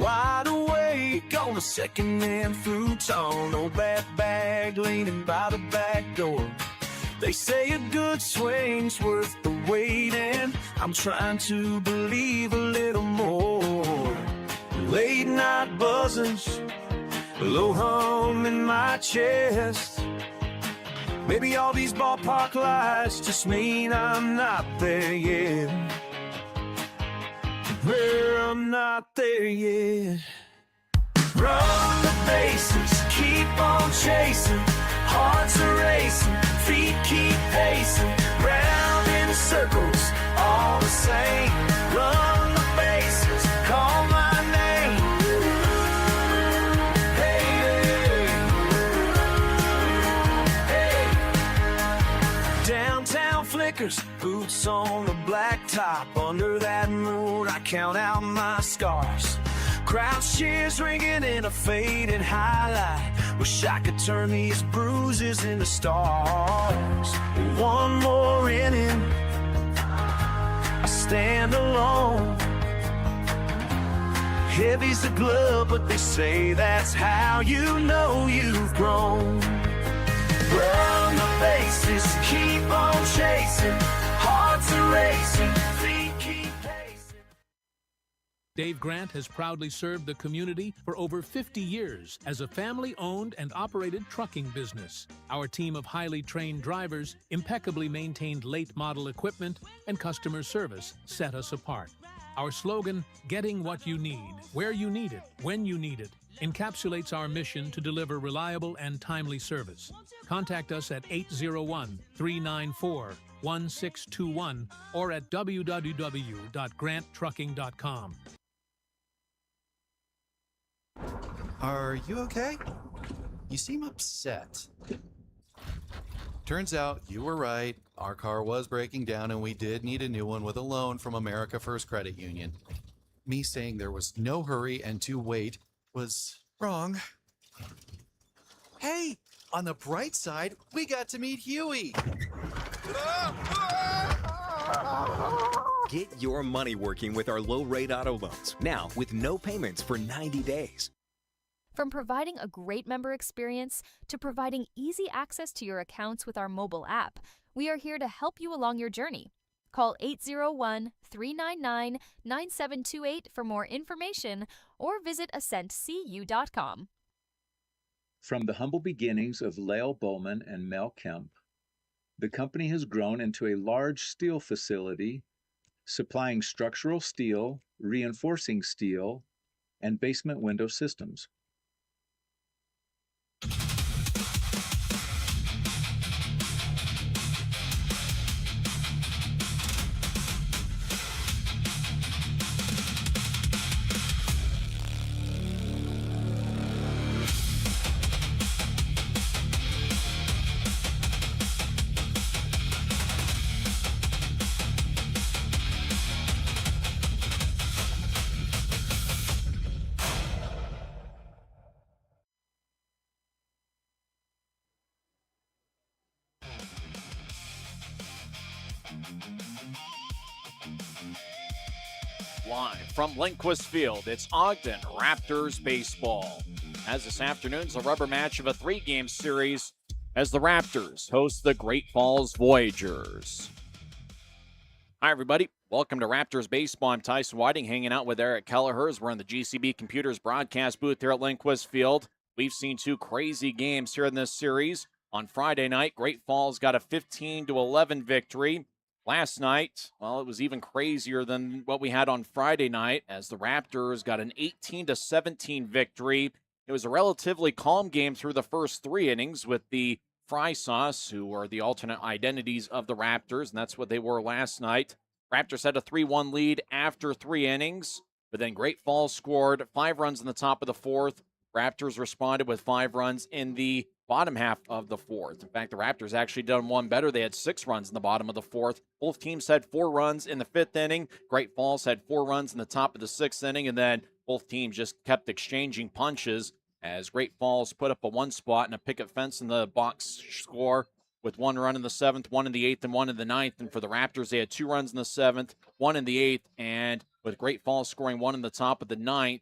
Wide awake on a second-hand futon, no bad bag leaning by the back door. They say a good swing's worth the wait, and I'm trying to believe a little more. Late night buzzers, a low hum in my chest. Maybe all these ballpark lights just mean I'm not there yet. Well, I'm not there yet. Run the bases, keep on chasing. Hearts are racing, feet keep pacing. Round in circles, all the same. Run the bases, call my name. Hey, hey, hey. Downtown flickers, boots on the blacktop. Under that moon, I count out my scars. Crowd cheers ringing in a faded highlight. Wish I could turn these bruises into stars. One more inning, I stand alone. Heavy's the glove, but they say that's how you know you've grown. Run the bases, keep on chasing. Hearts are racing, feet keep pacing. Dave Grant has proudly served the community for over 50 years as a family-owned and operated trucking business. Our team of highly trained drivers, impeccably maintained late-model equipment, and customer service set us apart. Our slogan, "Getting what you need, where you need it, when you need it," encapsulates our mission to deliver reliable and timely service. Contact us at 801-394-1621 or at www.granttrucking.com. Are you okay? You seem upset. Turns out you were right. Our car was breaking down and we did need a new one with a loan from America First Credit Union. Me saying there was no hurry and to wait was wrong. Hey, on the bright side, we got to meet Huey. Get your money working with our low-rate auto loans, now with no payments for 90 days. From providing a great member experience to providing easy access to your accounts with our mobile app, we are here to help you along your journey. Call 801-399-9728 for more information or visit ascentcu.com. From the humble beginnings of Lael Bowman and Mel Kemp, the company has grown into a large steel facility supplying structural steel, reinforcing steel, and basement window systems. Live from Lindquist Field, it's Ogden Raptors baseball. As this afternoon's a rubber match of a 3-game series as the Raptors host the Great Falls Voyagers. Hi, everybody. Welcome to Raptors baseball. I'm Tyson Whiting, hanging out with Eric Kelleher as we're in the GCB Computers broadcast booth here at Lindquist Field. We've seen 2 crazy games here in this series. On Friday night, Great Falls got a 15-11 victory. Last night, well, it was even crazier than what we had on Friday night as the Raptors got an 18-17 victory. It was a relatively calm game through the first 3 innings with the Fry Sauce, who are the alternate identities of the Raptors, and that's what they were last night. Raptors had a 3-1 lead after 3 innings, but then Great Falls scored 5 runs in the top of the 4th. Raptors responded with 5 runs in the bottom half of the 4th. In fact, the Raptors actually done one better. They had 6 runs in the bottom of the 4th. Both teams had 4 runs in the 5th inning. Great Falls had 4 runs in the top of the 6th inning, and then both teams just kept exchanging punches as Great Falls put up a 1 spot and a picket fence in the box score with 1 run in the 7th, 1 in the 8th, and 1 in the 9th. And for the Raptors, they had 2 runs in the 7th, 1 in the 8th, and with Great Falls scoring 1 in the top of the 9th,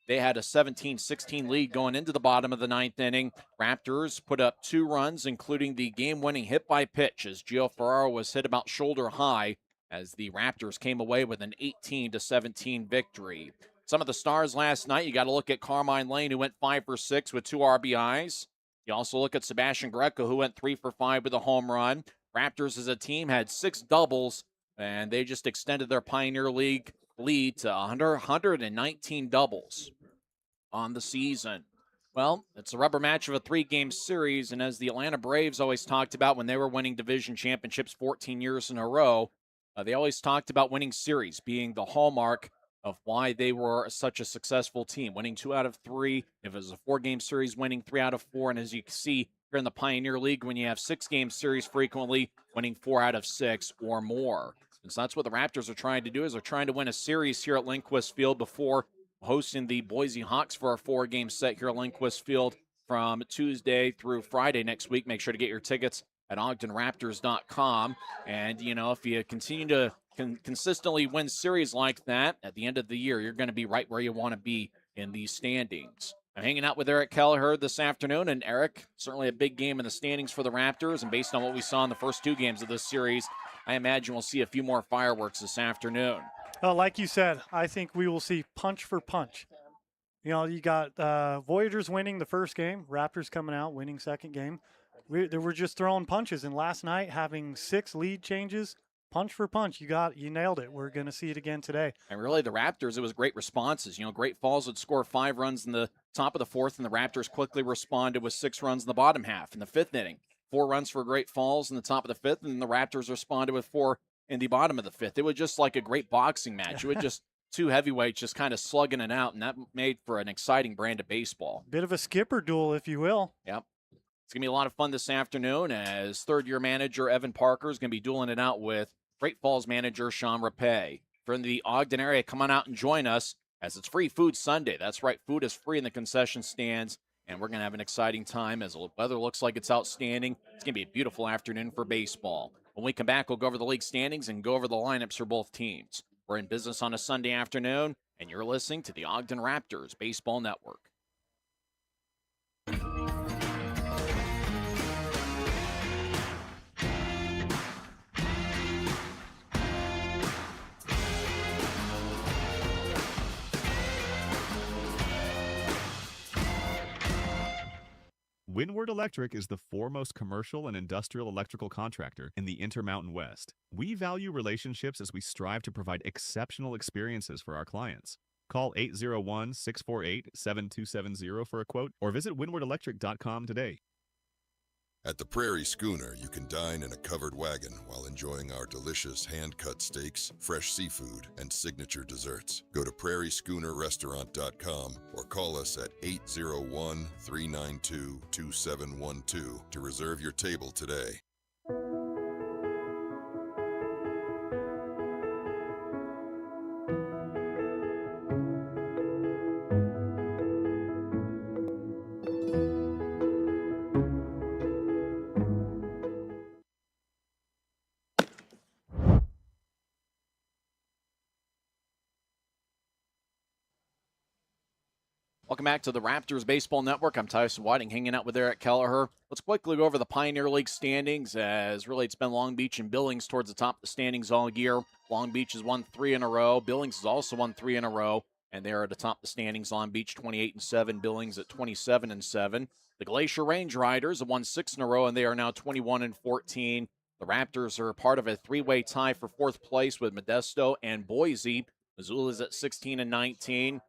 They had a 17-16 lead going into the bottom of the ninth inning. Raptors put up 2 runs, including the game-winning hit by pitch as Gio Ferraro was hit about shoulder high as the Raptors came away with an 18-17 victory. Some of the stars last night, you got to look at Carmine Lane, who went 5 for 6 with 2 RBIs. You also look at Sebastian Greco, who went 3 for 5 with a home run. Raptors as a team had 6 doubles, and they just extended their Pioneer League lead to 119 doubles on the season. Well, it's a rubber match of a 3-game series, and as the Atlanta Braves always talked about when they were winning division championships 14 years in a row, they always talked about winning series being the hallmark of why they were such a successful team, winning 2 out of 3. If it was a 4-game series, winning 3 out of 4, and as you can see here in the Pioneer League, when you have 6-game series frequently, winning 4 out of 6 or more. And so that's what the Raptors are trying to do, is they're trying to win a series here at Lindquist Field before hosting the Boise Hawks for a 4-game set here at Lindquist Field from Tuesday through Friday next week. Make sure to get your tickets at OgdenRaptors.com. And, you know, if you continue to consistently win series like that, at the end of the year, you're going to be right where you want to be in these standings. I'm hanging out with Eric Kelleher this afternoon, and Eric, certainly a big game in the standings for the Raptors, and based on what we saw in the first 2 games of this series, I imagine we'll see a few more fireworks this afternoon. Like you said, I think we will see punch for punch. You know, you got Voyagers winning the first game, Raptors coming out winning second game. They were just throwing punches, and last night having 6 lead changes, punch for punch. You nailed it. We're going to see it again today. And really, the Raptors, it was great responses. You know, Great Falls would score 5 runs in the top of the 4th, and the Raptors quickly responded with 6 runs in the bottom half. In the 5th inning, 4 runs for Great Falls in the top of the 5th, and the Raptors responded with 4 in the bottom of the 5th. It was just like a great boxing match. It was just 2 heavyweights just kind of slugging it out, and that made for an exciting brand of baseball. Bit of a skipper duel, if you will. Yep. It's going to be a lot of fun this afternoon as third-year manager Evan Parker is going to be dueling it out with Great Falls manager Sean Rapay. From the Ogden area, come on out and join us as it's Free Food Sunday. That's right, food is free in the concession stands, and we're going to have an exciting time as the weather looks like it's outstanding. It's going to be a beautiful afternoon for baseball. When we come back, we'll go over the league standings and go over the lineups for both teams. We're in business on a Sunday afternoon, and you're listening to the Ogden Raptors Baseball Network. Windward Electric is the foremost commercial and industrial electrical contractor in the Intermountain West. We value relationships as we strive to provide exceptional experiences for our clients. Call 801-648-7270 for a quote or visit windwardelectric.com today. At the Prairie Schooner, you can dine in a covered wagon while enjoying our delicious hand-cut steaks, fresh seafood, and signature desserts. Go to prairieschoonerrestaurant.com or call us at 801-392-2712 to reserve your table today. Welcome back to the Raptors Baseball Network. I'm Tyson Whiting, hanging out with Eric Kelleher. Let's quickly go over the Pioneer League standings, as really it's been Long Beach and Billings towards the top of the standings all year. Long Beach has won 3 in a row. Billings has also won 3 in a row, and they're at the top of the standings. Long Beach 28-7, Billings at 27-7. The Glacier Range Riders have won 6 in a row, and they are now 21-14. The Raptors are part of a 3-way tie for 4th place with Modesto and Boise. Missoula's at 16-19.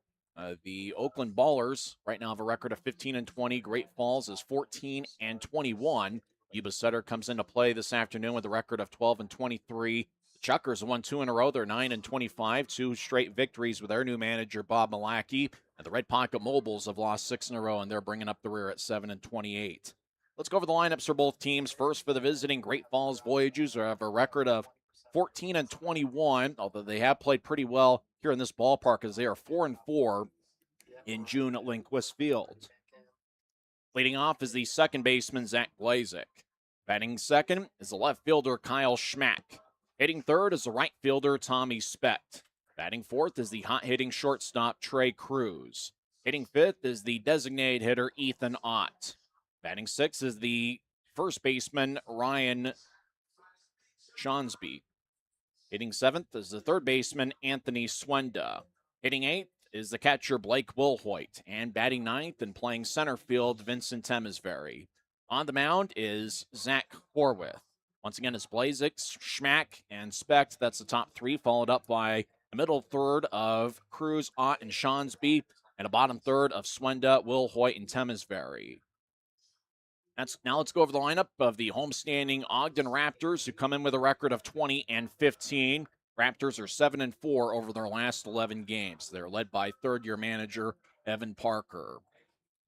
The Oakland Ballers right now have a record of 15-20. Great Falls is 14-21. Yuba Sutter comes into play this afternoon with a record of 12-23. The Chuckers have won 2 in a row. They're 9-25. 2 straight victories with their new manager, Bob Malacki. And the Red Pocket Mobiles have lost 6 in a row, and they're bringing up the rear at 7-28. Let's go over the lineups for both teams. First, for the visiting Great Falls Voyagers, who have a record of 14-21, although they have played pretty well here in this ballpark as they are 4-4 in June at Lindquist Field. Leading off is the second baseman, Zach Glazik. Batting second is the left fielder, Kyle Schmack. Hitting third is the right fielder, Tommy Specht. Batting fourth is the hot-hitting shortstop, Trey Cruz. Hitting fifth is the designated hitter Ethan Ott. Batting sixth is the first baseman Ryan Shonsby. Hitting seventh is the third baseman Anthony Swenda. Hitting eighth is the catcher Blake Wilhoit. And batting ninth and playing center field Vincent Temesbury. On the mound is Zach Horwith. Once again, it's Blazek, Schmack, and Specht. That's the top three, followed up by a middle third of Cruz, Ott, and Shonsby, and a bottom third of Swenda, Wilhoit, and Temesbury. Now let's go over the lineup of the homestanding Ogden Raptors, who come in with a record of 20-15. Raptors are 7-4 over their last 11 games. They're led by third-year manager Evan Parker.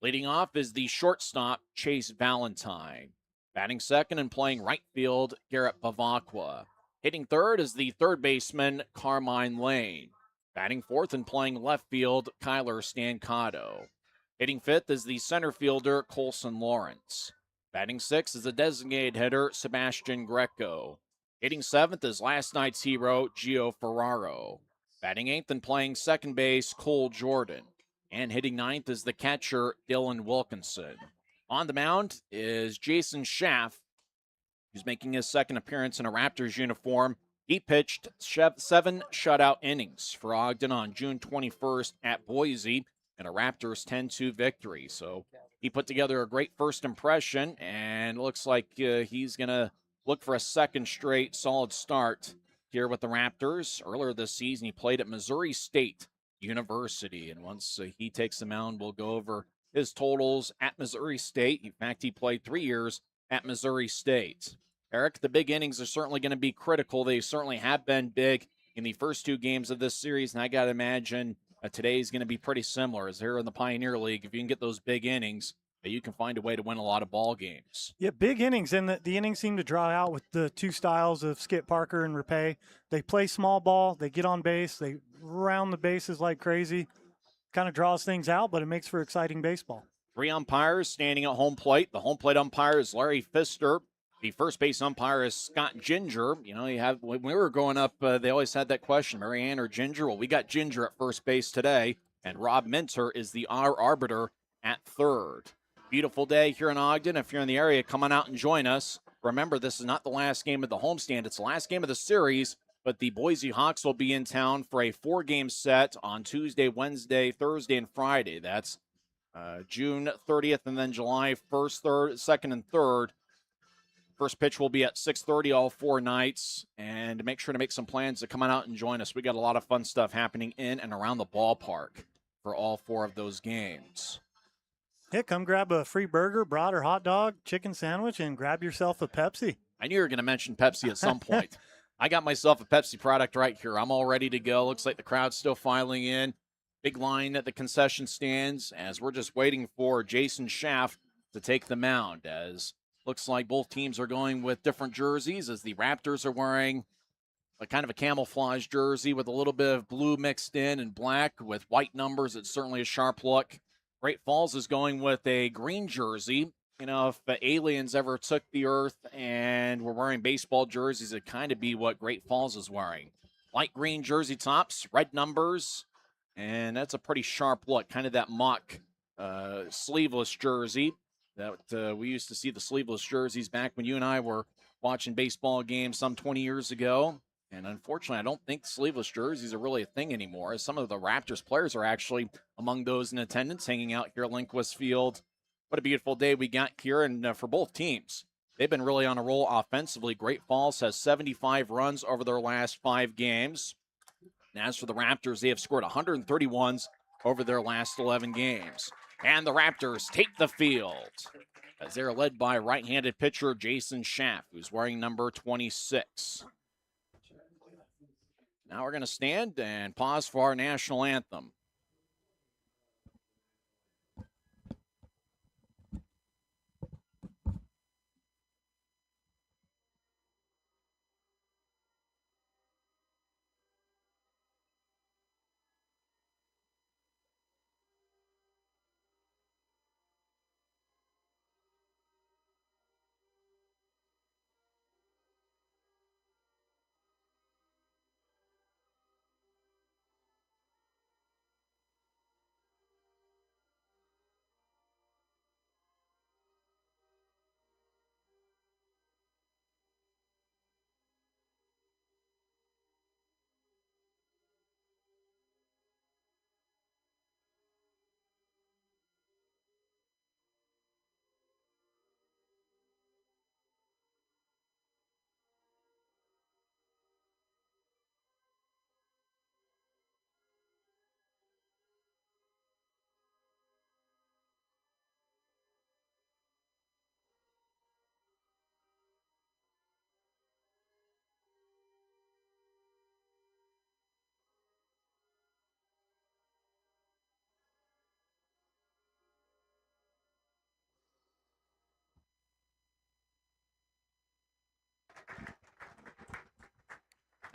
Leading off is the shortstop Chase Valentine. Batting second and playing right field Garrett Bavacqua. Hitting third is the third baseman Carmine Lane. Batting fourth and playing left field Kyler Stancato. Hitting fifth is the center fielder Colson Lawrence. Batting sixth is the designated hitter Sebastian Greco. Hitting seventh is last night's hero Gio Ferraro. Batting eighth and playing second base Cole Jordan. And hitting ninth is the catcher Dylan Wilkinson. On the mound is Jason Schaff, who's making his second appearance in a Raptors uniform. He pitched 7 shutout innings for Ogden on June 21st at Boise in a Raptors 10-2 victory. So he put together a great first impression, and looks like he's going to look for a second straight solid start here with the Raptors. Earlier this season, he played at Missouri State University, and once he takes the mound, we'll go over his totals at Missouri State. In fact, he played 3 years at Missouri State. Eric, the big innings are certainly going to be critical. They certainly have been big in the first 2 games of this series, and I got to imagine today's going to be pretty similar. As here in the Pioneer League, if you can get those big innings, you can find a way to win a lot of ball games. Yeah, big innings, and the innings seem to draw out with the two styles of Skip Parker and Rapay. They play small ball, they get on base, they round the bases like crazy. Kind of draws things out, but it makes for exciting baseball. 3 umpires standing at home plate. The home plate umpire is Larry Pfister. The first base umpire is Scott Ginger. You know, when we were growing up, they always had that question, Marianne or Ginger? Well, we got Ginger at first base today, and Rob Minter is the arbiter at third. Beautiful day here in Ogden. If you're in the area, come on out and join us. Remember, this is not the last game of the homestand. It's the last game of the series, but the Boise Hawks will be in town for a 4-game set on Tuesday, Wednesday, Thursday, and Friday. That's June 30th and then July 1st, 3rd, 2nd, and 3rd. First pitch will be at 6:30 all 4 nights, and make sure to make some plans to come on out and join us. We got a lot of fun stuff happening in and around the ballpark for all 4 of those games. Yeah, come grab a free burger, brat, or hot dog, chicken sandwich, and grab yourself a Pepsi. I knew you were going to mention Pepsi at some point. I got myself a Pepsi product right here. I'm all ready to go. Looks like the crowd's still filing in. Big line at the concession stands as we're just waiting for Jason Schaff to take the mound, as looks like both teams are going with different jerseys, as the Raptors are wearing a kind of a camouflage jersey with a little bit of blue mixed in and black with white numbers. It's certainly a sharp look. Great Falls is going with a green jersey. You know, if aliens ever took the earth and were wearing baseball jerseys, it'd kind of be what Great Falls is wearing. Light green jersey tops, red numbers, and that's a pretty sharp look, kind of that mock sleeveless jersey that we used to see the sleeveless jerseys back when you and I were watching baseball games some 20 years ago. And unfortunately, I don't think sleeveless jerseys are really a thing anymore, as some of the Raptors players are actually among those in attendance hanging out here at Lindquist Field. What a beautiful day we got here, and for both teams, they've been really on a roll offensively. Great Falls has 75 runs over their last 5 games. And as for the Raptors, they have scored 131s over their last 11 games. And the Raptors take the field as they're led by right-handed pitcher Jason Schaff, who's wearing number 26. Now we're going to stand and pause for our national anthem.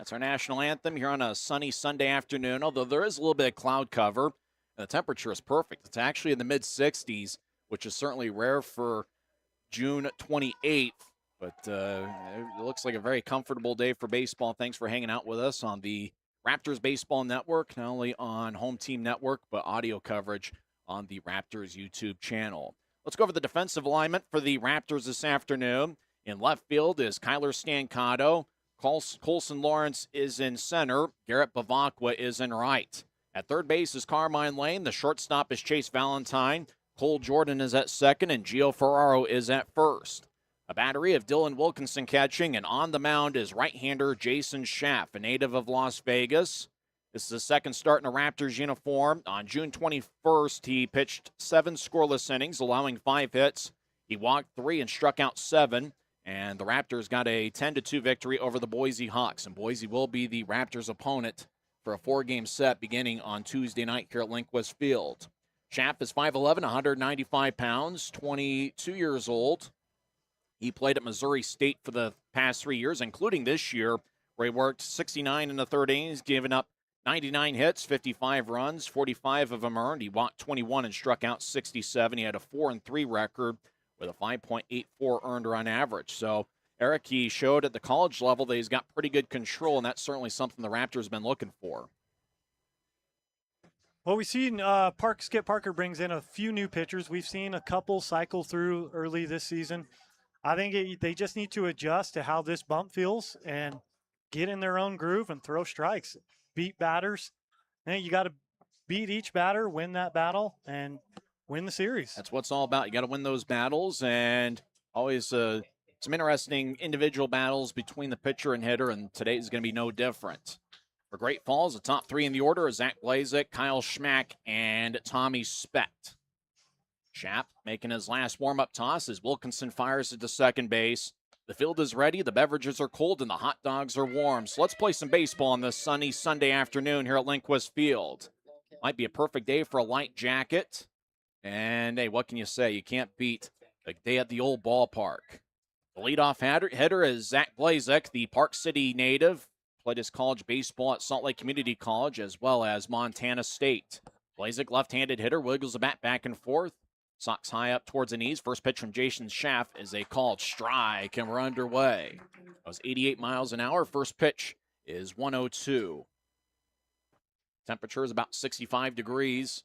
That's our national anthem here on a sunny Sunday afternoon, although there is a little bit of cloud cover. The temperature is perfect. It's actually in the mid-60s, which is certainly rare for June 28th. But it looks like a very comfortable day for baseball. Thanks for hanging out with us on the Raptors Baseball Network, not only on Home Team Network, but audio coverage on the Raptors YouTube channel. Let's go over the defensive alignment for the Raptors this afternoon. In left field is Kyler Stancato. Colson Lawrence is in center. Garrett Bavacqua is in right. At third base is Carmine Lane. The shortstop is Chase Valentine. Cole Jordan is at second, and Gio Ferraro is at first. A battery of Dylan Wilkinson catching, and on the mound is right-hander Jason Schaff, a native of Las Vegas. This is his second start in a Raptors uniform. On June 21st, he pitched 7 scoreless innings, allowing 5 hits. He walked 3 and struck out 7. And the Raptors got a 10-2 victory over the Boise Hawks. And Boise will be the Raptors' opponent for a 4-game set beginning on Tuesday night here at Lindquist Field. Schaff is 5'11", 195 pounds, 22 years old. He played at Missouri State for the past 3 years, including this year, where he worked 69 in the third innings, giving up 99 hits, 55 runs, 45 of them earned. He walked 21 and struck out 67. He had a 4-3 record with a 5.84 earned run average. So, Eric, he showed at the college level that he's got pretty good control, and that's certainly something the Raptors have been looking for. Well, we've seen Skip Parker brings in a few new pitchers. We've seen a couple cycle through early this season. I think they just need to adjust to how this bump feels and get in their own groove and throw strikes, beat batters. And you got to beat each batter, win that battle, and win the series. That's what it's all about. You got to win those battles, and always some interesting individual battles between the pitcher and hitter, and today is going to be no different. For Great Falls, the top 3 in the order are Zach Blazek, Kyle Schmack, and Tommy Specht. Schapp making his last warm-up toss as Wilkinson fires it to second base. The field is ready, the beverages are cold, and the hot dogs are warm. So let's play some baseball on this sunny Sunday afternoon here at Lindquist Field. Might be a perfect day for a light jacket. And, hey, what can you say? You can't beat a day at the old ballpark. The leadoff hitter is Zach Blazek, the Park City native. Played his college baseball at Salt Lake Community College as well as Montana State. Blazek, left-handed hitter, wiggles the bat back and forth. Socks high up towards the knees. First pitch from Jason Schaff is a called strike, and we're underway. That was 88 miles an hour. First pitch is 102. Temperature is about 65 degrees.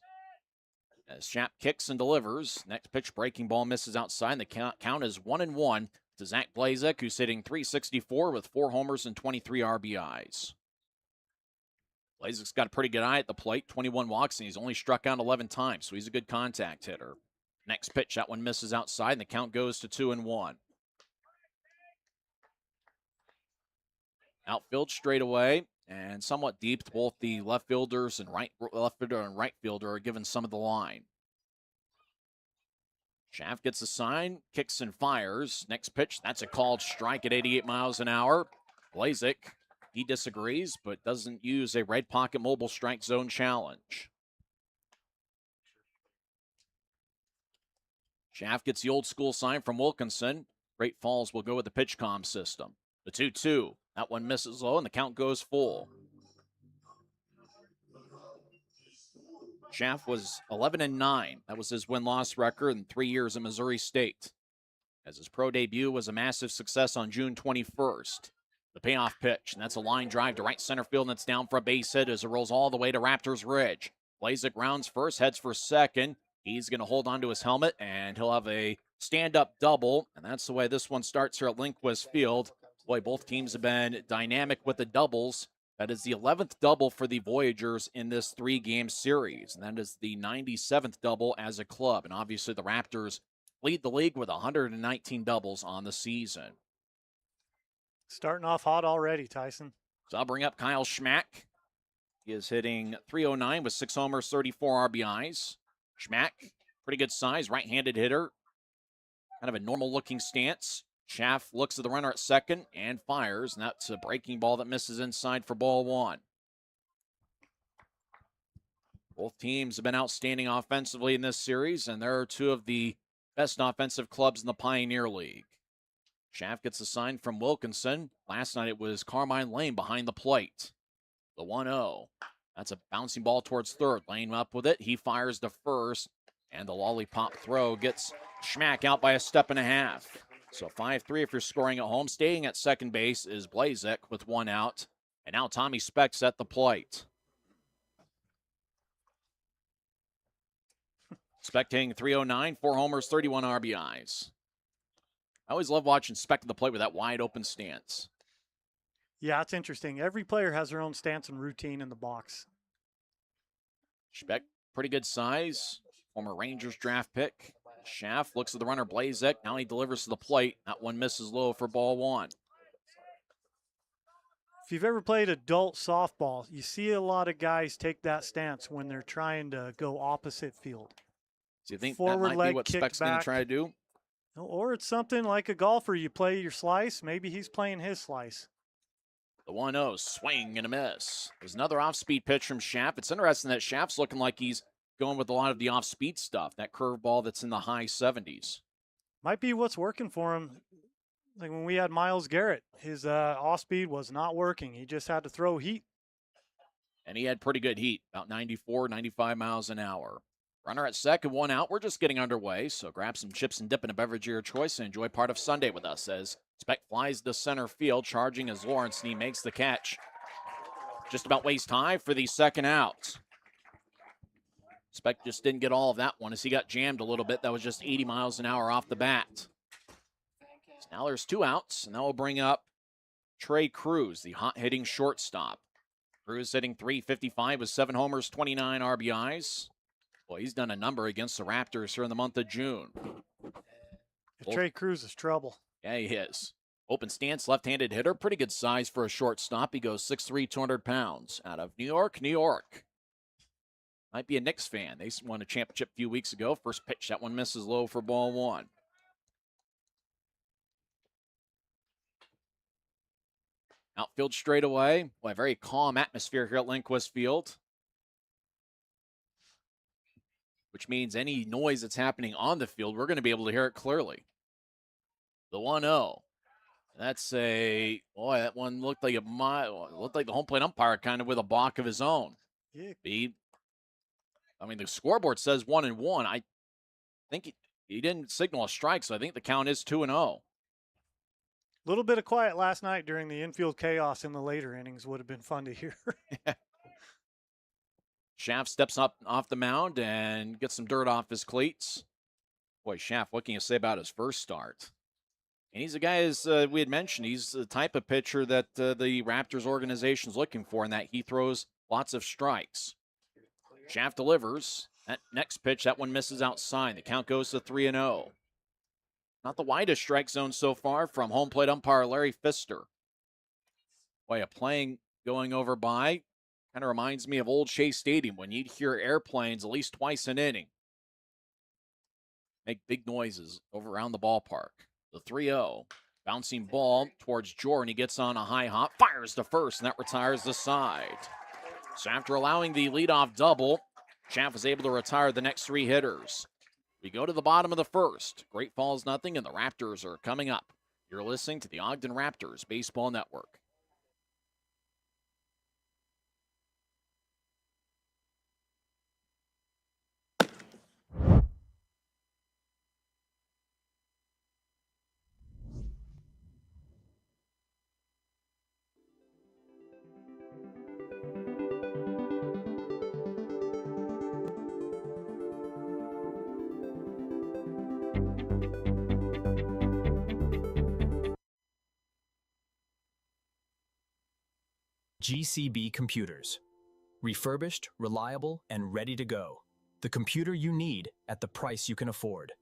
As Schaff kicks and delivers. Next pitch, breaking ball misses outside. And the count is 1-1 to Zach Blazek, who's hitting .364 with 4 homers and 23 RBIs. Blazek's got a pretty good eye at the plate, 21 walks, and he's only struck out 11 times, so he's a good contact hitter. Next pitch, that one misses outside, and the count goes to 2-1. Outfield straightaway and somewhat deep. Both the left fielder and right fielder are given some of the line. Schaff gets a sign, kicks and fires. Next pitch, that's a called strike at 88 miles an hour. Blazek, he disagrees, but doesn't use a red pocket mobile strike zone challenge. Schaff gets the old school sign from Wilkinson. Great Falls will go with the pitch comm system. The 2-2. That one misses low, and the count goes full. Schaff was 11-9. That was his win-loss record in 3 years at Missouri State. As his pro debut was a massive success on June 21st. The payoff pitch, and that's a line drive to right center field, and it's down for a base hit as it rolls all the way to Raptors Ridge. Blazek rounds first, heads for second. He's going to hold on to his helmet, and he'll have a stand-up double, and that's the way this one starts here at Lindquist Field. Boy, both teams have been dynamic with the doubles. That is the 11th double for the Voyagers in this 3-game series, and that is the 97th double as a club. And obviously the Raptors lead the league with 119 doubles on the season. Starting off hot already, Tyson. So I'll bring up Kyle Schmack. He is hitting .309 with 6 homers, 34 RBIs. Schmack, pretty good size, right-handed hitter. Kind of a normal-looking stance. Schaff looks at the runner at second and fires, and that's a breaking ball that misses inside for ball 1. Both teams have been outstanding offensively in this series, and they're 2 of the best offensive clubs in the Pioneer League. Schaff gets a sign from Wilkinson. Last night it was Carmine Lane behind the plate. The 1-0. That's a bouncing ball towards third. Lane up with it. He fires to first. And the lollipop throw gets Schmack out by a step and a half. So 5-3 if you're scoring at home. Staying at second base is Blazek with one out. And now Tommy Speck's at the plate. Speck hitting .309, 4 homers, 31 RBIs. I always love watching Speck at the plate with that wide open stance. Yeah, it's interesting. Every player has their own stance and routine in the box. Speck, pretty good size. Former Rangers draft pick. Schaff looks at the runner, Blazek. Now he delivers to the plate. That one misses low for ball one. If you've ever played adult softball, you see a lot of guys take that stance when they're trying to go opposite field. Do you think Forward that might leg be what kicked Speck's going back. to try to do? Or it's something like a golfer. You play your slice. Maybe he's playing his slice. The 1-0, swing and a miss. There's another off-speed pitch from Schaff. It's interesting that Schaff's looking like he's going with a lot of the off-speed stuff, that curveball that's in the high 70s. Might be what's working for him. Like when we had Myles Garrett, his off-speed was not working. He just had to throw heat. And he had pretty good heat, about 94, 95 miles an hour. Runner at second, one out. We're just getting underway, so grab some chips and dip in a beverage of your choice and enjoy part of Sunday with us as Speck flies to center field, charging as Lawrence, and he makes the catch. Just about waist high for the second out. Speck just didn't get all of that one as he got jammed a little bit. That was just 80 miles an hour off the bat. So now there's two outs, and that will bring up Trey Cruz, the hot-hitting shortstop. Cruz hitting .355 with 7 homers, 29 RBIs. Well, he's done a number against the Raptors here in the month of June. Trey Cruz is trouble. Yeah, he is. Open stance, left-handed hitter. Pretty good size for a shortstop. He goes 6'3", 200 pounds. Out of New York, New York. Might be a Knicks fan. They won a championship a few weeks ago. First pitch, that one misses low for ball one. Outfield straightaway. Boy, very calm atmosphere here at Lindquist Field. Which means any noise that's happening on the field, we're going to be able to hear it clearly. The 1-0. That's boy, that one looked like looked like the home plate umpire kind of with a balk of his own. Yeah. The scoreboard says 1-1. I think he didn't signal a strike, so I think the count is 2-0. A little bit of quiet last night during the infield chaos in the later innings would have been fun to hear. Schaff steps up off the mound and gets some dirt off his cleats. Boy, Schaff, what can you say about his first start? And he's a guy, as we had mentioned, he's the type of pitcher that the Raptors organization is looking for, in that he throws lots of strikes. Schaff delivers. That next pitch, that one misses outside. The count goes to 3-0. Not the widest strike zone so far from home plate umpire Larry Pfister. Boy, a plane going over by kind of reminds me of Old Shea Stadium when you'd hear airplanes at least twice an inning make big noises over around the ballpark. The 3-0. Bouncing ball towards Jordan. He gets on a high hop, fires to first, and that retires the side. So after allowing the leadoff double, Schaff was able to retire the next 3 hitters. We go to the bottom of the first. Great Falls nothing, and the Raptors are coming up. You're listening to the Ogden Raptors Baseball Network. GCB Computers. Refurbished, reliable, and ready to go. The computer you need at the price you can afford.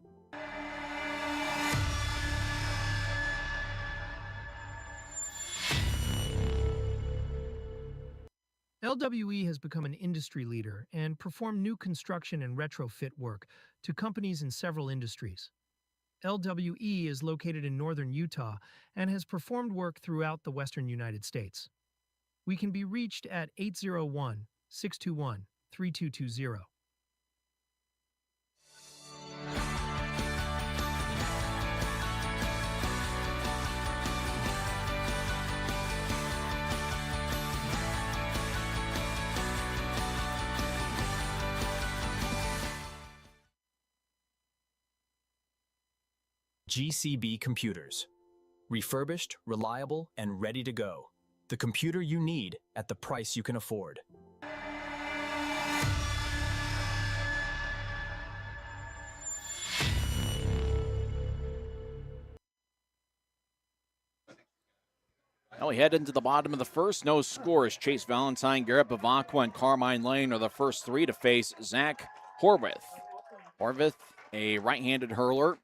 LWE has become an industry leader and performed new construction and retrofit work to companies in several industries. LWE is located in northern Utah and has performed work throughout the western United States. We can be reached at 801-621-3220. GCB computers. Refurbished, reliable, and ready to go. The computer you need at the price you can afford. Now we head into the bottom of the first. No scores. Chase Valentine, Garrett Bavacqua, and Carmine Lane are the first three to face Zach Horwath. Horvath, a right-handed hurler.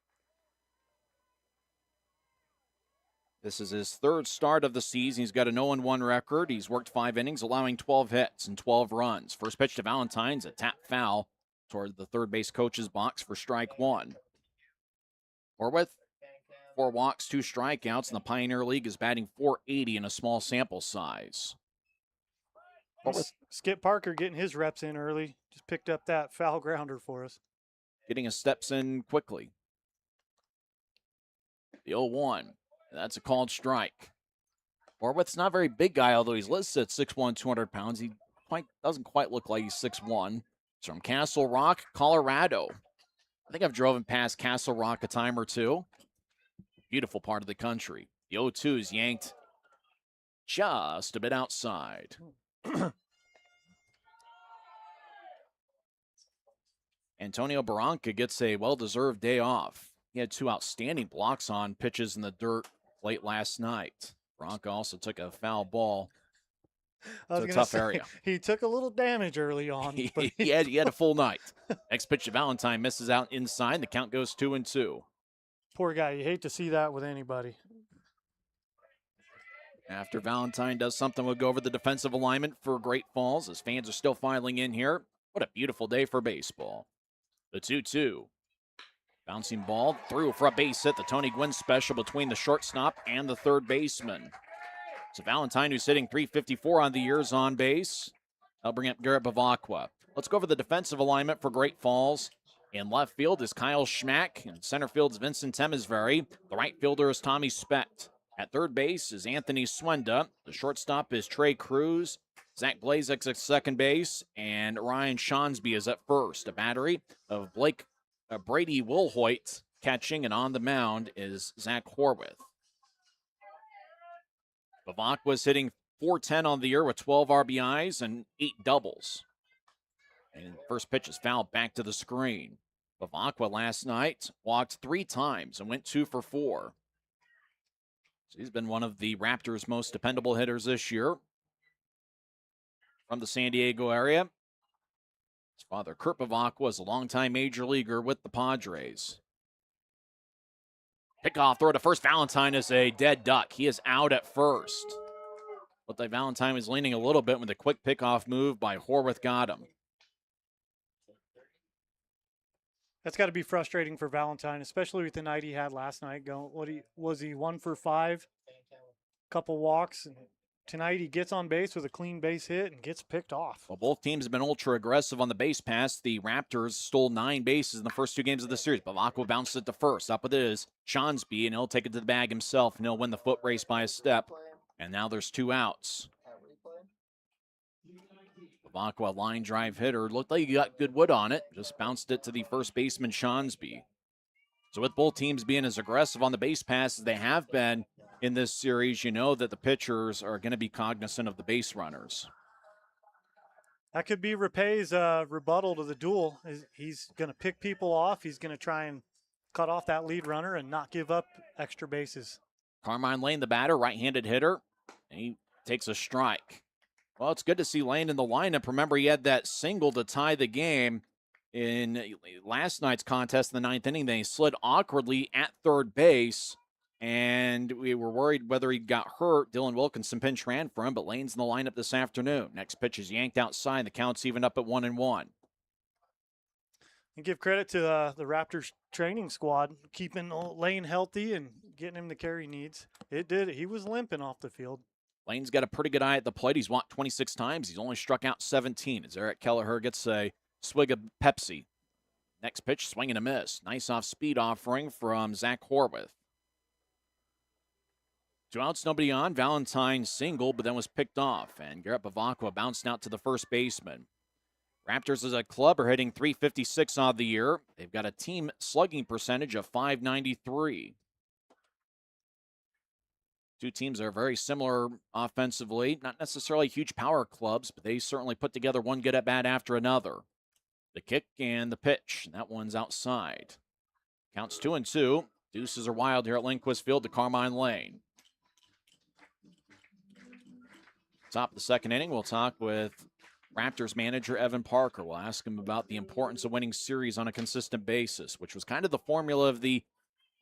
This is his third start of the season. He's got a 0-1 record. He's worked 5 innings, allowing 12 hits and 12 runs. First pitch to Valentine's, a tap foul toward the third base coach's box for strike 1. Horwath, 4 walks, 2 strikeouts, and the Pioneer League is batting .480 in a small sample size. Skip Parker getting his reps in early. Just picked up that foul grounder for us. Getting his steps in quickly. The 0-1. That's a called strike. Horwath's not a very big guy, although he's listed at 6'1", 200 pounds. He doesn't quite look like he's 6'1". It's from Castle Rock, Colorado. I think I've driven past Castle Rock a time or two. Beautiful part of the country. The 0-2 is yanked just a bit outside. Antonio Barranca gets a well-deserved day off. He had 2 outstanding blocks on pitches in the dirt late last night. Barranca also took a foul ball to a tough area. He took a little damage early on. But he had a full night. Next pitch to Valentine misses out inside. The count goes 2-2. Poor guy. You hate to see that with anybody. After Valentine does something, we'll go over the defensive alignment for Great Falls as fans are still filing in here. What a beautiful day for baseball. The 2-2. Bouncing ball through for a base hit. The Tony Gwynn special between the shortstop and the third baseman. So Valentine, who's hitting .354 on the years on base. I'll bring up Garrett Bavacqua. Let's go over the defensive alignment for Great Falls. In left field is Kyle Schmack. In center field is Vincent Temesbury. The right fielder is Tommy Specht. At third base is Anthony Swenda. The shortstop is Trey Cruz. Zach Blazek's at second base. And Ryan Shonsby is at first. A battery of Brady Wilhoit catching, and on the mound is Zach Horwath. Bavacqua was hitting .410 on the year with 12 RBIs and 8 doubles. And first pitch is fouled back to the screen. Bavacqua last night walked 3 times and went 2 for 4. So he's been one of the Raptors' most dependable hitters this year. From the San Diego area. His father, Kurt Bavacqua, is a longtime major leaguer with the Padres. Pickoff throw to first. Valentine is a dead duck. He is out at first. But the Valentine was leaning a little bit when the quick pickoff move by Horwath got him. That's got to be frustrating for Valentine, especially with the night he had last night. Was he 1 for 5? Couple walks, and tonight he gets on base with a clean base hit and gets picked off. Well, both teams have been ultra aggressive on the base pass. The Raptors stole 9 bases in the first 2 games of the series. Bavacqua bounced it to first. Up with it is Shonsby, and he'll take it to the bag himself, and he'll win the foot race by a step. And now there's 2 outs. Bavacqua, line drive hitter. Looked like he got good wood on it. Just bounced it to the first baseman, Shonsby. So with both teams being as aggressive on the base pass as they have been in this series, you know that the pitchers are going to be cognizant of the base runners. That could be Rapé's rebuttal to the duel. He's going to pick people off. He's going to try and cut off that lead runner and not give up extra bases. Carmine Lane, the batter, right-handed hitter, and he takes a strike. Well, it's good to see Lane in the lineup. Remember, he had that single to tie the game in last night's contest in the 9th inning. Then he slid awkwardly at third base, and we were worried whether he got hurt. Dylan Wilkinson pinch ran for him, but Lane's in the lineup this afternoon. Next pitch is yanked outside. The count's even up at 1-1. And give credit to the Raptors training squad, keeping Lane healthy and getting him the care he needs. It did. He was limping off the field. Lane's got a pretty good eye at the plate. He's walked 26 times. He's only struck out 17 as Eric Kelleher gets a swig of Pepsi. Next pitch, swing and a miss. Nice off-speed offering from Zach Horwath. 2 outs, nobody on. Valentine single, but then was picked off. And Garrett Bavacqua bounced out to the first baseman. Raptors as a club are hitting .356 on the year. They've got a team slugging percentage of .593. Two teams are very similar offensively, not necessarily huge power clubs, but they certainly put together one good at bat after another. The kick and the pitch, and that one's outside. Counts 2-2. Deuces are wild here at Lindquist Field to Carmine Lane. Top of the second inning, we'll talk with Raptors manager Evan Parker. We'll ask him about the importance of winning series on a consistent basis, which was kind of the formula of the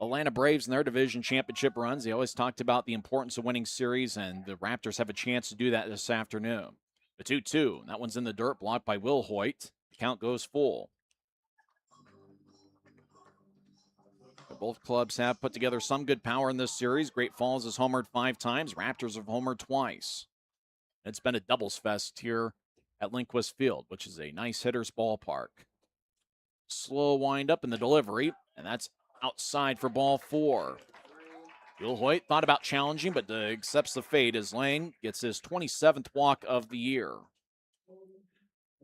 Atlanta Braves in their division championship runs. They always talked about the importance of winning series, and the Raptors have a chance to do that this afternoon. The 2-2, that one's in the dirt, blocked by Will Hoyt. The count goes full. Both clubs have put together some good power in this series. Great Falls has homered 5 times. Raptors have homered twice. It's been a doubles fest here at Lindquist Field, which is a nice hitter's ballpark. Slow wind up in the delivery, and that's outside for ball 4. Will Hoyt thought about challenging, but accepts the fade as Lane gets his 27th walk of the year.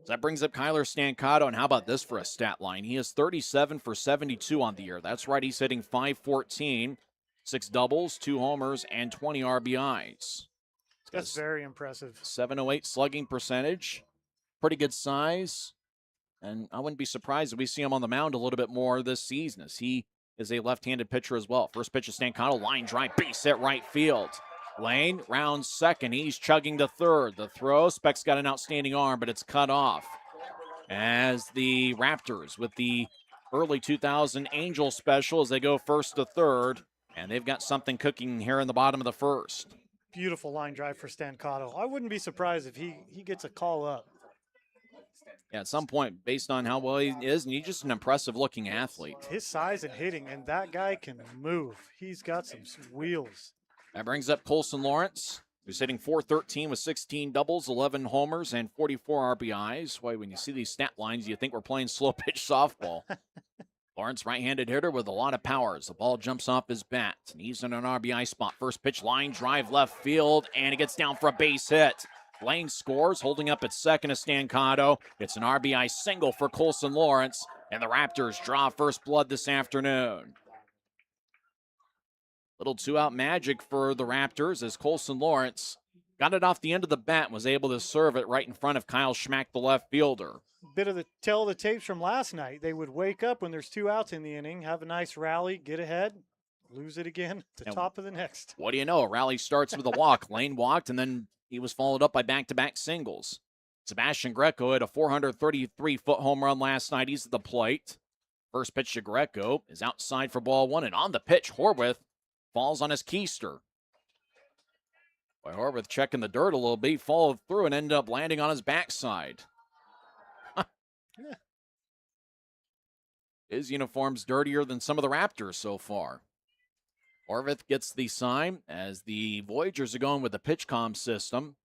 So that brings up Kyler Stancato, and how about this for a stat line? He is 37 for 72 on the year. That's right, he's hitting .514, 6 doubles, 2 homers, and 20 RBIs. That's very impressive. 708 slugging percentage, pretty good size, and I wouldn't be surprised if we see him on the mound a little bit more this season, as he is a left-handed pitcher as well. First pitch of Stancato, line drive, base hit right field. Lane rounds second. He's chugging to third. The throw, Speck's got an outstanding arm, but it's cut off. As the Raptors with the early 2000 Angel special as they go first to third, and they've got something cooking here in the bottom of the first. Beautiful line drive for Stancato. I wouldn't be surprised if he gets a call up. Yeah, at some point, based on how well he is, and he's just an impressive-looking athlete. His size and hitting, and that guy can move. He's got some wheels. That brings up Colson Lawrence, who's hitting .413 with 16 doubles, 11 homers, and 44 RBIs. Why, when you see these stat lines, you think we're playing slow-pitch softball. Lawrence, right-handed hitter with a lot of power as the ball jumps off his bat, and he's in an RBI spot. First pitch, line drive left field, and it gets down for a base hit. Lane scores, holding up at second to Stancato. It's an RBI single for Colson Lawrence, and the Raptors draw first blood this afternoon. Little two-out magic for the Raptors as Colson Lawrence got it off the end of the bat and was able to serve it right in front of Kyle Schmack, the left fielder. Bit of the tell of the tapes from last night. They would wake up when there's 2 outs in the inning, have a nice rally, get ahead, lose it again, to top of the next. What do you know? A rally starts with a walk. Lane walked, and then he was followed up by back-to-back singles. Sebastian Greco had a 433-foot home run last night. He's at the plate. First pitch to Greco is outside for ball 1, and on the pitch, Horwath falls on his keister. Boy, Horwath checking the dirt a little bit, followed through and ended up landing on his backside. Yeah. His uniform's dirtier than some of the Raptors so far. Horvath gets the sign as the Voyagers are going with the PitchCom system.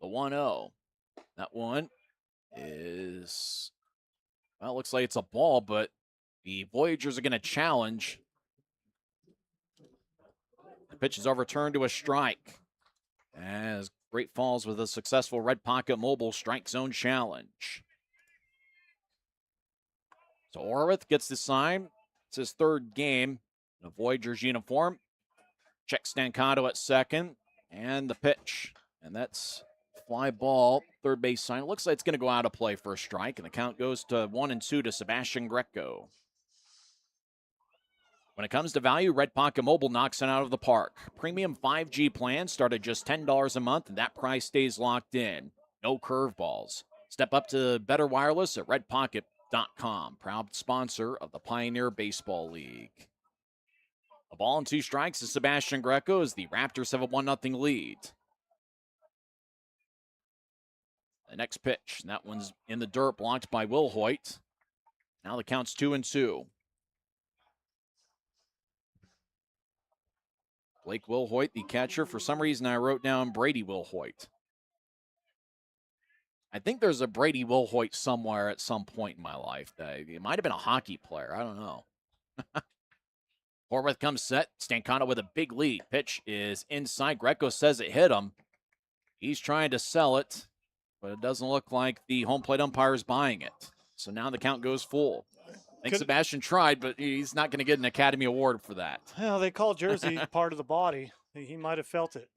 The 1-0. That one is, well, it looks like it's a ball, but the Voyagers are going to challenge. The pitch is overturned to a strike. As Great Falls with a successful Red Pocket Mobile strike zone challenge. So Horvath gets the sign. It's his 3rd game in a Voyagers uniform. Check Stancato at second. And the pitch. And that's fly ball, third base sign. It looks like it's going to go out of play for a strike. And the count goes to 1-2 to Sebastian Greco. When it comes to value, Red Pocket Mobile knocks it out of the park. Premium 5G plans start at just $10 a month, and that price stays locked in. No curveballs. Step up to better wireless at redpocket.com. Proud sponsor of the Pioneer Baseball League. A ball and 2 strikes to Sebastian Greco as the Raptors have a 1-0 lead. The next pitch, and that one's in the dirt, blocked by Will Hoyt. Now the count's 2-2. Blake Will Hoyt, the catcher. For some reason, I wrote down Brady Will Hoyt. I think there's a Brady Will Hoyt somewhere at some point in my life. It might have been a hockey player. I don't know. Horwath comes set. Stancato with a big lead. Pitch is inside. Greco says it hit him. He's trying to sell it, but it doesn't look like the home plate umpire is buying it. So now the count goes full. think Sebastian tried, but he's not going to get an Academy Award for that. Well, they call Jersey part of the body. He might have felt it.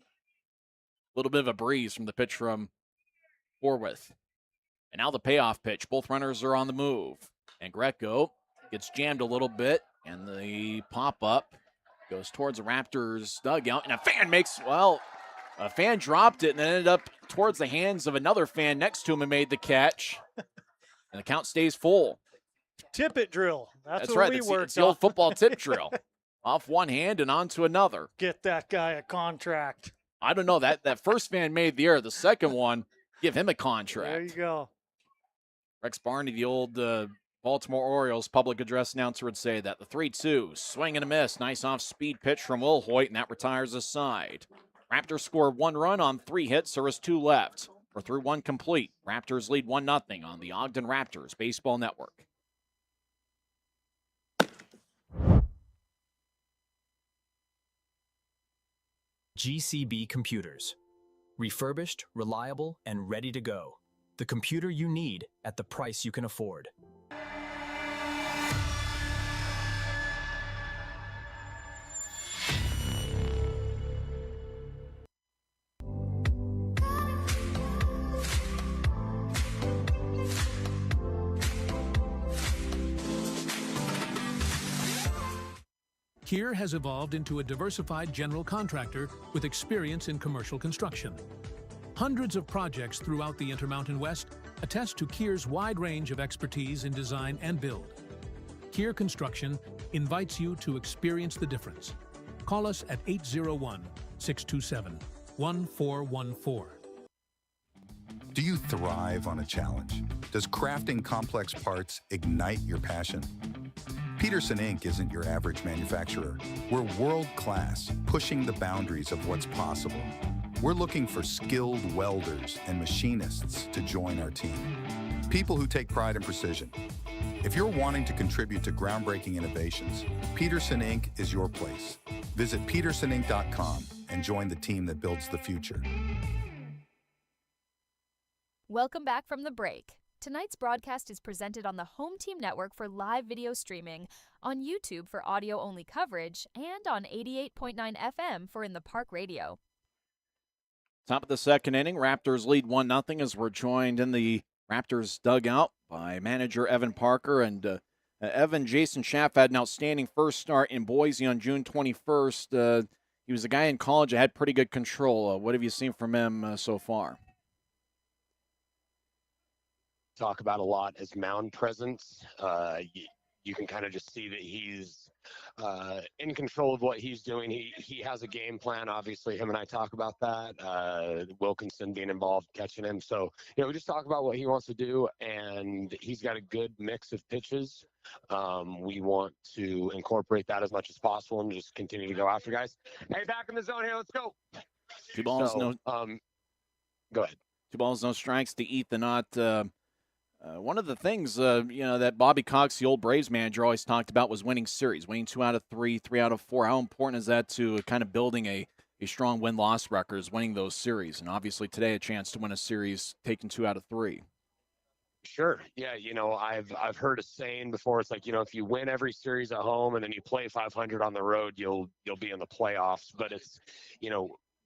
A little bit of a breeze from the pitch from Horwith. And now the payoff pitch. Both runners are on the move. And Greco gets jammed a little bit, and the pop-up goes towards the Raptors dugout, and a fan dropped it and then ended up towards the hands of another fan next to him and made the catch. And the count stays full. Tip it drill. That's what right. we worked It's the old football tip drill. Off one hand and onto another. Get that guy a contract. I don't know. That first fan made the error. The second one, give him a contract. There you go. Rex Barney, the old Baltimore Orioles public address announcer, would say that. The 3-2, swing and a miss. Nice off-speed pitch from Will Hoyt, and that retires a side. Raptors score 1 run on 3 hits. There is 2 left. We're through 1 complete. Raptors lead 1-0 on the Ogden Raptors Baseball Network. GCB Computers. Refurbished, reliable, and ready to go. The computer you need at the price you can afford. Kier has evolved into a diversified general contractor with experience in commercial construction. Hundreds of projects throughout the Intermountain West attest to Kier's wide range of expertise in design and build. Kier Construction invites you to experience the difference. Call us at 801-627-1414. Do you thrive on a challenge? Does crafting complex parts ignite your passion? Peterson Inc. isn't your average manufacturer. We're world-class, pushing the boundaries of what's possible. We're looking for skilled welders and machinists to join our team. People who take pride in precision. If you're wanting to contribute to groundbreaking innovations, Peterson Inc. is your place. Visit petersoninc.com and join the team that builds the future. Welcome back from the break. Tonight's broadcast is presented on the Home Team Network for live video streaming, on YouTube for audio-only coverage, and on 88.9 FM for In the Park Radio. Top of the second inning, Raptors lead 1-0 as we're joined in the Raptors dugout by manager Evan Parker. And Evan, Jason Schaff had an outstanding first start in Boise on June 21st. He was a guy in college that had pretty good control. What have you seen from him so far? Talk about a lot as mound presence. You can kind of just see that he's in control of what he's doing. He has a game plan. Obviously, him and I talk about that. Wilkinson being involved, catching him. So, we just talk about what he wants to do, and he's got a good mix of pitches. We want to incorporate that as much as possible and just continue to go after guys. Hey, back in the zone here. Let's go. 2 balls, go ahead. 2 balls, no strikes to Ethan Ott. One of the things, that Bobby Cox, the old Braves manager, always talked about was winning series, winning 2 out of 3, 3 out of 4. How important is that to kind of building a strong win-loss record, is winning those series? And obviously today a chance to win a series, taking 2 out of 3. Sure. Yeah. I've heard a saying before. It's like, if you win every series at home and then you play 500 on the road, you'll be in the playoffs. But it's,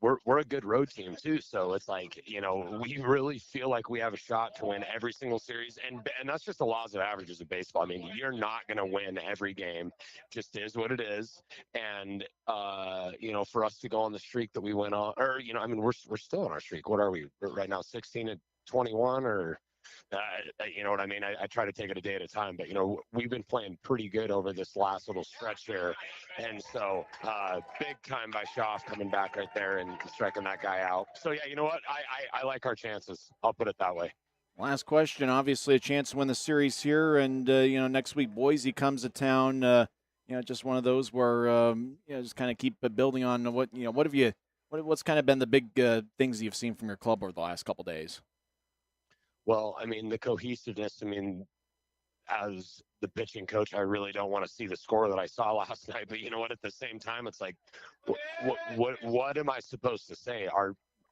we're a good road team too. So it's like, we really feel like we have a shot to win every single series. And that's just the laws of averages of baseball. I mean, you're not going to win every game. Just is what it is. And, for us to go on the streak that we went on, or, we're still on our streak. What are we right now? 16-21 or, you know what I mean? I try to take it a day at a time, but, we've been playing pretty good over this last little stretch here. And so big time by Schaff coming back right there and striking that guy out. So, yeah, you know what? I like our chances. I'll put it that way. Last question, obviously a chance to win the series here. And, next week Boise comes to town. Just one of those where, just kind of keep building on what's kind of been the big things you've seen from your club over the last couple days? Well, the cohesiveness, as the pitching coach, I really don't want to see the score that I saw last night. But you know what? At the same time, it's like, what am I supposed to say?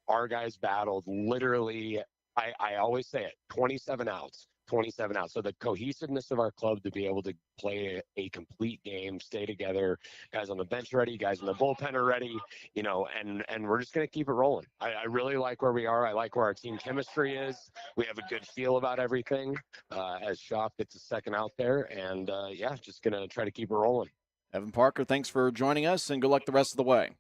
Our guys battled literally, I always say it, 27 outs. 27 out. So the cohesiveness of our club to be able to play a complete game, stay together, guys on the bench ready, guys in the bullpen are ready, you know, and we're just going to keep it rolling. I really like where we are. I like where our team chemistry is. We have a good feel about everything as Schaff gets a second out there. And yeah, just going to try to keep it rolling. Evan Parker, thanks for joining us, and good luck the rest of the way.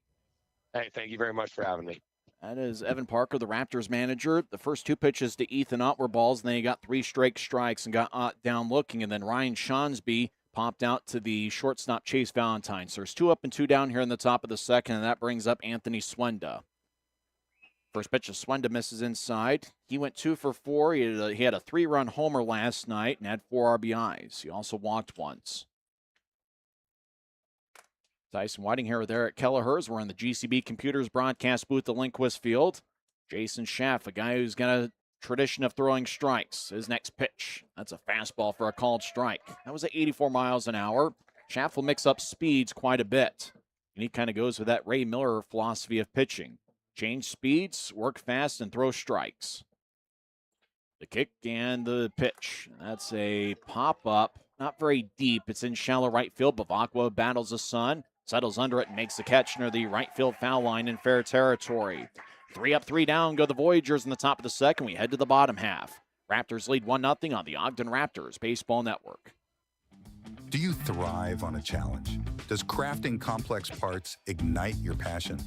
Hey, thank you very much for having me. That is Evan Parker, the Raptors manager. The first two pitches to Ethan Ott were balls, and then he got 3 straight strikes and got Ott down looking. And then Ryan Shonsby popped out to the shortstop Chase Valentine. So there's 2 up and 2 down here in the top of the second, and that brings up Anthony Swenda. First pitch of Swenda misses inside. He went 2 for 4. He had a 3-run homer last night and had 4 RBIs. He also walked once. Tyson Whitinghair with Eric Kelleher's. We're in the GCB Computers broadcast booth at Lindquist Field. Jason Schaff, a guy who's got a tradition of throwing strikes. His next pitch, that's a fastball for a called strike. That was at 84 miles an hour. Schaff will mix up speeds quite a bit. And he kind of goes with that Ray Miller philosophy of pitching. Change speeds, work fast, and throw strikes. The kick and the pitch. That's a pop-up. Not very deep. It's in shallow right field. Bavacqua battles the sun. Settles under it and makes the catch near the right field foul line in fair territory. 3 up, 3 down go the Voyagers in the top of the second. We head to the bottom half. Raptors lead 1-0 on the Ogden Raptors Baseball Network. Do you thrive on a challenge? Does crafting complex parts ignite your passion?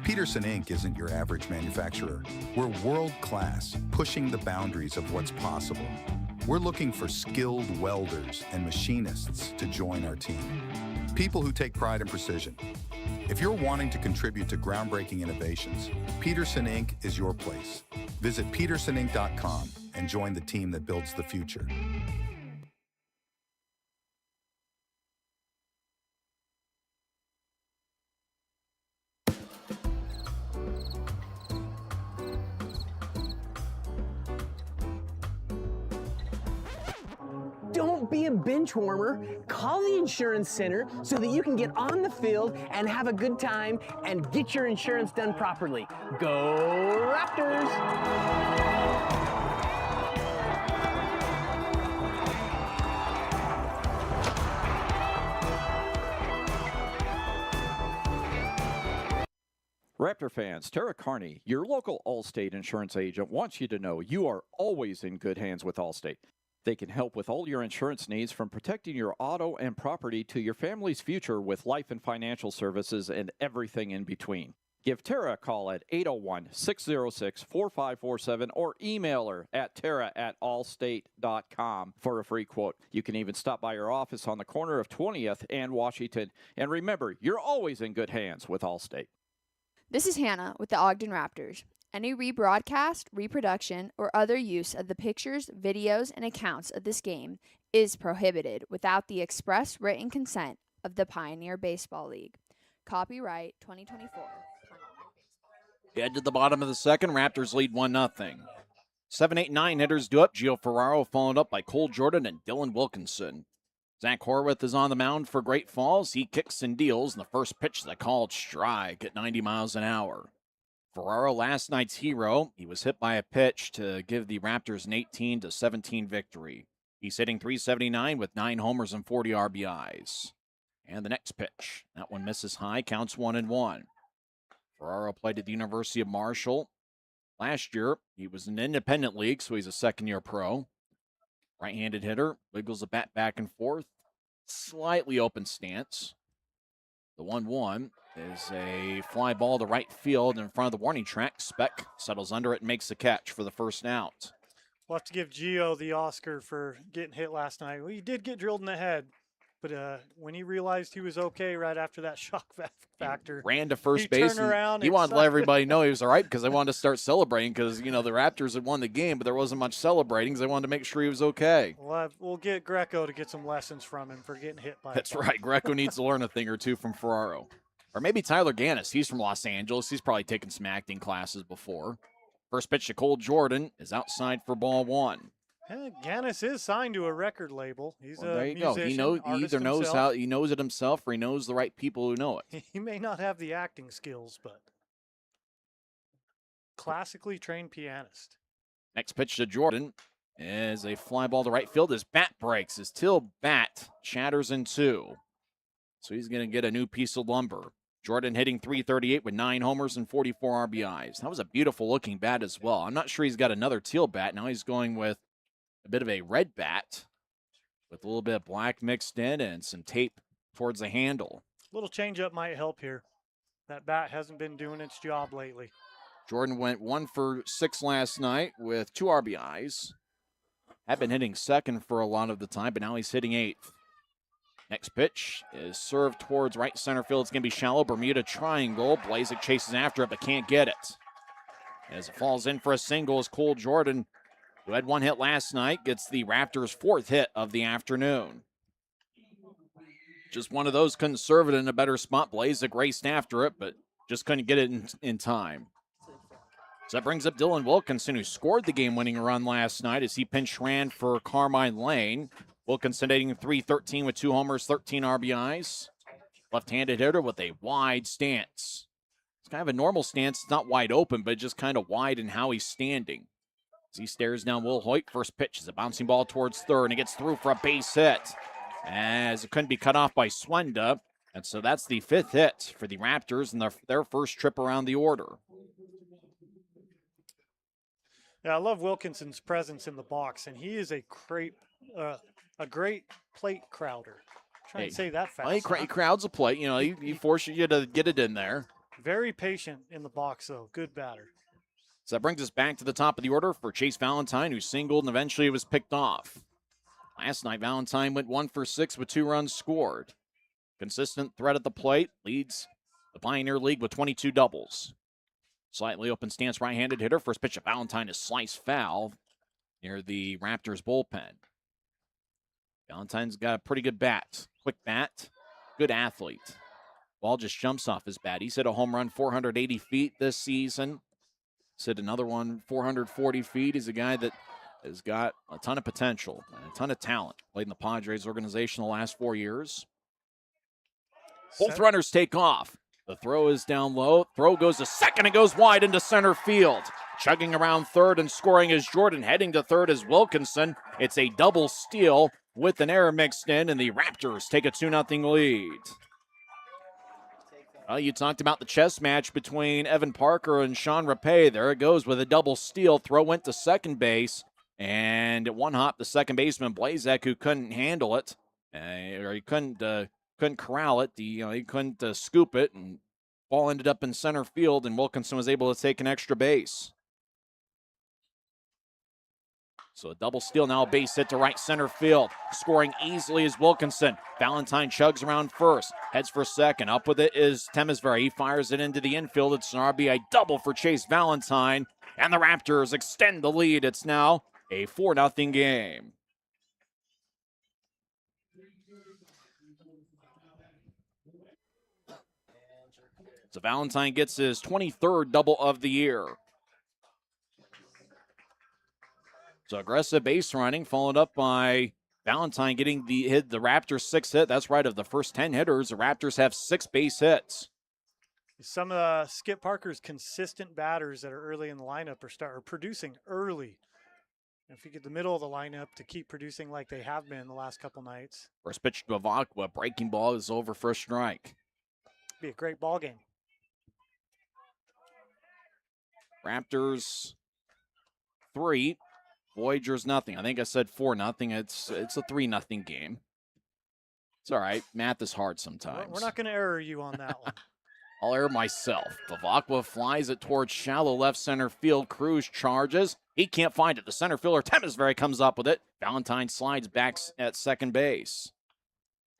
Peterson Inc. isn't your average manufacturer. We're world-class, pushing the boundaries of what's possible. We're looking for skilled welders and machinists to join our team. People who take pride in precision. If you're wanting to contribute to groundbreaking innovations, Peterson Inc. is your place. Visit petersoninc.com and join the team that builds the future. Don't be a bench warmer. Call the insurance center so that you can get on the field and have a good time and get your insurance done properly. Go Raptors! Raptor fans, Tara Carney, your local Allstate insurance agent, wants you to know you are always in good hands with Allstate. They can help with all your insurance needs, from protecting your auto and property to your family's future with life and financial services and everything in between. Give Tara a call at 801-606-4547 or email her at tara@allstate.com for a free quote. You can even stop by her office on the corner of 20th and Washington. And remember, you're always in good hands with Allstate. This is Hannah with the Ogden Raptors. Any rebroadcast, reproduction, or other use of the pictures, videos, and accounts of this game is prohibited without the express written consent of the Pioneer Baseball League. Copyright 2024. Head to the bottom of the second. Raptors lead 1-0. 7, 8, 9 hitters do up. Gio Ferraro followed up by Cole Jordan and Dylan Wilkinson. Zach Horwath is on the mound for Great Falls. He kicks and deals, and the first pitch is a called strike at 90 miles an hour. Ferraro, last night's hero, he was hit by a pitch to give the Raptors an 18-17 victory. He's hitting .379 with 9 homers and 40 RBIs. And the next pitch, that one misses high, counts 1-1. Ferraro played at the University of Marshall. Last year, he was in the independent league, so he's a second-year pro. Right-handed hitter, wiggles the bat back and forth. Slightly open stance. The 1-1 is a fly ball to right field in front of the warning track. Speck settles under it and makes the catch for the first out. We'll have to give Gio the Oscar for getting hit last night. Well, he did get drilled in the head, but when he realized he was okay right after that shock factor, ran to first base. Turned around he wanted to let everybody know he was all right because they wanted to start celebrating because, you know, the Raptors had won the game, but there wasn't much celebrating because they wanted to make sure he was okay. We'll get Greco to get some lessons from him for getting hit by That's right. Greco needs to learn a thing or two from Ferraro. Or maybe Tyler Gannis. He's from Los Angeles. He's probably taken some acting classes before. First pitch to Cole Jordan is outside for ball 1. Gannis is signed to a record label. He's Well, there a you go. musician, He either knows himself. how he knows it himself, or he knows the right people who know it. He may not have the acting skills, but classically trained pianist. Next pitch to Jordan As a fly ball to right field, his bat breaks. His Teal bat shatters in two. So he's going to get a new piece of lumber. Jordan hitting .338 with 9 homers and 44 RBIs. That was a beautiful looking bat as well. I'm not sure he's got another teal bat. Now he's going with a bit of a red bat with a little bit of black mixed in and some tape towards the handle. A little changeup might help here. That bat hasn't been doing its job lately. Jordan went 1 for 6 last night with 2 RBIs. Had been hitting second for a lot of the time, but now he's hitting 8th. Next pitch is served towards right center field. It's going to be shallow. Bermuda triangle. Blazek chases after it, but can't get it. As it falls in for a single is Cole Jordan, who had 1 hit last night, gets the Raptors' 4th hit of the afternoon. Just one of those, couldn't serve it in a better spot. Blazek raced after it, but just couldn't get it in time. So that brings up Dylan Wilkinson, who scored the game-winning run last night as he pinch ran for Carmine Lane. Wilkinson hitting .313 with 2 homers, 13 RBIs. Left-handed hitter with a wide stance. It's kind of a normal stance. It's not wide open, but just kind of wide in how he's standing. As he stares down Will Hoyt, first pitch is a bouncing ball towards third, and it gets through for a base hit. As it couldn't be cut off by Swenda. And so that's the 5th hit for the Raptors in their first trip around the order. Yeah, I love Wilkinson's presence in the box, and he is a great plate crowder. Trying to say that fast. Well, he crowds a plate. You know, he forces you to get it in there. Very patient in the box, though. Good batter. So that brings us back to the top of the order for Chase Valentine, who singled and eventually was picked off. Last night, Valentine went 1 for 6 with 2 runs scored. Consistent threat at the plate, leads the Pioneer League with 22 doubles. Slightly open stance right-handed hitter. First pitch of Valentine is sliced foul near the Raptors bullpen. Valentine's got a pretty good bat. Quick bat, good athlete. Ball just jumps off his bat. He's hit a home run 480 feet this season. He's hit another one 440 feet. He's a guy that has got a ton of potential and a ton of talent. Played in the Padres organization the last 4 years. Both runners take off. The throw is down low. Throw goes to second and goes wide into center field. Chugging around third and scoring is Jordan. Heading to third is Wilkinson. It's a double steal with an error mixed in, and the Raptors take a 2-0 lead. Well, you talked about the chess match between Evan Parker and Sean Rapay. There it goes with a double steal. Throw went to second base, and at one hop, the second baseman, Blazek, who couldn't handle it, or he couldn't corral it. He couldn't scoop it, and ball ended up in center field, and Wilkinson was able to take an extra base. So a double steal, now a base hit to right center field. Scoring easily is Wilkinson. Valentine chugs around first, heads for second. Up with it is Temesbury. He fires it into the infield. It's an RBI double for Chase Valentine, and the Raptors extend the lead. It's now a 4-0 game. So Valentine gets his 23rd double of the year. So aggressive base running, followed up by Valentine getting the Raptors' 6th hit. That's right, of the first 10 hitters, the Raptors have 6 base hits. Some of Skip Parker's consistent batters that are early in the lineup are producing early. If you get the middle of the lineup to keep producing like they have been the last couple nights. First pitch to Avakwa, breaking ball is over for a strike. Be a great ball game. Raptors 3. Voyagers nothing. I think I said 4-0. It's a 3-0 game. It's all right. Math is hard sometimes. We're not going to error you on that one. I'll err myself. Bavakwa flies it towards shallow left center field. Cruz charges. He can't find it. The center fielder, Temesbury, comes up with it. Valentine slides back at second base.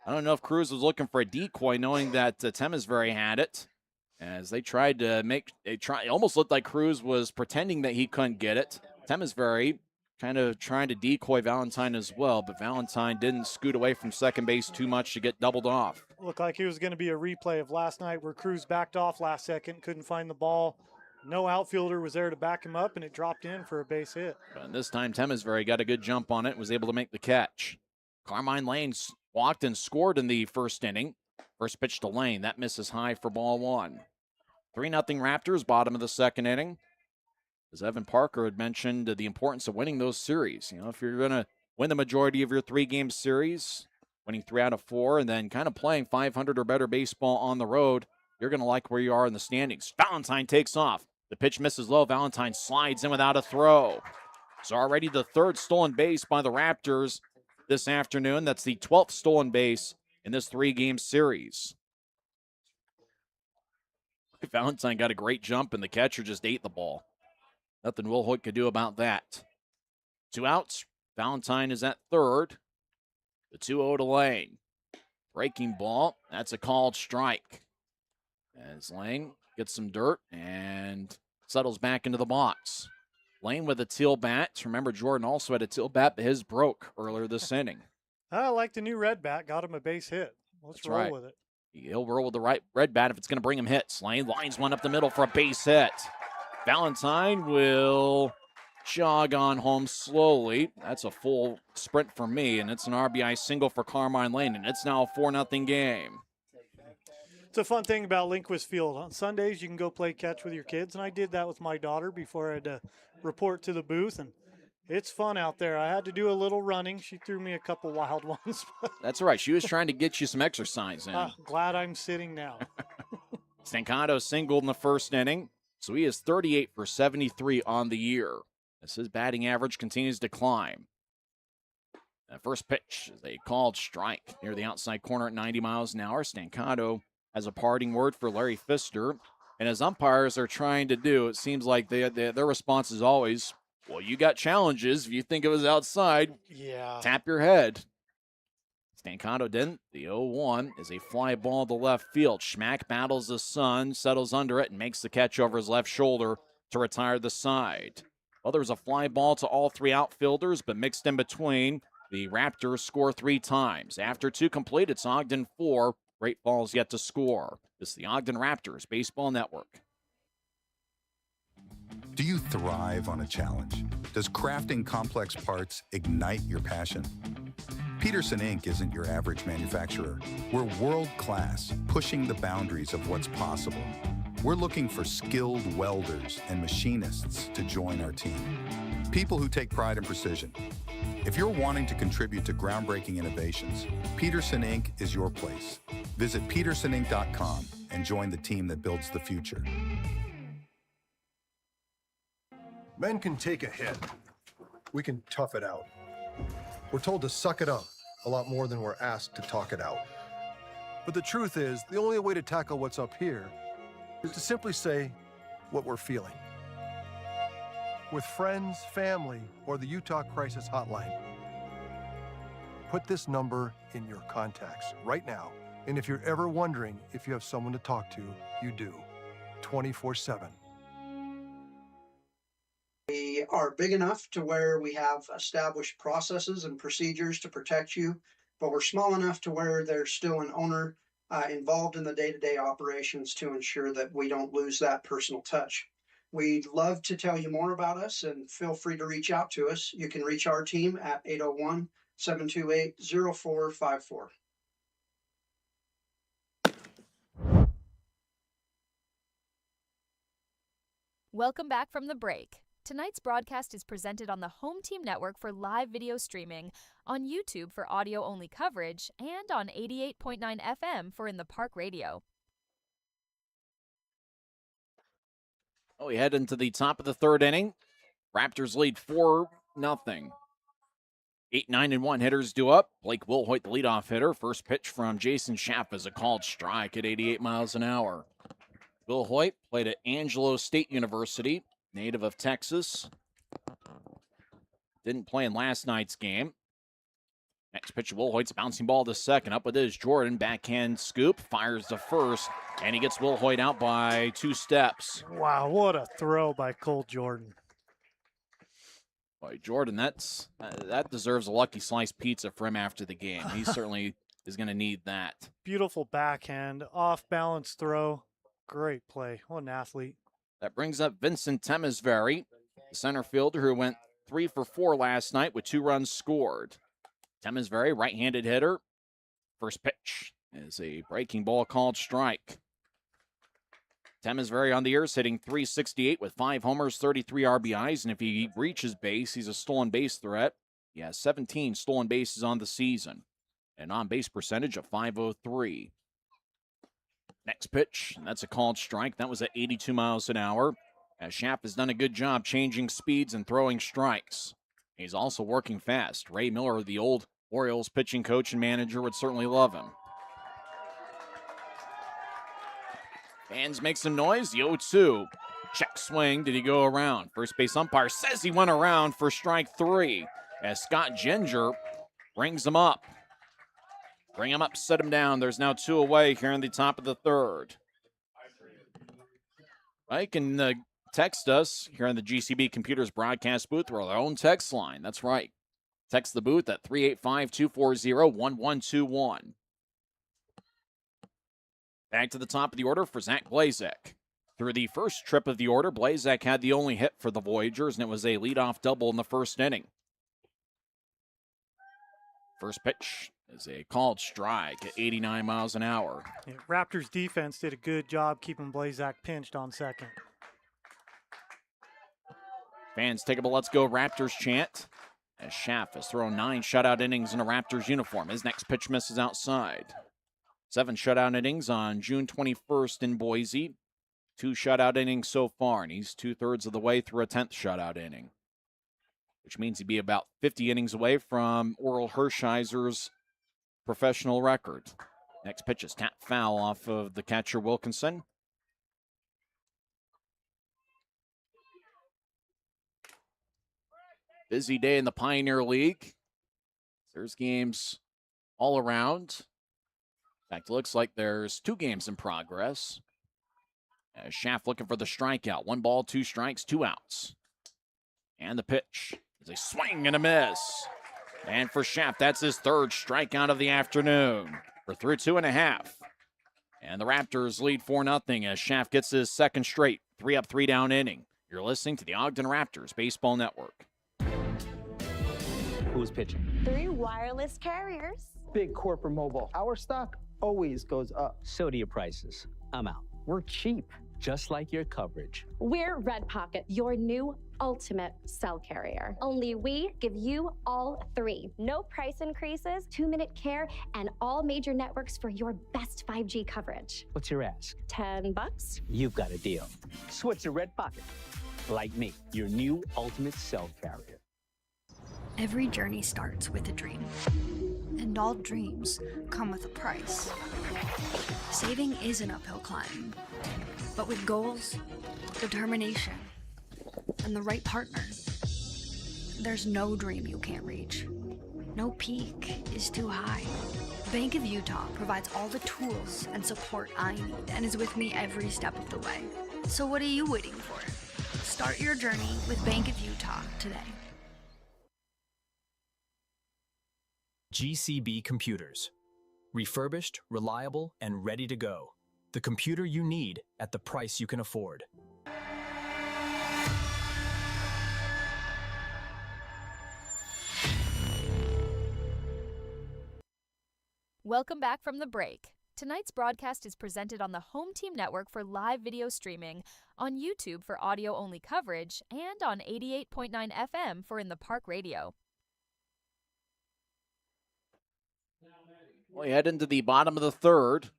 I don't know if Cruz was looking for a decoy, knowing that Temesbury had it. As they tried to it almost looked like Cruz was pretending that he couldn't get it. Temesbury kind of trying to decoy Valentine as well, but Valentine didn't scoot away from second base too much to get doubled off. Looked like it was going to be a replay of last night where Cruz backed off last second, couldn't find the ball. No outfielder was there to back him up, and it dropped in for a base hit. But this time, Temesbury got a good jump on it and was able to make the catch. Carmine Lane walked and scored in the first inning. First pitch to Lane. That misses high for ball 1. 3-0 Raptors, bottom of the second inning. As Evan Parker had mentioned, the importance of winning those series. You know, if you're going to win the majority of your 3-game series, winning 3 out of 4, and then kind of playing 500 or better baseball on the road, you're going to like where you are in the standings. Valentine takes off. The pitch misses low. Valentine slides in without a throw. So already the 3rd stolen base by the Raptors this afternoon. That's the 12th stolen base in this 3-game series. Valentine got a great jump, and the catcher just ate the ball. Nothing Will Hoyt could do about that. 2 outs. Valentine is at 3rd. The 2-0 to Lane. Breaking ball. That's a called strike. As Lane gets some dirt and settles back into the box. Lane with a teal bat. Remember, Jordan also had a teal bat, but his broke earlier this inning. I like the new red bat. Got him a base hit. Let's That's roll right. with it. He'll roll with the right red bat if it's going to bring him hits. Lane lines one up the middle for a base hit. Valentine will jog on home slowly. That's a full sprint for me, and it's an RBI single for Carmine Lane, and it's now a 4-0 game. It's a fun thing about Lindquist Field. On Sundays, you can go play catch with your kids, and I did that with my daughter before I had to report to the booth, and it's fun out there. I had to do a little running. She threw me a couple wild ones. That's all right. She was trying to get you some exercise in. Glad I'm sitting now. Stancato singled in the 1st inning, so he is 38 for 73 on the year as his batting average continues to climb. The first pitch is a called strike near the outside corner at 90 miles an hour. Stancato has a parting word for Larry Pfister, and as umpires are trying to do, it seems like their response is always, well, you got challenges. If you think it was outside, tap your head. Stancato didn't. The 0-1 is a fly ball to left field. Schmack battles the sun, settles under it, and makes the catch over his left shoulder to retire the side. Well, there was a fly ball to all 3 outfielders, but mixed in between, the Raptors score 3 times. After 2 complete, it's Ogden 4. Great Falls yet to score. This is the Ogden Raptors Baseball Network. Do you thrive on a challenge? Does crafting complex parts ignite your passion? Peterson Inc. isn't your average manufacturer. We're world-class, pushing the boundaries of what's possible. We're looking for skilled welders and machinists to join our team. People who take pride in precision. If you're wanting to contribute to groundbreaking innovations, Peterson Inc. is your place. Visit petersoninc.com and join the team that builds the future. Men can take a hit. We can tough it out. We're told to suck it up a lot more than we're asked to talk it out. But the truth is, the only way to tackle what's up here is to simply say what we're feeling. With friends, family, or the Utah Crisis Hotline. Put this number in your contacts right now. And if you're ever wondering if you have someone to talk to, you do. 24/7. We are big enough to where we have established processes and procedures to protect you, but we're small enough to where there's still an owner involved in the day-to-day operations to ensure that we don't lose that personal touch. We'd love to tell you more about us, and feel free to reach out to us. You can reach our team at 801-728-0454. Welcome back from the break. Tonight's broadcast is presented on the Home Team Network for live video streaming, on YouTube for audio-only coverage, and on 88.9 FM for In the Park Radio. We head into the top of the 3rd inning. Raptors lead 4-0. 8, 9, and 1 hitters due up. Blake Wilhoit, the leadoff hitter. First pitch from Jason Schaff is a called strike at 88 miles an hour. Wilhoit played at Angelo State University, native of Texas. Didn't play in last night's game. Next pitch, Wilhoit's bouncing ball to second. Up with his Jordan. Backhand scoop. Fires to first. And he gets Wilhoit out by 2 steps. Wow, what a throw by Cole Jordan. Boy, Jordan, that deserves a Lucky Slice pizza for him after the game. He certainly is going to need that. Beautiful backhand, off-balance throw. Great play. What an athlete. That brings up Vincent Temesvari, the center fielder who went 3 for 4 last night with 2 runs scored. Temesvari, right-handed hitter. First pitch is a breaking ball called strike. Tem is very on the ears, hitting .368 with 5 homers, 33 RBIs, and if he reaches base, he's a stolen base threat. He has 17 stolen bases on the season. An on-base percentage of .503. Next pitch, and that's a called strike. That was at 82 miles an hour. As Schaff has done a good job changing speeds and throwing strikes. He's also working fast. Ray Miller, the old Orioles pitching coach and manager, would certainly love him. Fans make some noise. The 0-2. Check swing. Did he go around? First base umpire says he went around for strike 3. As Scott Ginger brings him up. Bring him up, set him down. There's now 2 away here in the top of the 3rd. You can text us here on the GCB Computers broadcast booth or our own text line. That's right. Text the booth at 385-240-1121. Back to the top of the order for Zach Blazek. Through the first trip of the order, Blazek had the only hit for the Voyagers, and it was a leadoff double in the first inning. First pitch is a called strike at 89 miles an hour. Yeah, Raptors defense did a good job keeping Blazek pinched on second. Fans take up a Let's Go Raptors chant as Schaff has thrown 9 shutout innings in a Raptors uniform. His next pitch misses outside. 7 shutout innings on June 21st in Boise. 2 shutout innings so far, and he's 2/3 of the way through a 10th shutout inning, which means he'd be about 50 innings away from Oral Hershiser's professional record. Next pitch is tap foul off of the catcher Wilkinson. Busy day in the Pioneer League. There's games all around. In fact, it looks like there's 2 games in progress. Schaff looking for the strikeout. 1 ball, 2 strikes, 2 outs. And the pitch is a swing and a miss. And for Schaff, that's his 3rd strikeout of the afternoon. We're through 2.5. And the Raptors lead 4-0 as Schaff gets his 2nd straight 3-up, 3-down inning. You're listening to the Ogden Raptors Baseball Network. Who's pitching? 3 wireless carriers. Big corporate mobile. Our stock always goes up. So do your prices. I'm out. We're cheap, just like your coverage. We're Red Pocket, your new ultimate cell carrier. Only we give you all 3. No price increases, 2-minute care, and all major networks for your best 5G coverage. What's your ask? $10. You've got a deal. Switch to Red Pocket. Like me, your new ultimate cell carrier. Every journey starts with a dream. And all dreams come with a price. Saving is an uphill climb. But with goals, determination, and the right partner, there's no dream you can't reach. No peak is too high. Bank of Utah provides all the tools and support I need and is with me every step of the way. So what are you waiting for? Start your journey with Bank of Utah today. GCB Computers. Refurbished, reliable, and ready to go. The computer you need at the price you can afford. Welcome back from the break. Tonight's broadcast is presented on the Home Team Network for live video streaming, on YouTube for audio-only coverage, and on 88.9 FM for In the Park Radio. We head into the bottom of the 3rd.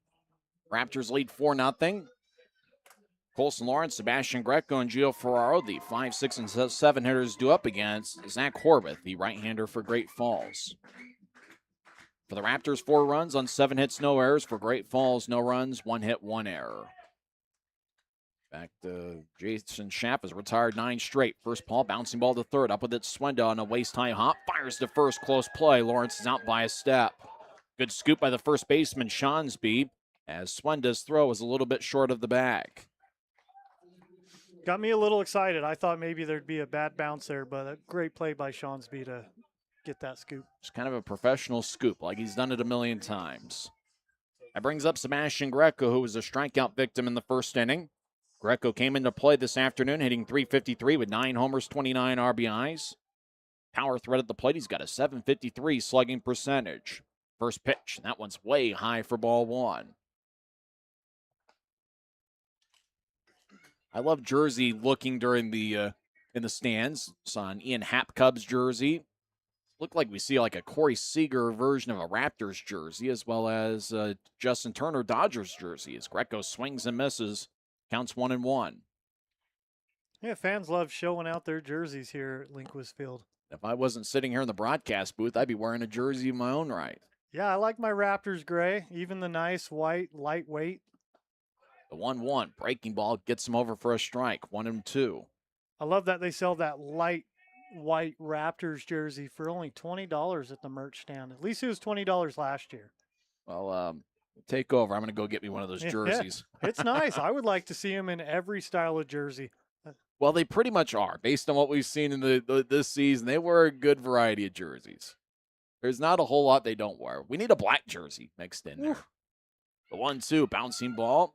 Raptors lead 4-0. Colson Lawrence, Sebastian Greco, and Gio Ferraro, the 5, 6, and 7 hitters, due up against Zach Horvath, the right-hander for Great Falls. For the Raptors, 4 runs on 7 hits, no errors. For Great Falls, no runs, 1 hit, 1 error. Back to Jason Schaff has retired 9 straight. First ball, bouncing ball to third. Up with it, Swenda on a waist-high hop. Fires to first, close play. Lawrence is out by a step. Good scoop by the first baseman, Shawnsby, as Swenda's throw was a little bit short of the bag. Got me a little excited. I thought maybe there'd be a bad bounce there, but a great play by Shawnsby to get that scoop. It's kind of a professional scoop, like he's done it a million times. That brings up Sebastian Greco, who was a strikeout victim in the first inning. Greco came into play this afternoon, hitting .353 with 9 homers, 29 RBIs. Power threat at the plate. He's got a .753 slugging percentage. First pitch, that one's way high for ball 1. I love jersey looking during the in the stands. Saw an Ian Happ Cubs jersey. Looked like we see like a Corey Seager version of a Raptors jersey, as well as Justin Turner Dodgers jersey. As Greco swings and misses, counts 1-1. Yeah, fans love showing out their jerseys here at Lindquist Field. If I wasn't sitting here in the broadcast booth, I'd be wearing a jersey of my own right. Yeah, I like my Raptors gray, even the nice white, lightweight. The 1-1 breaking ball gets him over for a strike. 1-2. I love that they sell that light white Raptors jersey for only $20 at the merch stand. At least it was $20 last year. Well, take over. I'm going to go get me one of those jerseys. It's nice. I would like to see them in every style of jersey. Well, they pretty much are. Based on what we've seen in this season, they wear a good variety of jerseys. There's not a whole lot they don't wear. We need a black jersey mixed in there. The 1-2 bouncing ball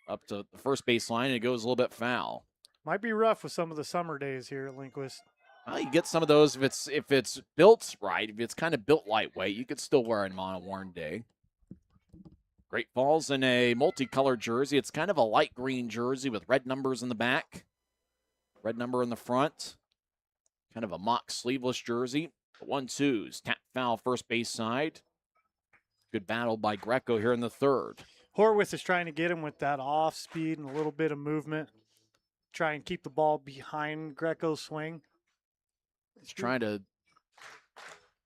up to the first baseline, and it goes a little bit foul. Might be rough with some of the summer days here at Lindquist. Well, you get some of those if it's built right, if it's kind of built lightweight, you could still wear them on a warm day. Great Falls in a multicolored jersey. It's kind of a light green jersey with red numbers in the back, red number in the front. Kind of a mock sleeveless jersey. The 1-2s, tap foul first base side. Good battle by Greco here in the third. Horwitz is trying to get him with that off speed and a little bit of movement. Try and keep the ball behind Greco's swing. He's trying to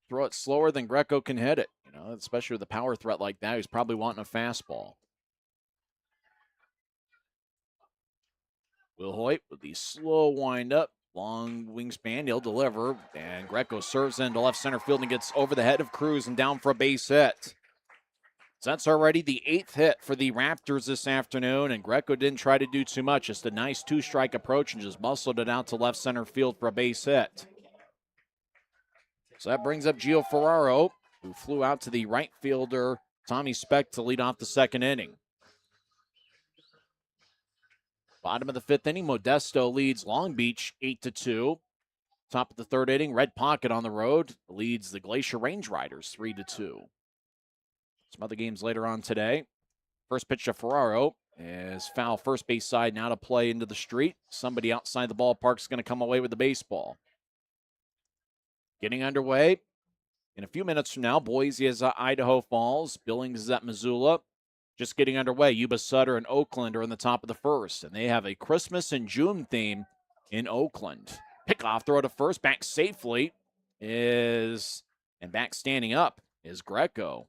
throw it slower than Greco can hit it. You know, especially with a power threat like that, he's probably wanting a fastball. Will Hoyt with the slow windup. Long wingspan, he'll deliver. And Greco serves into left center field and gets over the head of Cruz and down for a base hit. So that's already the 8th hit for the Raptors this afternoon, and Greco didn't try to do too much. Just a nice 2-strike approach and just muscled it out to left center field for a base hit. So that brings up Gio Ferraro, who flew out to the right fielder, Tommy Speck, to lead off the second inning. Bottom of the 5th inning, Modesto leads Long Beach 8-2. Top of the 3rd inning, Red Pocket on the road leads the Glacier Range Riders 3-2. Some other games later on today. First pitch to Ferraro is foul first base side, now to play into the street. Somebody outside the ballpark is going to come away with the baseball. Getting underway. In a few minutes from now, Boise is at Idaho Falls. Billings is at Missoula. Just getting underway, Yuba Sutter and Oakland are in the top of the first, and they have a Christmas and June theme in Oakland. Pickoff throw to first, back safely and back standing up is Greco.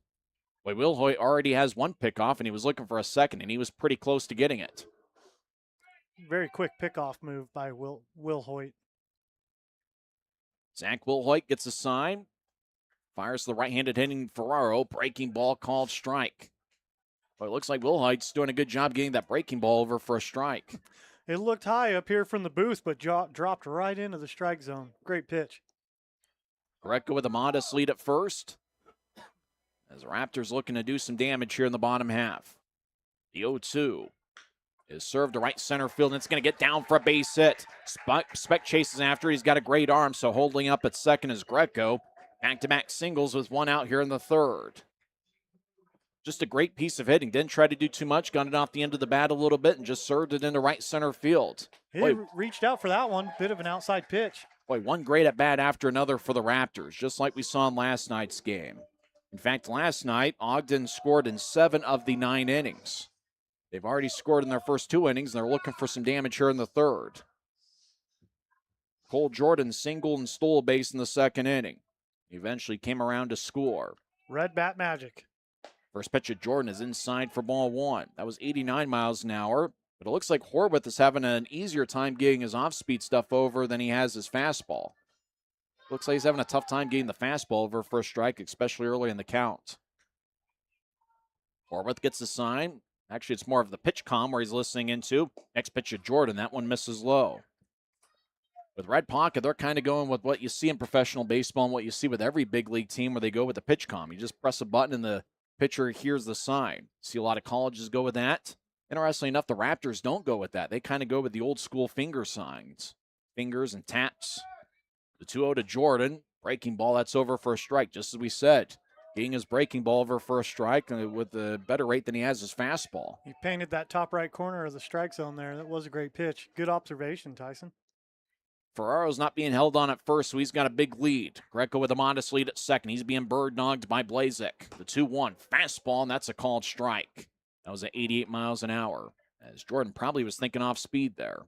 Boy, Will Hoyt already has one pickoff, and he was looking for a second, and he was pretty close to getting it. Very quick pickoff move by Will Hoyt. Zach Will Hoyt gets a sign, fires to the right-handed hitting Ferraro, breaking ball called strike. Well, it looks like Will Hoyt's doing a good job getting that breaking ball over for a strike. It looked high up here from the booth, but dropped right into the strike zone. Great pitch. Greco with a modest lead at first, as the Raptors looking to do some damage here in the bottom half. The 0-2 is served to right center field, and it's going to get down for a base hit. Speck chases after. He's got a great arm, so holding up at second is Greco. Back-to-back singles with one out here in the third. Just a great piece of hitting. Didn't try to do too much. Got it off the end of the bat a little bit and just served it into right center field. He reached out for that one. Bit of an outside pitch. Boy, one great at bat after another for the Raptors, just like we saw in last night's game. In fact, last night, Ogden scored in 7 of the 9 innings. They've already scored in their first 2 innings, and they're looking for some damage here in the third. Cole Jordan singled and stole a base in the second inning. He eventually came around to score. Red bat magic. First pitch at Jordan is inside for ball 1. That was 89 miles an hour, but it looks like Horwith is having an easier time getting his off-speed stuff over than he has his fastball. Looks like he's having a tough time getting the fastball over for a strike, especially early in the count. Horwith gets the sign. Actually, it's more of the pitch comm where he's listening into. Next pitch at Jordan. That one misses low. With Red Pocket, they're kind of going with what you see in professional baseball and what you see with every big league team where they go with the pitch comm. You just press a button and the pitcher hears the sign. See a lot of colleges go with that. Interestingly enough, the Raptors don't go with that. They kind of go with the old school finger signs. Fingers and taps. The 2-0 to Jordan. Breaking ball, that's over for a strike, just as we said. getting his breaking ball over for a strike with a better rate than he has his fastball. He painted that top right corner of the strike zone there. That was a great pitch. Good observation, Tyson. Ferraro's not being held on at first, so he's got a big lead. Greco with a modest lead at second. He's being bird-dogged by Blazek. The 2-1 fastball, and that's a called strike. That was at 88 miles an hour, as Jordan probably was thinking off speed there.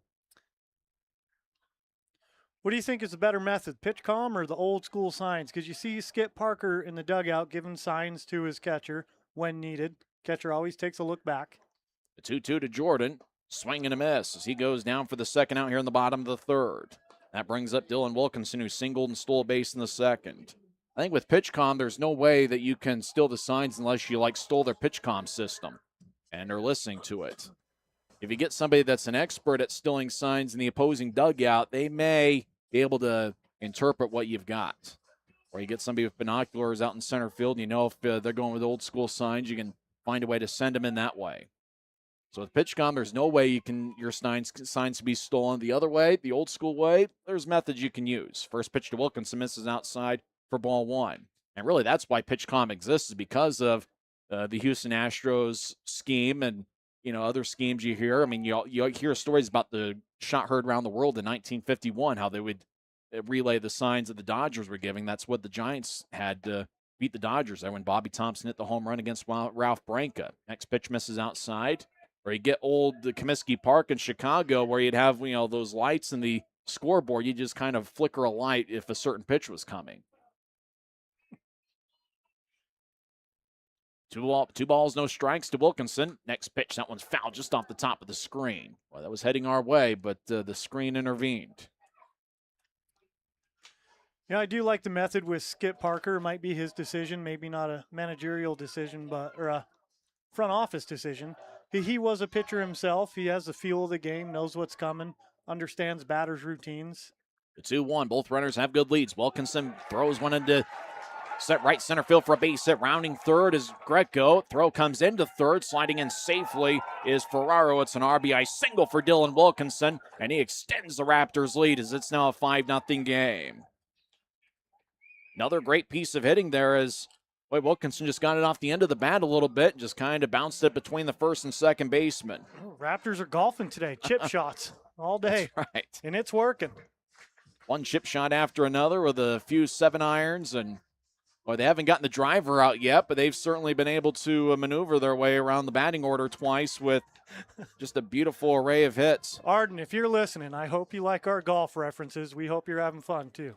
What do you think is the better method, pitch calm or the old school signs? Because you see Skip Parker in the dugout giving signs to his catcher when needed. Catcher always takes a look back. The 2-2 to Jordan. Swing and a miss as he goes down for the second out here in the bottom of the third. That brings up Dylan Wilkinson, who singled and stole a base in the second. I think with PitchCom, there's no way that you can steal the signs unless you stole their PitchCom system and are listening to it. If you get somebody that's an expert at stealing signs in the opposing dugout, they may be able to interpret what you've got. Or you get somebody with binoculars out in center field, and you know if they're going with old school signs, you can find a way to send them in that way. So with PitchCom, there's no way your signs can be stolen. The other way, the old school way, there's methods you can use. First pitch to Wilkinson misses outside for ball one. And really, that's why PitchCom exists, is because of the Houston Astros scheme and other schemes you hear. I mean, you hear stories about the shot heard around the world in 1951, how they would relay the signs that the Dodgers were giving. That's what the Giants had to beat the Dodgers there when Bobby Thompson hit the home run against Ralph Branca. Next pitch misses outside. Or you get old Comiskey Park in Chicago where you'd have, those lights in the scoreboard. You just kind of flicker a light if a certain pitch was coming. Two balls, no strikes to Wilkinson. Next pitch, that one's fouled just off the top of the screen. Well, that was heading our way, but the screen intervened. Yeah, I do like the method with Skip Parker. It might be his decision, maybe not a managerial decision, or a front office decision. He was a pitcher himself. He has the feel of the game, knows what's coming, understands batters' routines. The 2-1, both runners have good leads. Wilkinson throws one into right center field for a base hit. Rounding third is Greco. Throw comes into third. Sliding in safely is Ferraro. It's an RBI single for Dylan Wilkinson, and he extends the Raptors' lead as it's now a 5-0 game. Another great piece of hitting there is Wilkinson just got it off the end of the bat a little bit and just kind of bounced it between the first and second baseman. Oh, Raptors are golfing today. Chip shots all day. That's right. And it's working. One chip shot after another with a few 7-irons. And they haven't gotten the driver out yet, but they've certainly been able to maneuver their way around the batting order twice with just a beautiful array of hits. Arden, if you're listening, I hope you like our golf references. We hope you're having fun, too.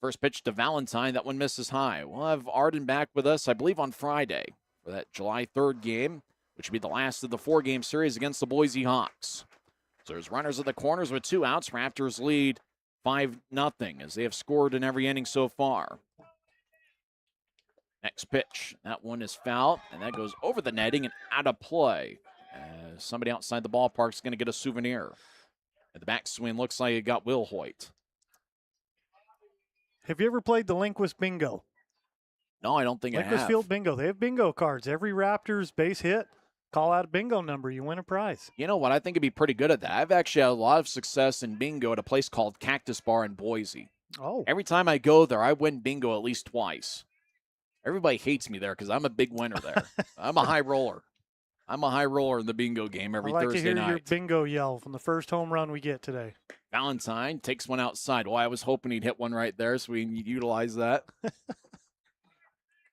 First pitch to Valentine. That one misses high. We'll have Arden back with us, I believe, on Friday for that July 3rd game, which will be the last of the 4-game series against the Boise Hawks. So there's runners at the corners with 2 outs. Raptors lead 5-0 as they have scored in every inning so far. Next pitch. That one is foul, and that goes over the netting and out of play. Somebody outside the ballpark is going to get a souvenir. And the backswing looks like it got Will Hoyt. Have you ever played the Linquist Bingo? No, I don't think I have. Linquist Field Bingo. They have bingo cards. Every Raptors base hit, call out a bingo number. You win a prize. You know what? I think I'd be pretty good at that. I've actually had a lot of success in bingo at a place called Cactus Bar in Boise. Oh. Every time I go there, I win bingo at least twice. Everybody hates me there because I'm a big winner there. I'm a high roller. I'm a high roller in the bingo game every Thursday night. I like to hear your bingo yell from the first home run we get today. Valentine takes one outside. Well, I was hoping he'd hit one right there so we can utilize that.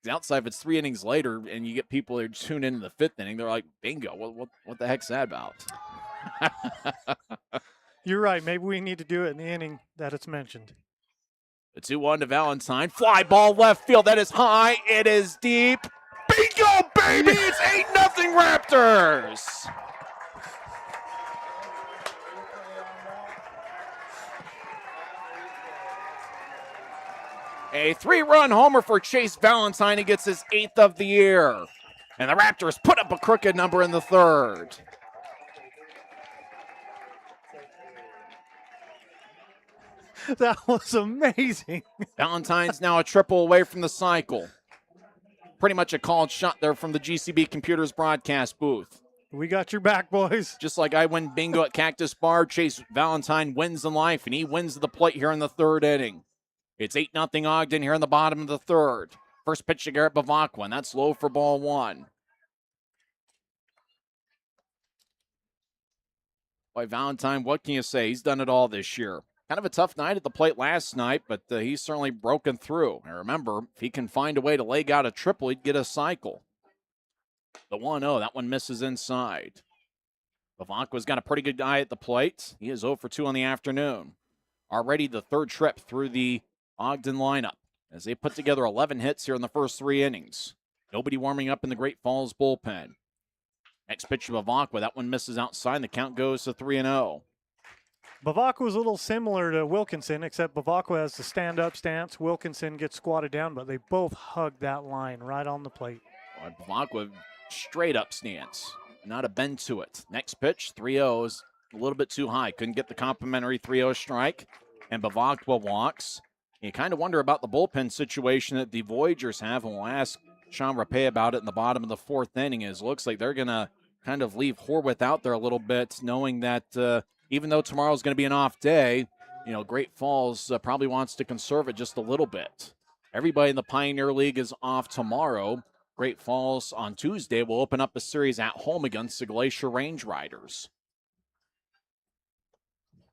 Outside, if it's 3 innings later and you get people that tune in the 5th inning, they're like, bingo, what the heck's that about? You're right. Maybe we need to do it in the inning that it's mentioned. The 2-1 to Valentine. Fly ball left field. That is high. It is deep. Bingo, baby! It's 8-0 Raptors! A 3-run homer for Chase Valentine. He gets his 8th of the year. And the Raptors put up a crooked number in the 3rd. That was amazing. Valentine's now a triple away from the cycle. Pretty much a called shot there from the GCB Computers broadcast booth. We got your back, boys. Just like I win bingo at Cactus Bar, Chase Valentine wins in life, and he wins the plate here in the 3rd inning. It's 8-0 Ogden here in the bottom of the 3rd. First pitch to Garrett Bavacqua, and that's low for ball one. Boy, Valentine, what can you say? He's done it all this year. Kind of a tough night at the plate last night, but he's certainly broken through. And remember, if he can find a way to leg out a triple, he'd get a cycle. The 1-0, that one misses inside. Bavacqua's got a pretty good eye at the plate. He is 0 for 2 on the afternoon. Already the third trip through the Ogden lineup as they put together 11 hits here in the first 3 innings. Nobody warming up in the Great Falls bullpen. Next pitch to Bavacqua, that one misses outside, and the count goes to 3-0. Bavacqua was a little similar to Wilkinson, except Bavacqua has the stand-up stance. Wilkinson gets squatted down, but they both hug that line right on the plate. Bavacqua, straight up stance. Not a bend to it. Next pitch, 3-0 is a little bit too high. Couldn't get the complimentary 3-0 strike, and Bavacqua walks. You kind of wonder about the bullpen situation that the Voyagers have, and we'll ask Sean Rapay about it in the bottom of the 4th inning. It looks like they're going to kind of leave Horwath out there a little bit, knowing that even though tomorrow's going to be an off day, Great Falls probably wants to conserve it just a little bit. Everybody in the Pioneer League is off tomorrow. Great Falls on Tuesday will open up a series at home against the Glacier Range Riders.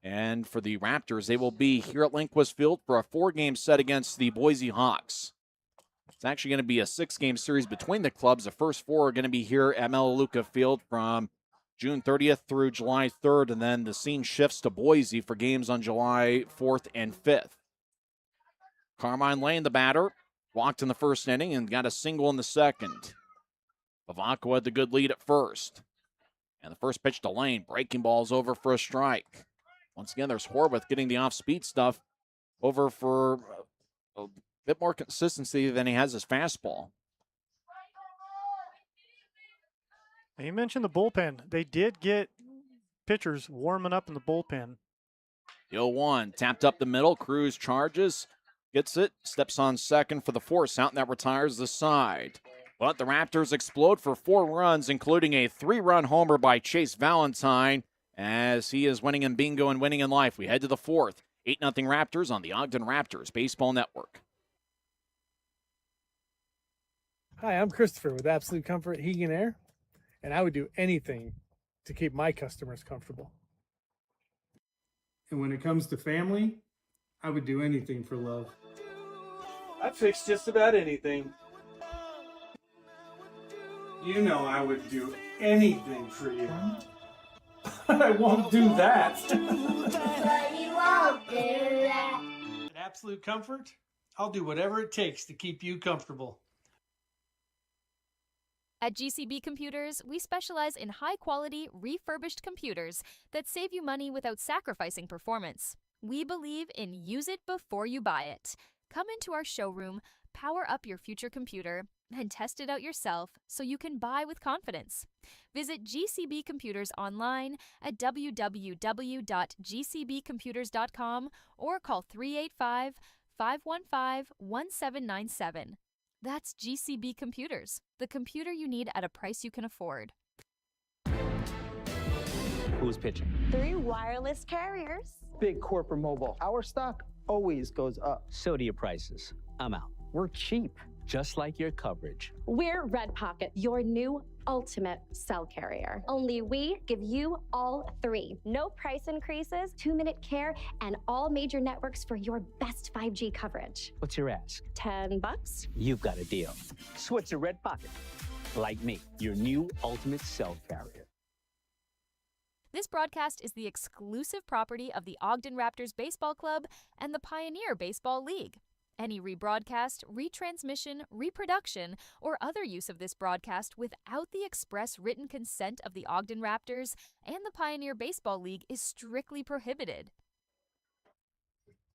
And for the Raptors, they will be here at Lindquist Field for a 4-game set against the Boise Hawks. It's actually going to be a 6-game series between the clubs. The first 4 are going to be here at Melaleuca Field from June 30th through July 3rd, and then the scene shifts to Boise for games on July 4th and 5th. Carmine Lane, the batter, walked in the first inning and got a single in the second. Bavacqua had the good lead at first. And the first pitch to Lane, breaking ball's over for a strike. Once again, there's Horwath getting the off-speed stuff over for a bit more consistency than he has his fastball. You mentioned the bullpen. They did get pitchers warming up in the bullpen. The 0-1 tapped up the middle. Cruz charges, gets it, steps on second for the force out, and that retires the side. But the Raptors explode for 4 runs, including a 3-run homer by Chase Valentine, as he is winning in bingo and winning in life. We head to the 4th. 8-0 Raptors on the Ogden Raptors Baseball Network. Hi, I'm Christopher with Absolute Comfort Heating and Air, and I would do anything to keep my customers comfortable. And when it comes to family, I would do anything for love. I'd fix just about anything. You know I would do anything for you. I won't do that. But you won't do that. At Absolute Comfort, I'll do whatever it takes to keep you comfortable. At GCB Computers, we specialize in high-quality, refurbished computers that save you money without sacrificing performance. We believe in use it before you buy it. Come into our showroom, power up your future computer, and test it out yourself so you can buy with confidence. Visit GCB Computers online at www.gcbcomputers.com or call 385-515-1797. That's GCB Computers, the computer you need at a price you can afford. Who's pitching? 3 wireless carriers. Big corporate mobile. Our stock always goes up. So do your prices. I'm out. We're cheap, just like your coverage. We're Red Pocket, your new ultimate cell carrier. Only we give you all 3. No price increases, 2-minute care, and all major networks for your best 5G coverage. What's your ask? $10. You've got a deal. Switch to Red Pocket. Like me, your new ultimate cell carrier. This broadcast is the exclusive property of the Ogden Raptors Baseball Club and the Pioneer Baseball League. Any rebroadcast, retransmission, reproduction, or other use of this broadcast without the express written consent of the Ogden Raptors and the Pioneer Baseball League is strictly prohibited.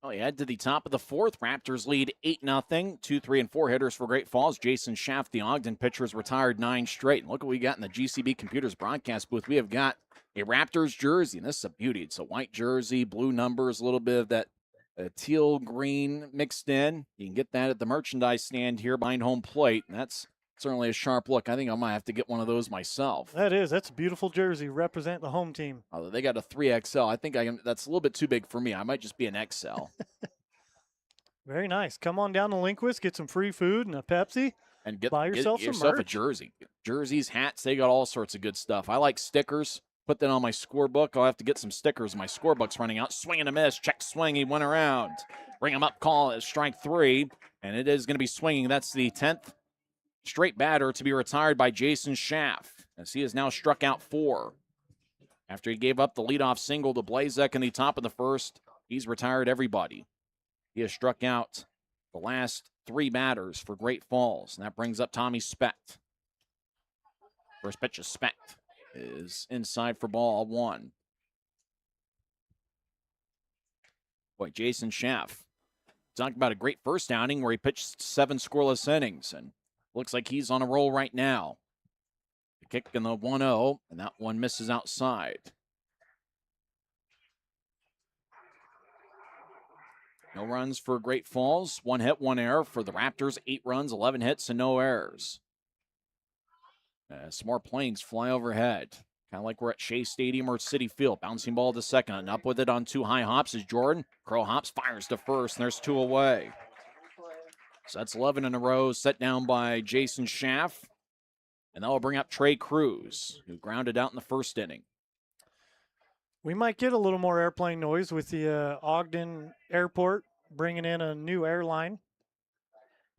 Well, you head to the top of the 4th. Raptors lead 8-0. 2, 3, and 4 hitters for Great Falls. Jason Schaff, the Ogden pitcher, has retired 9 straight. And look what we got in the GCB Computers broadcast booth. We have got a Raptors jersey, and this is a beauty. It's a white jersey, blue numbers, a little bit of that teal green mixed in. You can get that at the merchandise stand here behind home plate. And that's certainly a sharp look. I think I might have to get one of those myself. That's a beautiful jersey. Represent the home team. Oh, they got a 3XL. I think that's a little bit too big for me. I might just be an XL. Very nice. Come on down to Linquist, get some free food and a Pepsi, and get buy yourself some a merch. jersey. Jerseys, hats, they got all sorts of good stuff. I like stickers. Put that on my scorebook. I'll have to get some stickers. My scorebook's running out. Swing and a miss. Check swing. He went around. Bring him up. Call it strike 3. And it is going to be swinging. That's the 10th straight batter to be retired by Jason Schaff, as he has now struck out 4. After he gave up the leadoff single to Blazek in the top of the first, he's retired everybody. He has struck out the last 3 batters for Great Falls, and that brings up Tommy Specht. First pitch of Specht is inside for ball 1. Boy, Jason Schaff, talking about a great first outing where he pitched 7 scoreless innings, and looks like he's on a roll right now. The kick in the 1-0, and that one misses outside. No runs for Great Falls. 1 hit, 1 error for the Raptors. 8 runs, 11 hits, and no errors. Some more planes fly overhead. Kind of like we're at Shea Stadium or Citi Field. Bouncing ball to second. And up with it on 2 high hops is Jordan. Crow hops, fires to first, and there's 2 away. So that's 11 in a row, set down by Jason Schaff. And that will bring up Trey Cruz, who grounded out in the first inning. We might get a little more airplane noise with the Ogden Airport bringing in a new airline.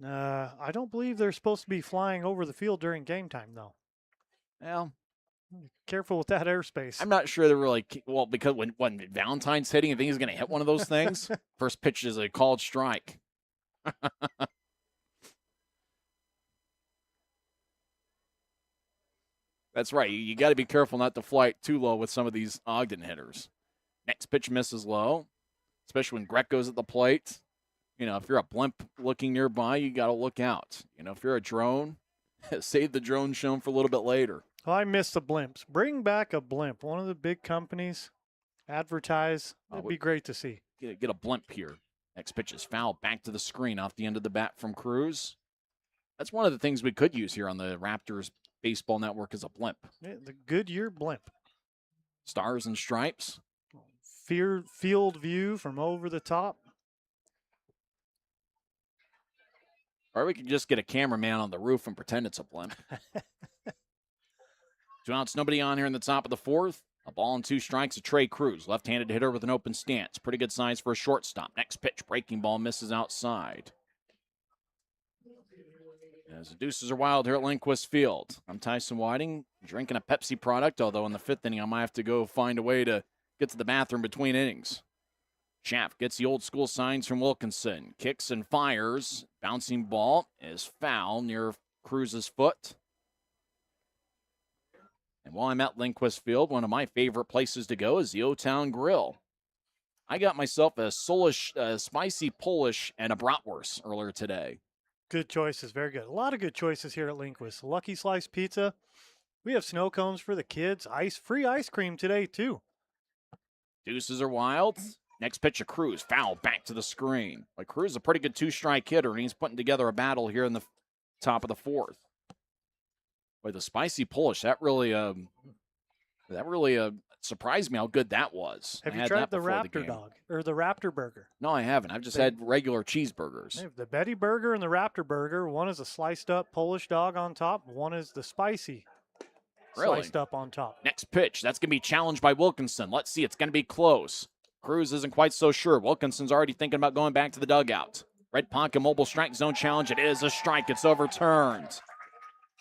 I don't believe they're supposed to be flying over the field during game time, though. Well, careful with that airspace. I'm not sure they're really, well, because when Valentine's hitting, I think he's going to hit one of those things. First pitch is a called strike. That's right. You got to be careful not to fly it too low with some of these Ogden hitters. Next pitch misses low, especially when Greco's at the plate. You know, if you're a blimp looking nearby, you got to look out. You know, if you're a drone, save the drone show for a little bit later. Oh, I miss the blimps. Bring back a blimp. One of the big companies advertise. It'd be great to see. Get a blimp here. Next pitch is foul. Back to the screen off the end of the bat from Cruz. That's one of the things we could use here on the Raptors Baseball Network is a blimp. Yeah, the Goodyear blimp. Stars and stripes. Field view from over the top. Or we could just get a cameraman on the roof and pretend it's a blimp. 2 outs, nobody on here in the top of the 4th. A ball and 2 strikes to Trey Cruz. Left-handed hitter with an open stance. Pretty good size for a shortstop. Next pitch, breaking ball, misses outside. As the deuces are wild here at Linquist Field. I'm Tyson Whiting, drinking a Pepsi product, although in the 5th inning I might have to go find a way to get to the bathroom between innings. Schaff gets the old school signs from Wilkinson. Kicks and fires. Bouncing ball is foul near Cruz's foot. And while I'm at Linquist Field, one of my favorite places to go is the O-Town Grill. I got myself a spicy Polish and a bratwurst earlier today. Good choices. Very good. A lot of good choices here at Linquist. Lucky Slice Pizza. We have snow cones for the kids. Free ice cream today, too. Deuces are wild. Next pitch of Cruz. Foul back to the screen. But Cruz is a pretty good 2-strike hitter, and he's putting together a battle here in the top of the 4th. Boy, the spicy Polish, that really surprised me how good that was. Have you tried the Raptor dog or the Raptor burger? No, I haven't. I've just had regular cheeseburgers. They have the Betty burger and the Raptor burger. One is a sliced up Polish dog on top. One is the spicy sliced up on top. Next pitch. That's going to be challenged by Wilkinson. Let's see. It's going to be close. Cruz isn't quite so sure. Wilkinson's already thinking about going back to the dugout. Red pocket mobile strike zone challenge. It is a strike. It's overturned.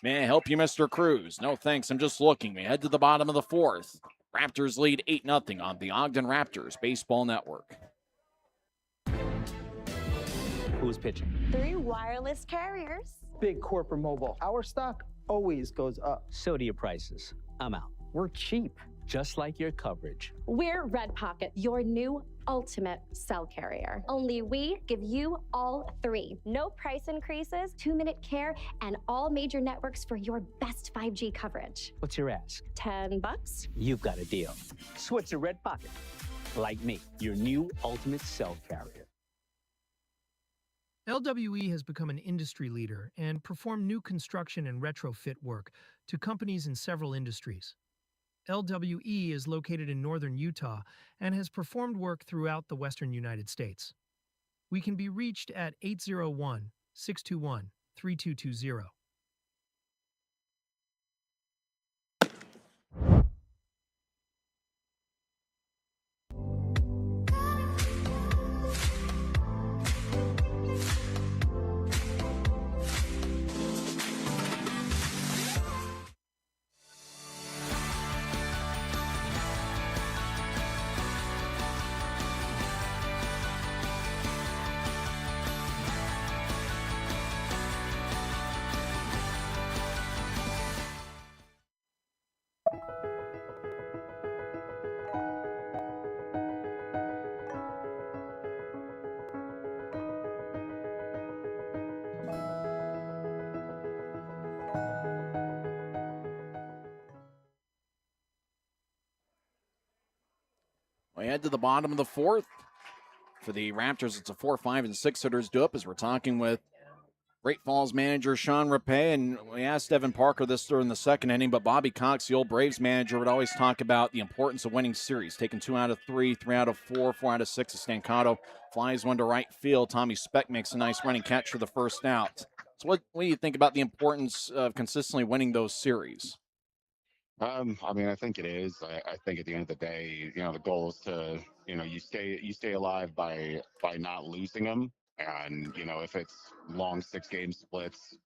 May I help you, Mr. Cruz? No, thanks. I'm just looking. We head to the bottom of the 4th. Raptors lead 8-0 on the Ogden Raptors Baseball Network. Who's pitching? 3 wireless carriers. Big corporate mobile. Our stock always goes up. So do your prices. I'm out. We're cheap, just like your coverage. We're Red Pocket, your new ultimate cell carrier. Only we give you all 3. No price increases, 2-minute care, and all major networks for your best 5G coverage. What's your ask? $10? You've got a deal. Switch to Red Pocket. Like me, your new ultimate cell carrier. LWE has become an industry leader and performed new construction and retrofit work to companies in several industries. LWE is located in northern Utah and has performed work throughout the western United States. We can be reached at 801-621-3220. We head to the bottom of the fourth. For the Raptors, it's a 4, 5, and 6 hitters do up as we're talking with Great Falls manager Sean Rapay, and we asked Evan Parker this during the second inning, but Bobby Cox, the old Braves manager, would always talk about the importance of winning series, taking 2 out of 3, 3 out of 4, 4 out of 6. Stancato flies one to right field. Tommy Speck makes a nice running catch for the first out. So what do you think about the importance of consistently winning those series? I mean, I think it is. I think at the end of the day, the goal is to, you stay alive by not losing them. And, if it's long 6-game splits,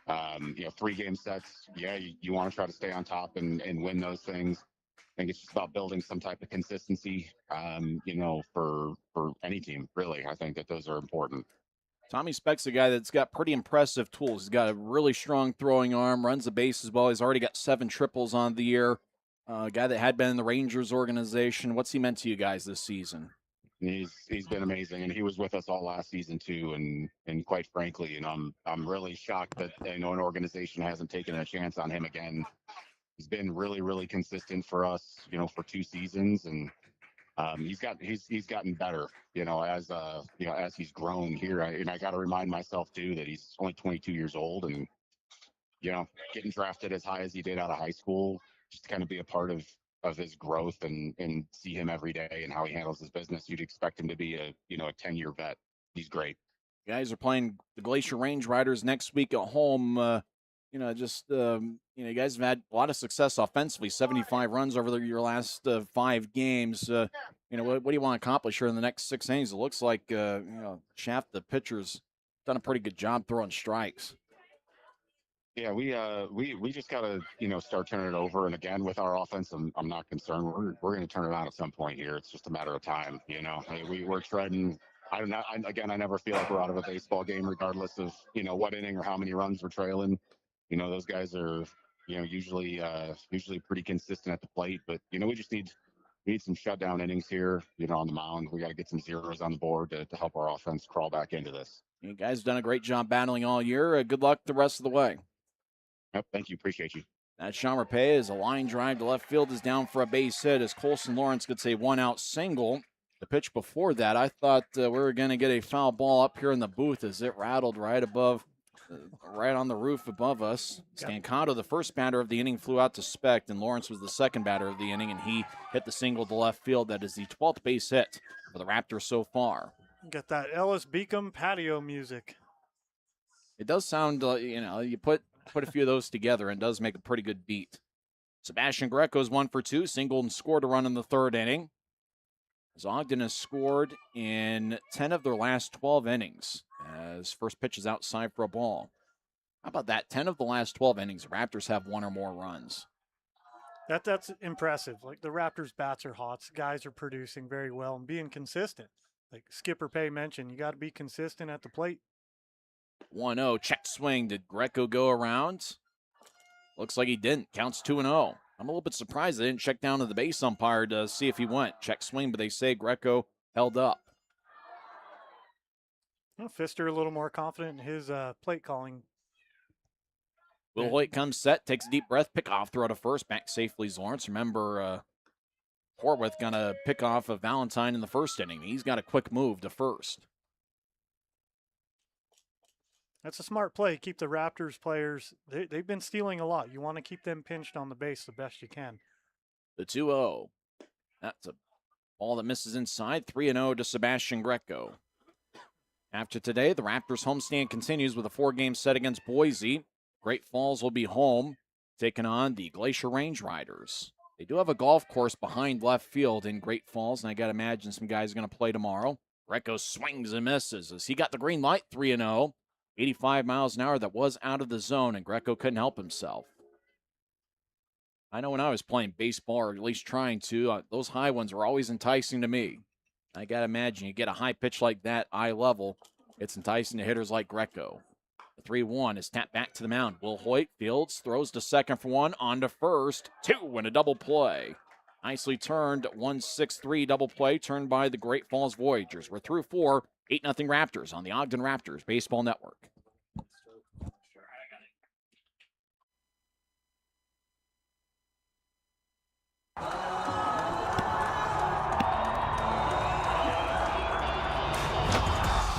3-game sets, yeah, you want to try to stay on top and win those things. I think it's just about building some type of consistency, for any team, really. I think that those are important. Tommy Speck's a guy that's got pretty impressive tools. He's got a really strong throwing arm, runs the bases well. He's already got 7 triples on the year. A guy that had been in the Rangers organization. What's he meant to you guys this season? He's been amazing, and he was with us all last season too. And quite frankly, I'm really shocked that an organization hasn't taken a chance on him again. He's been really, really consistent for us, for 2 seasons, and he's gotten better, as he's grown here. I got to remind myself too that he's only 22 years old, and getting drafted as high as he did out of high school, just to kind of be a part of his growth and see him every day and how he handles his business. You'd expect him to be a 10-year vet. He's great. You guys are playing the Glacier Range Riders next week at home. You guys have had a lot of success offensively, 75 runs over your last 5 games. What do you want to accomplish here in the next 6 innings? It looks like, Shaft, the pitcher's done a pretty good job throwing strikes. Yeah, we just gotta start turning it over. And again, with our offense, I'm not concerned. We're going to turn it on at some point here. It's just a matter of time. We're treading. I never feel like we're out of a baseball game, regardless of what inning or how many runs we're trailing. Those guys are usually pretty consistent at the plate. But we just need some shutdown innings here. On the mound, we got to get some zeros on the board to help our offense crawl back into this. You guys have done a great job battling all year. Good luck the rest of the way. Yep, thank you. Appreciate you. That Sean Rapay is a line drive to left field, is down for a base hit as Colson Lawrence gets a 1-out single. The pitch before that, I thought we were going to get a foul ball up here in the booth as it rattled right above, right on the roof above us. Stancato, the first batter of the inning, flew out to Speck, and Lawrence was the second batter of the inning, and he hit the single to left field. That is the 12th base hit for the Raptors so far. Get that Ellis Beacom patio music. It does sound, you put a few of those together and does make a pretty good beat. Sebastian Greco's 1 for 2, singled and scored a run in the 3rd inning. As Ogden has scored in 10 of their last 12 innings, as first pitch is outside for a ball. How about that? 10 of the last 12 innings, the Raptors have 1 or more runs. That's impressive. Like, the Raptors' bats are hot. Guys are producing very well and being consistent. Like Skipper Pay mentioned, you got to be consistent at the plate. 1-0, check swing. Did Greco go around? Looks like he didn't. Counts 2-0. I'm a little bit surprised they didn't check down to the base umpire to see if he went. Check swing, but they say Greco held up. Pfister a little more confident in his plate calling. Will Hoyt comes set, takes a deep breath, pick off, throw to first, back safely is Lawrence. Remember, Horwath going to pick off of Valentine in the 1st inning. He's got a quick move to first. That's a smart play. Keep the Raptors players, they've been stealing a lot. You want to keep them pinched on the base the best you can. The 2-0. That's a ball that misses inside. 3-0 to Sebastian Greco. After today, the Raptors homestand continues with a 4-game set against Boise. Great Falls will be home, taking on the Glacier Range Riders. They do have a golf course behind left field in Great Falls, and I got to imagine some guys are going to play tomorrow. Greco swings and misses as he got the green light, 3-0. 85 miles an hour, that was out of the zone, and Greco couldn't help himself. I know when I was playing baseball, or at least trying to, those high ones were always enticing to me. I got to imagine you get a high pitch like that, eye level, it's enticing to hitters like Greco. The 3-1 is tapped back to the mound. Will Hoyt fields, throws to second for one, on to first, 2 and a double play. Nicely turned, 1-6-3 double play turned by the Great Falls Voyagers. We're through 4, 8-0 Raptors on the Ogden Raptors Baseball Network.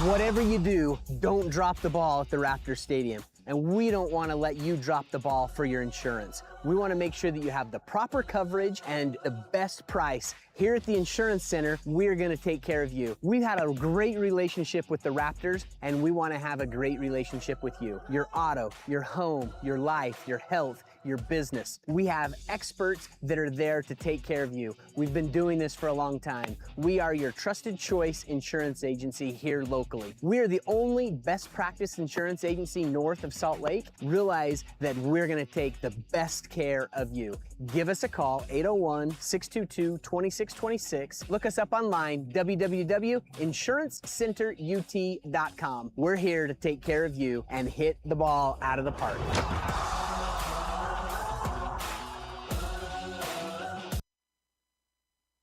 Whatever you do, don't drop the ball at the Raptors Stadium. And we don't want to let you drop the ball for your insurance. We want to make sure that you have the proper coverage and the best price. Here at the Insurance Center, we're going to take care of you. We've had a great relationship with the Raptors, and we want to have a great relationship with you. Your auto, your home, your life, your health, your business. We have experts that are there to take care of you. We've been doing this for a long time. We are your trusted choice insurance agency here locally. We're the only best practice insurance agency north of Salt Lake. Realize that we're going to take the best care of you. Give us a call, 801-622-2626. Look us up online, www.insurancecenterut.com. We're here to take care of you and hit the ball out of the park.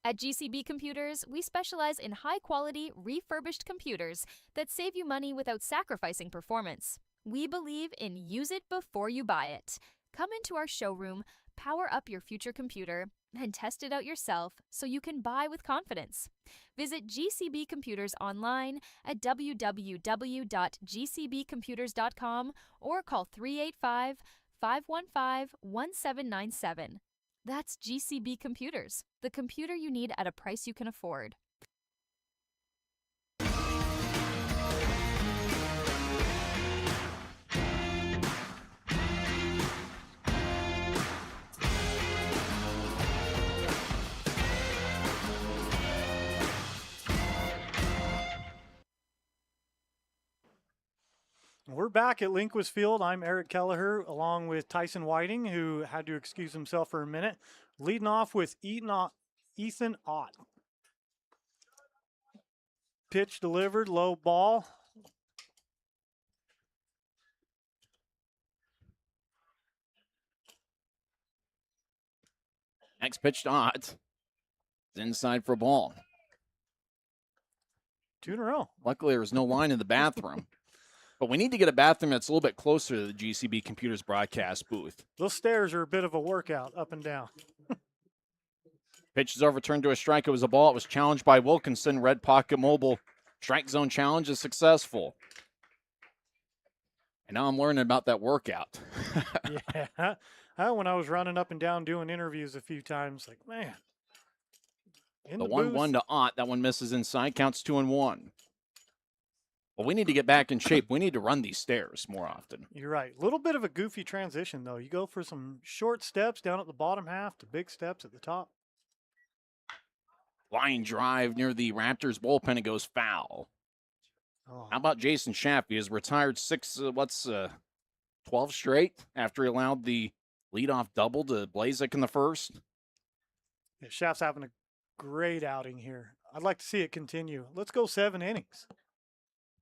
At GCB Computers, we specialize in high-quality, refurbished computers that save you money without sacrificing performance. We believe in use it before you buy it. Come into our showroom, power up your future computer, and test it out yourself so you can buy with confidence. Visit GCB Computers online at www.gcbcomputers.com or call 385-515-1797. That's GCB Computers, the computer you need at a price you can afford. We're back at Lindquist Field. I'm Eric Kelleher, along with Tyson Whiting, who had to excuse himself for a minute. Leading off with Ethan Ott. Pitch delivered, low ball. Next pitch to Ott. It's inside for a ball. 2 in a row. Luckily, there's no line in the bathroom. But we need to get a bathroom that's a little bit closer to the GCB Computers broadcast booth. Those stairs are a bit of a workout, up and down. Pitch is overturned to a strike. It was a ball. It was challenged by Wilkinson. Red Pocket Mobile. Strike zone challenge is successful. And now I'm learning about that workout. Yeah. When I was running up and down doing interviews a few times, like, man. The 1-1 to Ott. That one misses inside. Counts 2-1. Well, we need to get back in shape. We need to run these stairs more often. You're right. A little bit of a goofy transition, though. You go for some short steps down at the bottom half to big steps at the top. Line drive near the Raptors bullpen. It goes foul. Oh. How about Jason Schaff? He has retired 12 straight after he allowed the leadoff double to Blazek in the first. Yeah, Schaff's having a great outing here. I'd like to see it continue. Let's go 7 innings.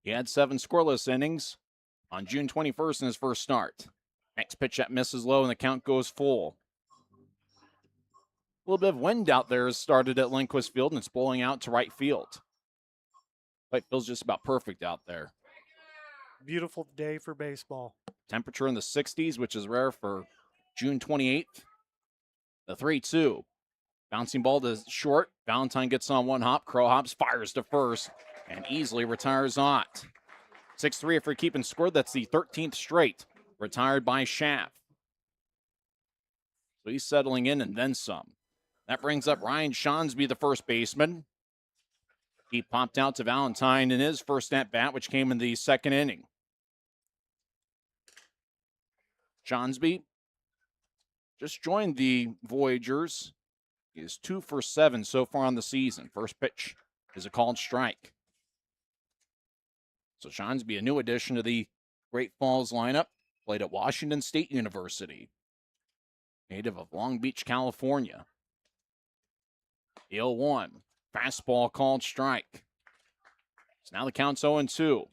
He had 7 scoreless innings on June 21st in his first start. Next pitch that misses low, and the count goes full. A little bit of wind out there has started at Lindquist Field, and it's blowing out to right field. Right field's just about perfect out there. Beautiful day for baseball. Temperature in the 60s, which is rare for June 28th. The 3-2. Bouncing ball to short. Valentine gets on one hop. Crow hops, fires to first, and easily retires Ott. 6-3 for keeping score. That's the 13th straight. Retired by Schaff. So he's settling in and then some. That brings up Ryan Shonsby, the first baseman. He popped out to Valentine in his first at-bat, which came in the second inning. Johnsby just joined the Voyagers. He is 2 for 7 so far on the season. First pitch is a called strike. So Johnsby, a new addition to the Great Falls lineup, played at Washington State University. Native of Long Beach, California. 0-1. Fastball called strike. So now the count's 0-2.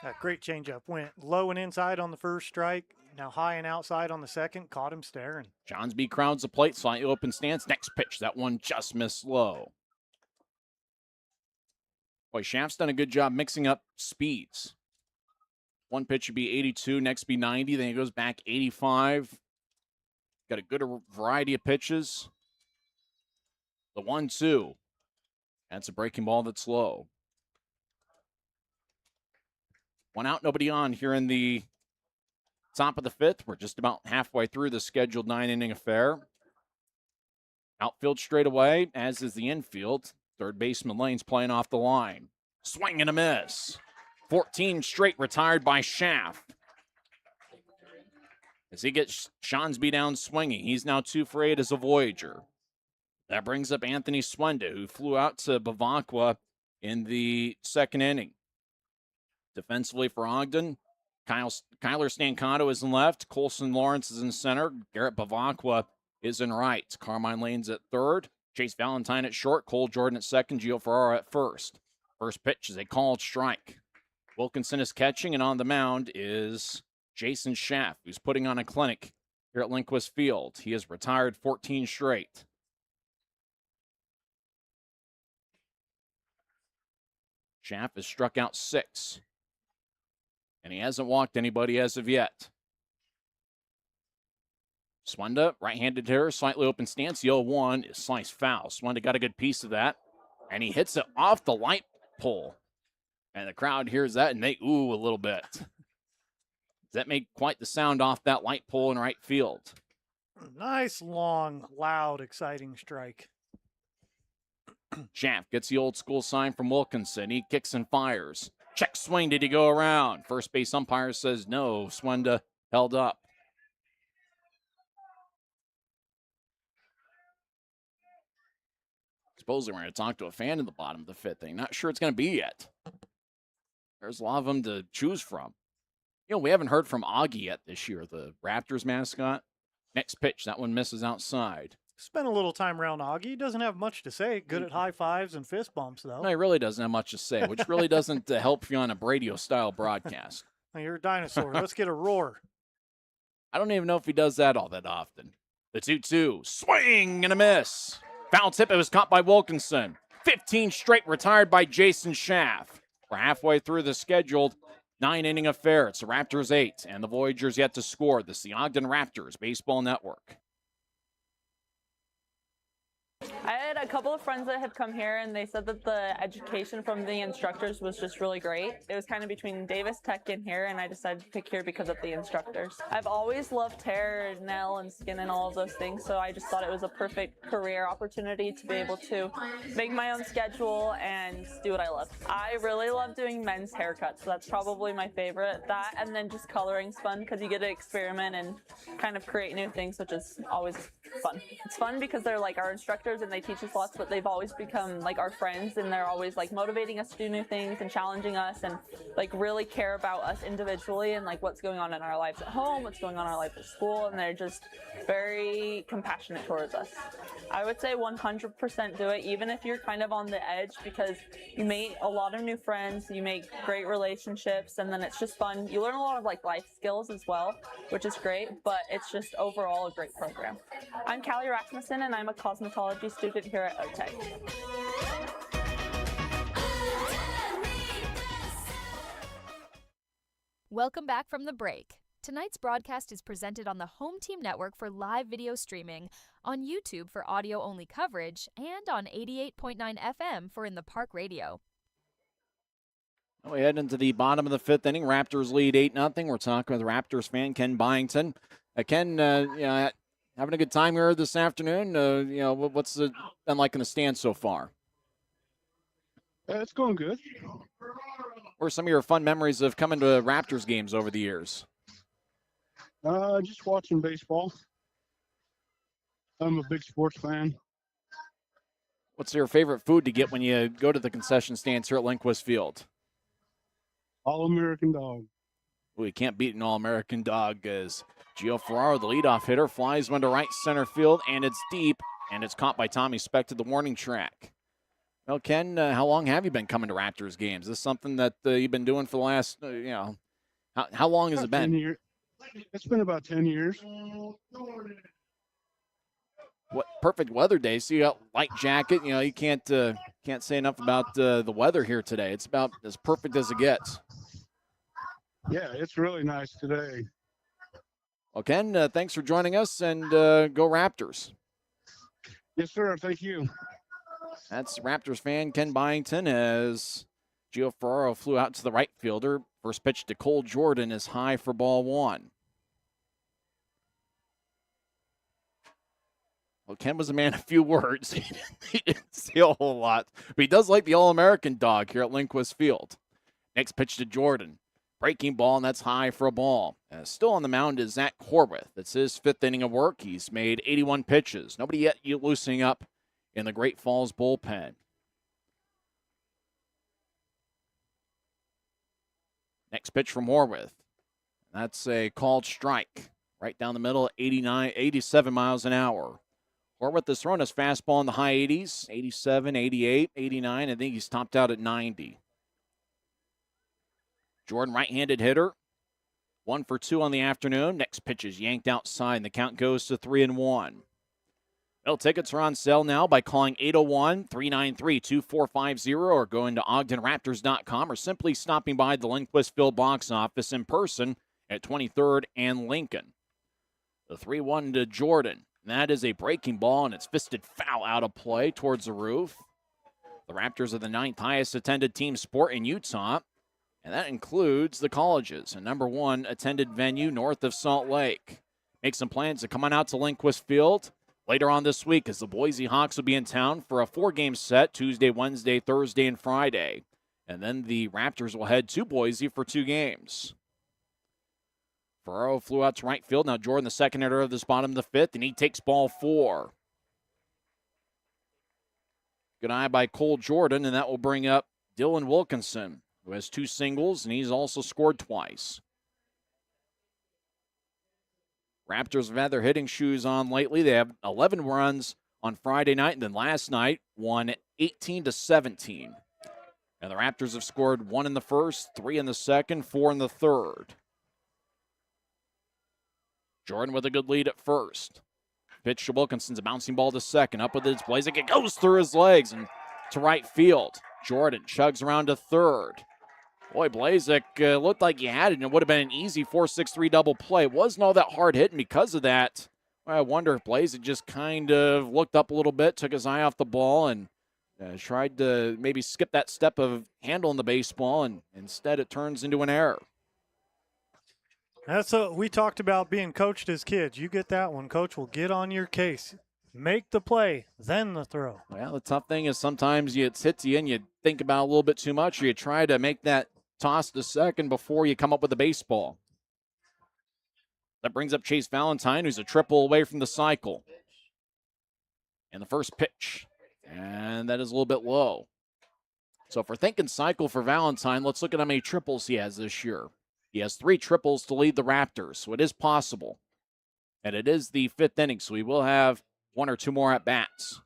That great changeup. Went low and inside on the first strike. Now high and outside on the second. Caught him staring. Johnsby crowds the plate. Slightly open stance. Next pitch. That one just missed low. Boy, Schaff's done a good job mixing up speeds. One pitch would be 82. Next be 90. Then he goes back 85. Got a good variety of pitches. The 1-2. That's a breaking ball that's low. One out, nobody on here in the top of the fifth. We're just about halfway through the scheduled 9-inning affair. Outfield straight away, as is the infield. Third baseman Lane's playing off the line. Swing and a miss. 14 straight retired by Schaff. As he gets Johnsby down swinging, he's now 2 for 8 as a Voyager. That brings up Anthony Swenda, who flew out to Bavacqua in the second inning. Defensively for Ogden, Kyler Stancato is in left. Colson Lawrence is in center. Garrett Bavacqua is in right. Carmine Lane's at third. Chase Valentine at short. Cole Jordan at second. Gio Ferrara at first. First pitch is a called strike. Wilkinson is catching, and on the mound is Jason Schaff, who's putting on a clinic here at Lindquist Field. He has retired 14 straight. Schaff has struck out 6. And he hasn't walked anybody as of yet. Swenda, right-handed hitter, slightly open stance. The 0-1 is sliced foul. Swenda got a good piece of that. And he hits it off the light pole. And the crowd hears that and they ooh a little bit. That made quite the sound off that light pole in right field. Nice, long, loud, exciting strike. Schaff gets the old school sign from Wilkinson. He kicks and fires. Check swing, did he go around? First base umpire says no. Swenda held up. Supposedly we're going to talk to a fan in the bottom of the fifth inning. Not sure it's going to be yet. There's a lot of them to choose from. You know, we haven't heard from Augie yet this year, the Raptors mascot. Next pitch, that one misses outside. Spent a little time around Augie. He doesn't have much to say. Good at high fives and fist bumps, though. No, he really doesn't have much to say, which really doesn't help you on a radio-style broadcast. You're a dinosaur. Let's get a roar. I don't even know if he does that all that often. The 2-2. Swing and a miss. Foul tip. It was caught by Wilkinson. 15 straight retired by Jason Schaff. We're halfway through the scheduled 9-inning affair. It's the Raptors 8 and the Voyagers yet to score. This is the Ogden Raptors Baseball Network. I had a couple of friends that have come here and they said that the education from the instructors was just really great. It was kind of between Davis Tech and here, and I decided to pick here because of the instructors. I've always loved hair, nail, and skin and all of those things, so I just thought it was a perfect career opportunity to be able to make my own schedule and do what I love. I really love doing men's haircuts, so that's probably my favorite. That and then just coloring's fun because you get to experiment and kind of create new things, which is always fun. It's fun because they're like our instructors and they teach us lots, but they've always become like our friends, and they're always like motivating us to do new things and challenging us and like really care about us individually and like what's going on in our lives at home, what's going on in our life at school, and they're just very compassionate towards us. I would say 100% do it, even if you're kind of on the edge, because you meet a lot of new friends, you make great relationships, and then it's just fun. You learn a lot of like life skills as well, which is great, but it's just overall a great program. I'm Callie Rasmussen, and I'm a cosmetology student here at OTEC. Welcome back from the break. Tonight's broadcast is presented on the Home Team Network for live video streaming, on YouTube for audio-only coverage, and on 88.9 FM for In the Park Radio. We head into the bottom of the fifth inning. Raptors lead 8-0. We're talking with Raptors fan Ken Byington. Ken, Having a good time here this afternoon? What's it been like in the stands so far? It's going good. What are some of your fun memories of coming to Raptors games over the years? Just watching baseball. I'm a big sports fan. What's your favorite food to get when you go to the concession stands here at Lindquist Field? All-American dog. We can't beat an All-American dog as Gio Ferraro, the leadoff hitter, flies one to right center field, and it's deep, and it's caught by Tommy Speck to the warning track. Well, Ken, how long have you been coming to Raptors games? Is this something that you've been doing for the last, how long has it been? 10 years. It's been about 10 years. What perfect weather day. So you got light jacket. You can't say enough about the weather here today. It's about as perfect as it gets. Yeah, it's really nice today. Well, Ken, thanks for joining us, and go Raptors. Yes, sir. Thank you. That's Raptors fan Ken Byington as Gio Ferraro flew out to the right fielder. First pitch to Cole Jordan is high for ball one. Well, Ken was a man of few words. He didn't say a whole lot, but he does like the All-American dog here at Lindquist Field. Next pitch to Jordan. Breaking ball, and that's high for a ball. Still on the mound is Zach Horwath. It's his fifth inning of work. He's made 81 pitches. Nobody yet loosening up in the Great Falls bullpen. Next pitch from Horwath. That's a called strike. Right down the middle, 87 miles an hour. Horwath has thrown his fastball in the high 80s, 87, 88, 89. I think he's topped out at 90. Jordan, right-handed hitter. 1 for 2 on the afternoon. Next pitch is yanked outside, and the count goes to 3-1. Well, tickets are on sale now by calling 801-393-2450 or going to OgdenRaptors.com or simply stopping by the Lindquist Field box office in person at 23rd and Lincoln. The 3-1 to Jordan. That is a breaking ball, and it's fisted foul out of play towards the roof. The Raptors are the 9th highest attended team sport in Utah, and that includes the colleges, a #1 attended venue north of Salt Lake. Make some plans to come on out to Lindquist Field later on this week as the Boise Hawks will be in town for a 4-game set Tuesday, Wednesday, Thursday, and Friday. And then the Raptors will head to Boise for 2 games. Ferraro flew out to right field. Now Jordan, the second hitter of this bottom of the 5th, and he takes ball 4. Good eye by Cole Jordan, and that will bring up Dylan Wilkinson, who has 2 singles, and he's also scored twice. Raptors have had their hitting shoes on lately. They have 11 runs on Friday night, and then last night won 18-17. And the Raptors have scored 1 in the first, 3 in the second, 4 in the third. Jordan with a good lead at first. Pitch to Wilkinson's a bouncing ball to second. Up with his Blazek. It goes through his legs and to right field. Jordan chugs around to third. Boy, Blazek looked like he had it, and it would have been an easy 4-6-3 double play. It wasn't all that hard hitting because of that. I wonder if Blazek just kind of looked up a little bit, took his eye off the ball, and tried to maybe skip that step of handling the baseball, and instead it turns into an error. That's what we talked about being coached as kids. You get that one, coach will get on your case. Make the play, then the throw. Well, the tough thing is sometimes it hits you and you think about it a little bit too much, or you try to make that toss to second before you come up with the baseball. That brings up Chase Valentine, who's a triple away from the cycle. And the first pitch. And that is a little bit low. So if we're thinking cycle for Valentine, let's look at how many triples he has this year. He has 3 triples to lead the Raptors, so it is possible. And it is the 5th inning, so we will have 1 or 2 more at-bats.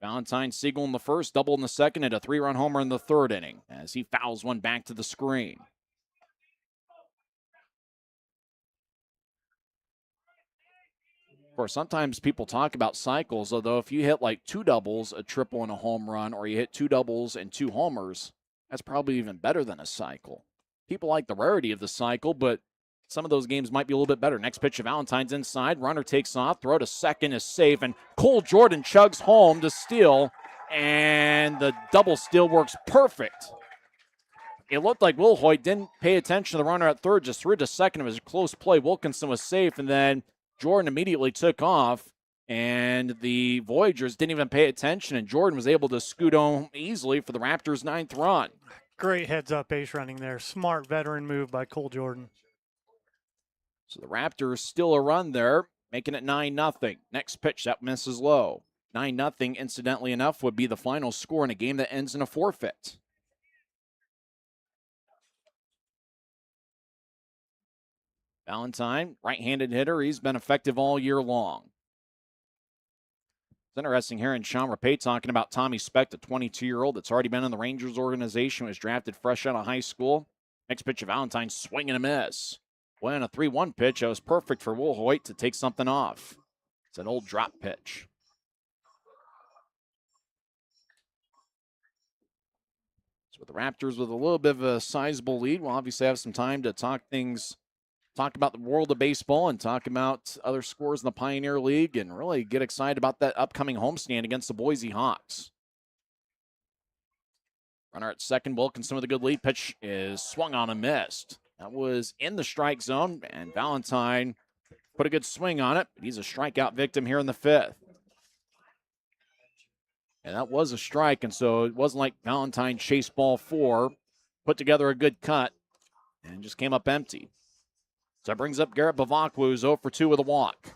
Valentine single in the first, double in the second, and a 3-run homer in the 3rd inning as he fouls one back to the screen. Of course, sometimes people talk about cycles, although if you hit like 2 doubles, a triple, and a home run, or you hit 2 doubles and 2 homers, that's probably even better than a cycle. People like the rarity of the cycle, but some of those games might be a little bit better. Next pitch of Valentine's inside. Runner takes off. Throw to second is safe. And Cole Jordan chugs home to steal. And the double steal works perfect. It looked like Will Hoyt didn't pay attention to the runner at third. Just threw to second. It was a close play. Wilkinson was safe. And then Jordan immediately took off, and the Voyagers didn't even pay attention, and Jordan was able to scoot home easily for the Raptors' 9th run. Great heads-up base running there. Smart veteran move by Cole Jordan. So the Raptors still a run there, making it 9-0. Next pitch, that misses low. 9-0, incidentally enough, would be the final score in a game that ends in a forfeit. Valentine, right-handed hitter. He's been effective all year long. It's interesting hearing Sean Rapay talking about Tommy Speck, the 22-year-old that's already been in the Rangers organization, was drafted fresh out of high school. Next pitch of Valentine, swing and a miss. When a 3-1 pitch, that was perfect for Wilhoit to take something off. It's an old drop pitch. So with the Raptors with a little bit of a sizable lead, we'll obviously have some time to talk about the world of baseball and talk about other scores in the Pioneer League and really get excited about that upcoming homestand against the Boise Hawks. Runner at second, Wilkinson with a good lead. Pitch is swung on and missed. That was in the strike zone, and Valentine put a good swing on it, but he's a strikeout victim here in the 5th. And that was a strike, and so it wasn't like Valentine chased ball 4, put together a good cut, and just came up empty. So that brings up Garrett Bavakwa, who's 0 for 2 with a walk.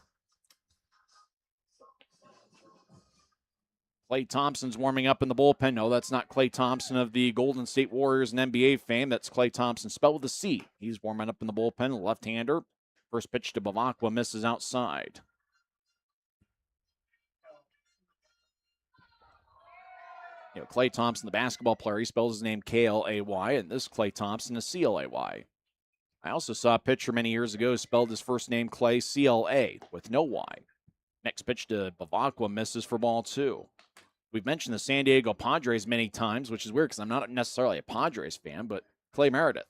Klay Thompson's warming up in the bullpen. No, that's not Klay Thompson of the Golden State Warriors and NBA fame. That's Klay Thompson, spelled with a C. He's warming up in the bullpen, a left-hander. First pitch to Bavakwa, misses outside. You know, Klay Thompson, the basketball player, he spells his name K-L-A-Y, and this Klay Thompson is C-L-A-Y. I also saw a pitcher many years ago who spelled his first name Clay, C-L-A, with no Y. Next pitch to Bavakwa, misses for ball 2. We've mentioned the San Diego Padres many times, which is weird because I'm not necessarily a Padres fan, but Clay Meredith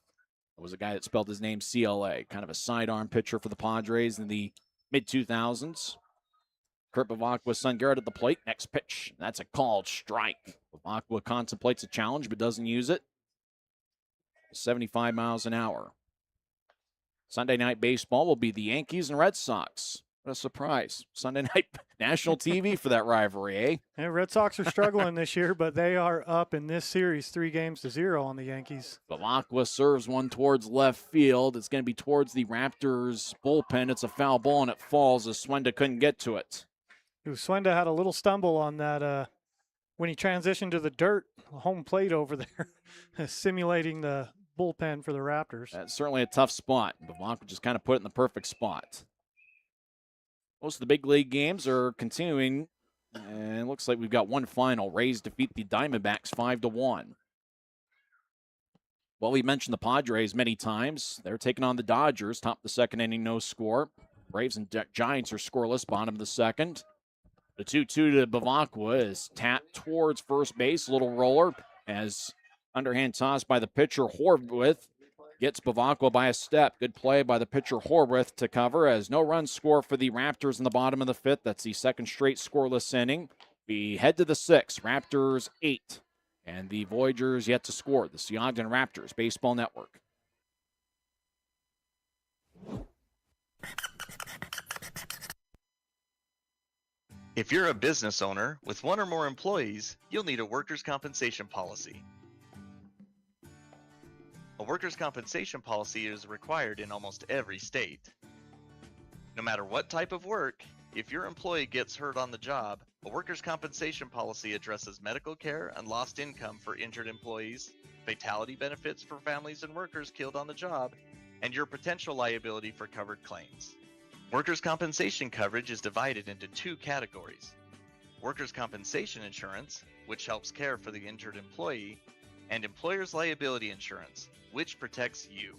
was a guy that spelled his name C-L-A, kind of a sidearm pitcher for the Padres in the mid-2000s. Kurt Bavakwa's son Garrett at the plate. Next pitch, that's a called strike. Bavakwa contemplates a challenge but doesn't use it. 75 miles an hour. Sunday night baseball will be the Yankees and Red Sox. What a surprise. Sunday night national TV for that rivalry, eh? Yeah, Red Sox are struggling this year, but they are up in this series 3-0 on the Yankees. Bavakwa serves one towards left field. It's going to be towards the Raptors bullpen. It's a foul ball, and it falls as Swenda couldn't get to it. Swenda had a little stumble on that when he transitioned to the dirt, home plate over there, simulating the bullpen for the Raptors. That's certainly a tough spot. Bavakwa just kind of put it in the perfect spot. Most of the big league games are continuing, and it looks like we've got one final. Rays defeat the Diamondbacks 5-1. Well, we mentioned the Padres many times. They're taking on the Dodgers, top of the second inning, no score. Braves and Giants are scoreless, bottom of the second. The 2-2 to Bavakwa is tapped towards first base, little roller, as underhand toss by the pitcher Horwith gets Bavakwa by a step. Good play by the pitcher Horwith to cover, as no run score for the Raptors in the bottom of the 5th. That's the second straight scoreless inning. We head to the 6th. Raptors 8. And the Voyagers yet to score. This is the Ogden Raptors Baseball Network. If you're a business owner with one or more employees, you'll need a workers' compensation policy. A workers' compensation policy is required in almost every state. No matter what type of work, if your employee gets hurt on the job, a workers' compensation policy addresses medical care and lost income for injured employees, fatality benefits for families and workers killed on the job, and your potential liability for covered claims. Workers' compensation coverage is divided into 2 categories: workers' compensation insurance, which helps care for the injured employee, and employer's liability insurance, which protects you.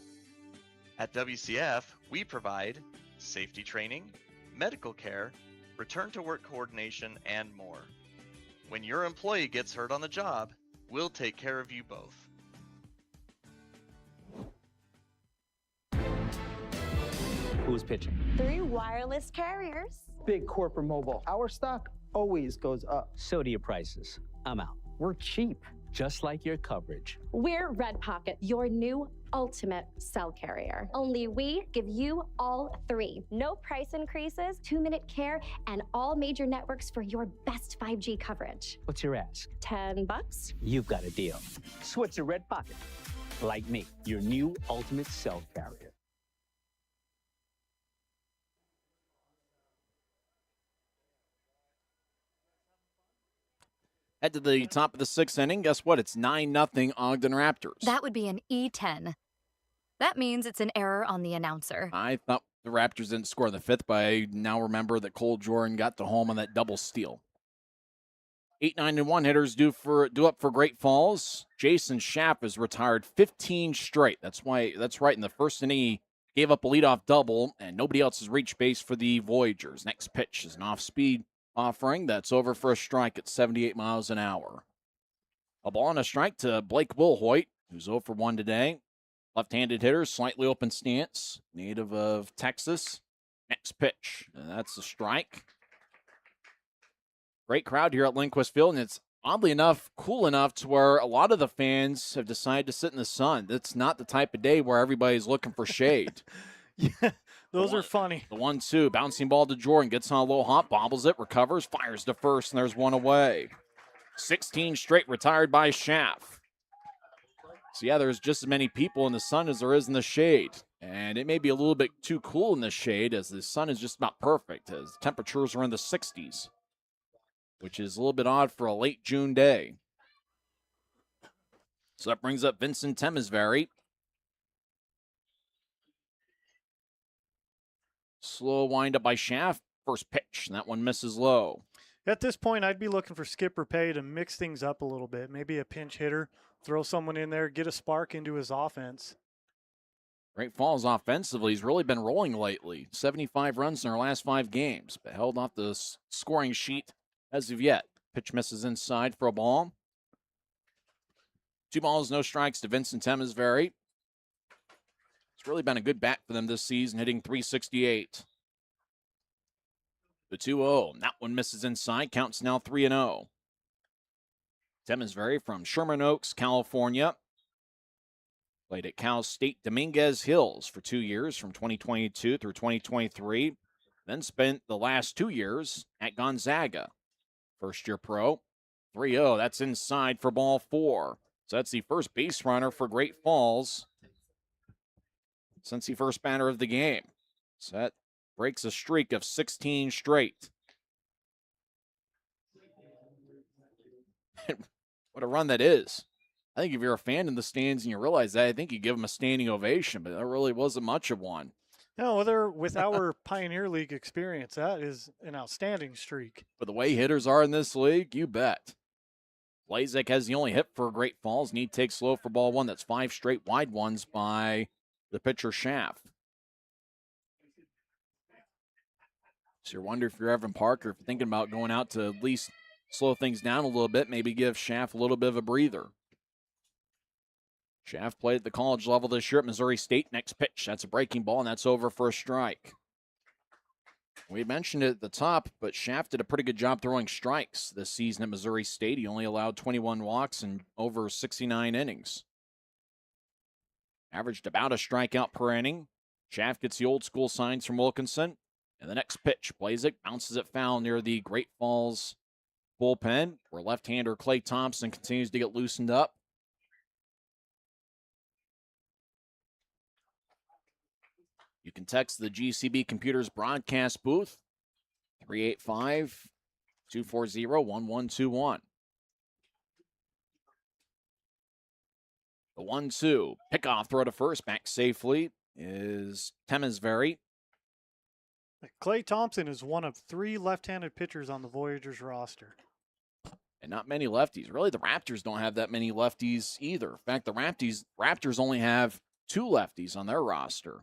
At WCF, we provide safety training, medical care, return to work coordination, and more. When your employee gets hurt on the job, we'll take care of you both. Who's pitching? 3 wireless carriers. Big corporate mobile. Our stock always goes up. So do your prices. I'm out. We're cheap. just like your coverage. We're Red Pocket, your new ultimate cell carrier. Only we give you all 3. No price increases, 2-minute care, and all major networks for your best 5G coverage. What's your ask? $10? You've got a deal. Switch to Red Pocket. Like me, your new ultimate cell carrier. Head to the top of the 6th inning. Guess what? It's 9-0 Ogden Raptors. That would be an E10. That means it's an error on the announcer. I thought the Raptors didn't score in the 5th, but I now remember that Cole Jordan got the home on that double steal. 8-9-1 hitters due up for Great Falls. Jason Schaff has retired 15 straight. That's right. In the 1st inning, he gave up a leadoff double, and nobody else has reached base for the Voyagers. Next pitch is an off-speed offering. That's over for a strike at 78 miles an hour. A ball and a strike to Blake Wilhoit, who's 0 for 1 today. Left-handed hitter, slightly open stance, native of Texas. Next pitch, and that's a strike. Great crowd here at Lindquist Field, and it's oddly enough cool enough to where a lot of the fans have decided to sit in the sun. It's not the type of day where everybody's looking for shade. Yeah, those are funny. The 1-2, bouncing ball to Jordan, gets on a little hop, bobbles it, recovers, fires to first, and there's one away. 16 straight retired by Schaff. So yeah, there's just as many people in the sun as there is in the shade. And it may be a little bit too cool in the shade as the sun is just about perfect, as temperatures are in the 60s, which is a little bit odd for a late June day. So that brings up Vincent Temesbury. Slow windup by Schaff. First pitch, and that one misses low. At this point, I'd be looking for Skipper Pay to mix things up a little bit. Maybe a pinch hitter, throw someone in there, get a spark into his offense. Great Falls offensively, he's really been rolling lately. 75 runs in their last 5 games, but held off the scoring sheet as of yet. Pitch misses inside for a ball. 2 balls, no strikes to Vincent Temesbury. It's really been a good bat for them this season, hitting .368. The 2-0. That one misses inside. Counts now 3-0. Temesbury from Sherman Oaks, California. Played at Cal State Dominguez Hills for 2 years, from 2022 through 2023. Then spent the last 2 years at Gonzaga. First-year pro. 3-0. That's inside for ball 4. So that's the first base runner for Great Falls since the first batter of the game. So that breaks a streak of 16 straight. What a run that is. I think if you're a fan in the stands and you realize that, I think you give them a standing ovation, but that really wasn't much of one. No, with our Pioneer League experience, that is an outstanding streak. But the way hitters are in this league, you bet. Blazek has the only hit for Great Falls, and he takes low for ball 1. That's 5 straight wide ones by the pitcher Schaff. So you wonder if you're Evan Parker, if you're thinking about going out to at least slow things down a little bit, maybe give Schaff a little bit of a breather. Schaff played at the college level this year at Missouri State. Next pitch, that's a breaking ball, and that's over for a strike. We mentioned it at the top, but Schaff did a pretty good job throwing strikes this season at Missouri State. He only allowed 21 walks in over 69 innings. Averaged about a strikeout per inning. Schaff gets the old school signs from Wilkinson. And the next pitch, Blazek bounces it foul near the Great Falls bullpen, where left-hander Clay Thompson continues to get loosened up. You can text the GCB Computers broadcast booth, 385-240-1121. The 1-2, pickoff throw to first, back safely is Temesbury. Clay Thompson is one of 3 left-handed pitchers on the Voyagers roster. And not many lefties. Really, the Raptors don't have that many lefties either. In fact, the Raptors only have 2 lefties on their roster.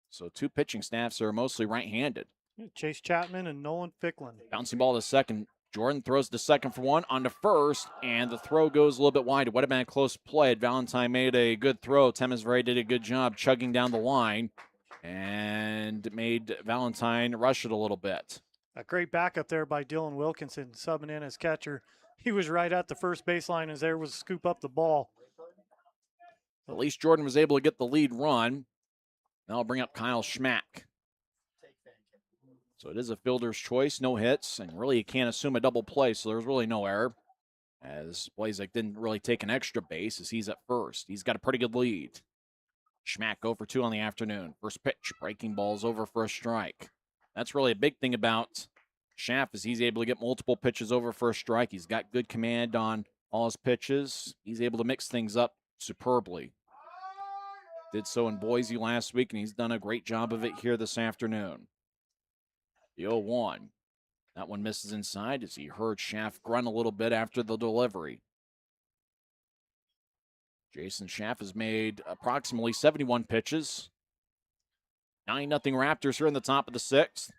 So 2 pitching staffs are mostly right-handed. Chase Chapman and Nolan Ficklin. Bouncing ball to second. Jordan throws to second for 1, on to first, and the throw goes a little bit wide. It would have been a close play. Valentine made a good throw. Temesbury did a good job chugging down the line and made Valentine rush it a little bit. A great backup there by Dylan Wilkinson, subbing in as catcher. He was right at the first baseline as there was scoop up the ball. At least Jordan was able to get the lead run. Now I'll bring up Kyle Schmack. So it is a fielder's choice, no hits, and really you can't assume a double play, so there's really no error. As Blazek didn't really take an extra base as he's at first. He's got a pretty good lead. Schmack 0 for 2 on the afternoon. First pitch, breaking balls over for a strike. That's really a big thing about Schaff is he's able to get multiple pitches over for a strike. He's got good command on all his pitches. He's able to mix things up superbly. Did so in Boise last week, and he's done a great job of it here this afternoon. The 0-1. That one misses inside as he heard Schaff grunt a little bit after the delivery. Jason Schaff has made approximately 71 pitches. 9-0 Raptors here in the top of the 6th.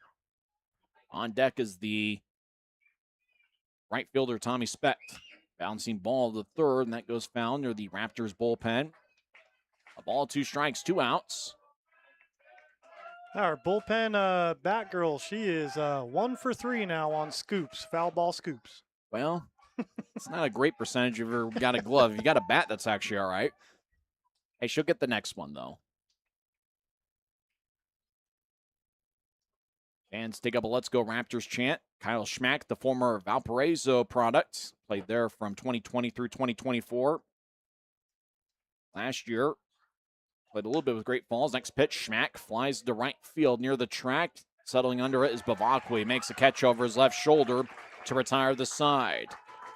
On deck is the right fielder, Tommy Specht. Bouncing ball to the third, and that goes foul near the Raptors bullpen. A ball, 2 strikes, 2 outs. Our bullpen Batgirl, she is 1 for 3 now on scoops, foul ball scoops. Well, it's not a great percentage if you've got a glove. If you got a bat, that's actually all right. Hey, she'll get the next one, though. Fans take up a Let's Go Raptors chant. Kyle Schmack, the former Valparaiso product, played there from 2020 through 2024. Last year, played a little bit with Great Falls. Next pitch, Schmack flies to right field near the track. Settling under it is Bavakwi. Makes a catch over his left shoulder to retire the side.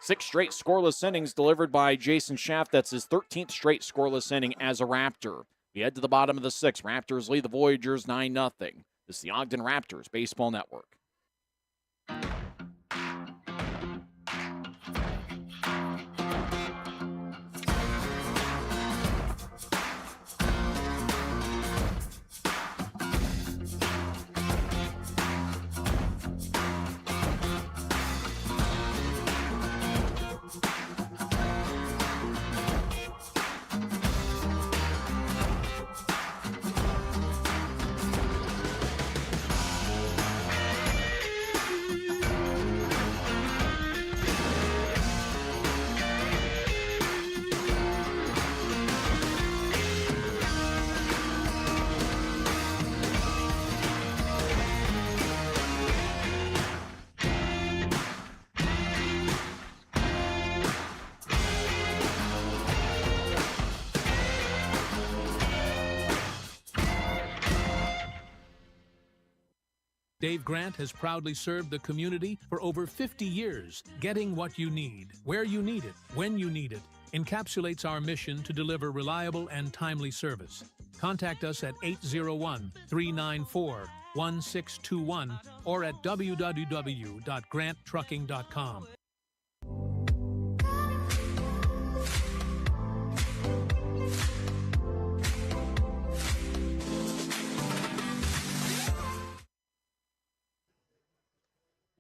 6 straight scoreless innings delivered by Jason Schaff. That's his 13th straight scoreless inning as a Raptor. We head to the bottom of the 6th. Raptors lead the Voyagers 9-0. This is the Ogden Raptors Baseball Network. Dave Grant has proudly served the community for over 50 years, getting what you need, where you need it, when you need it, encapsulates our mission to deliver reliable and timely service. Contact us at 801-394-1621 or at www.granttrucking.com.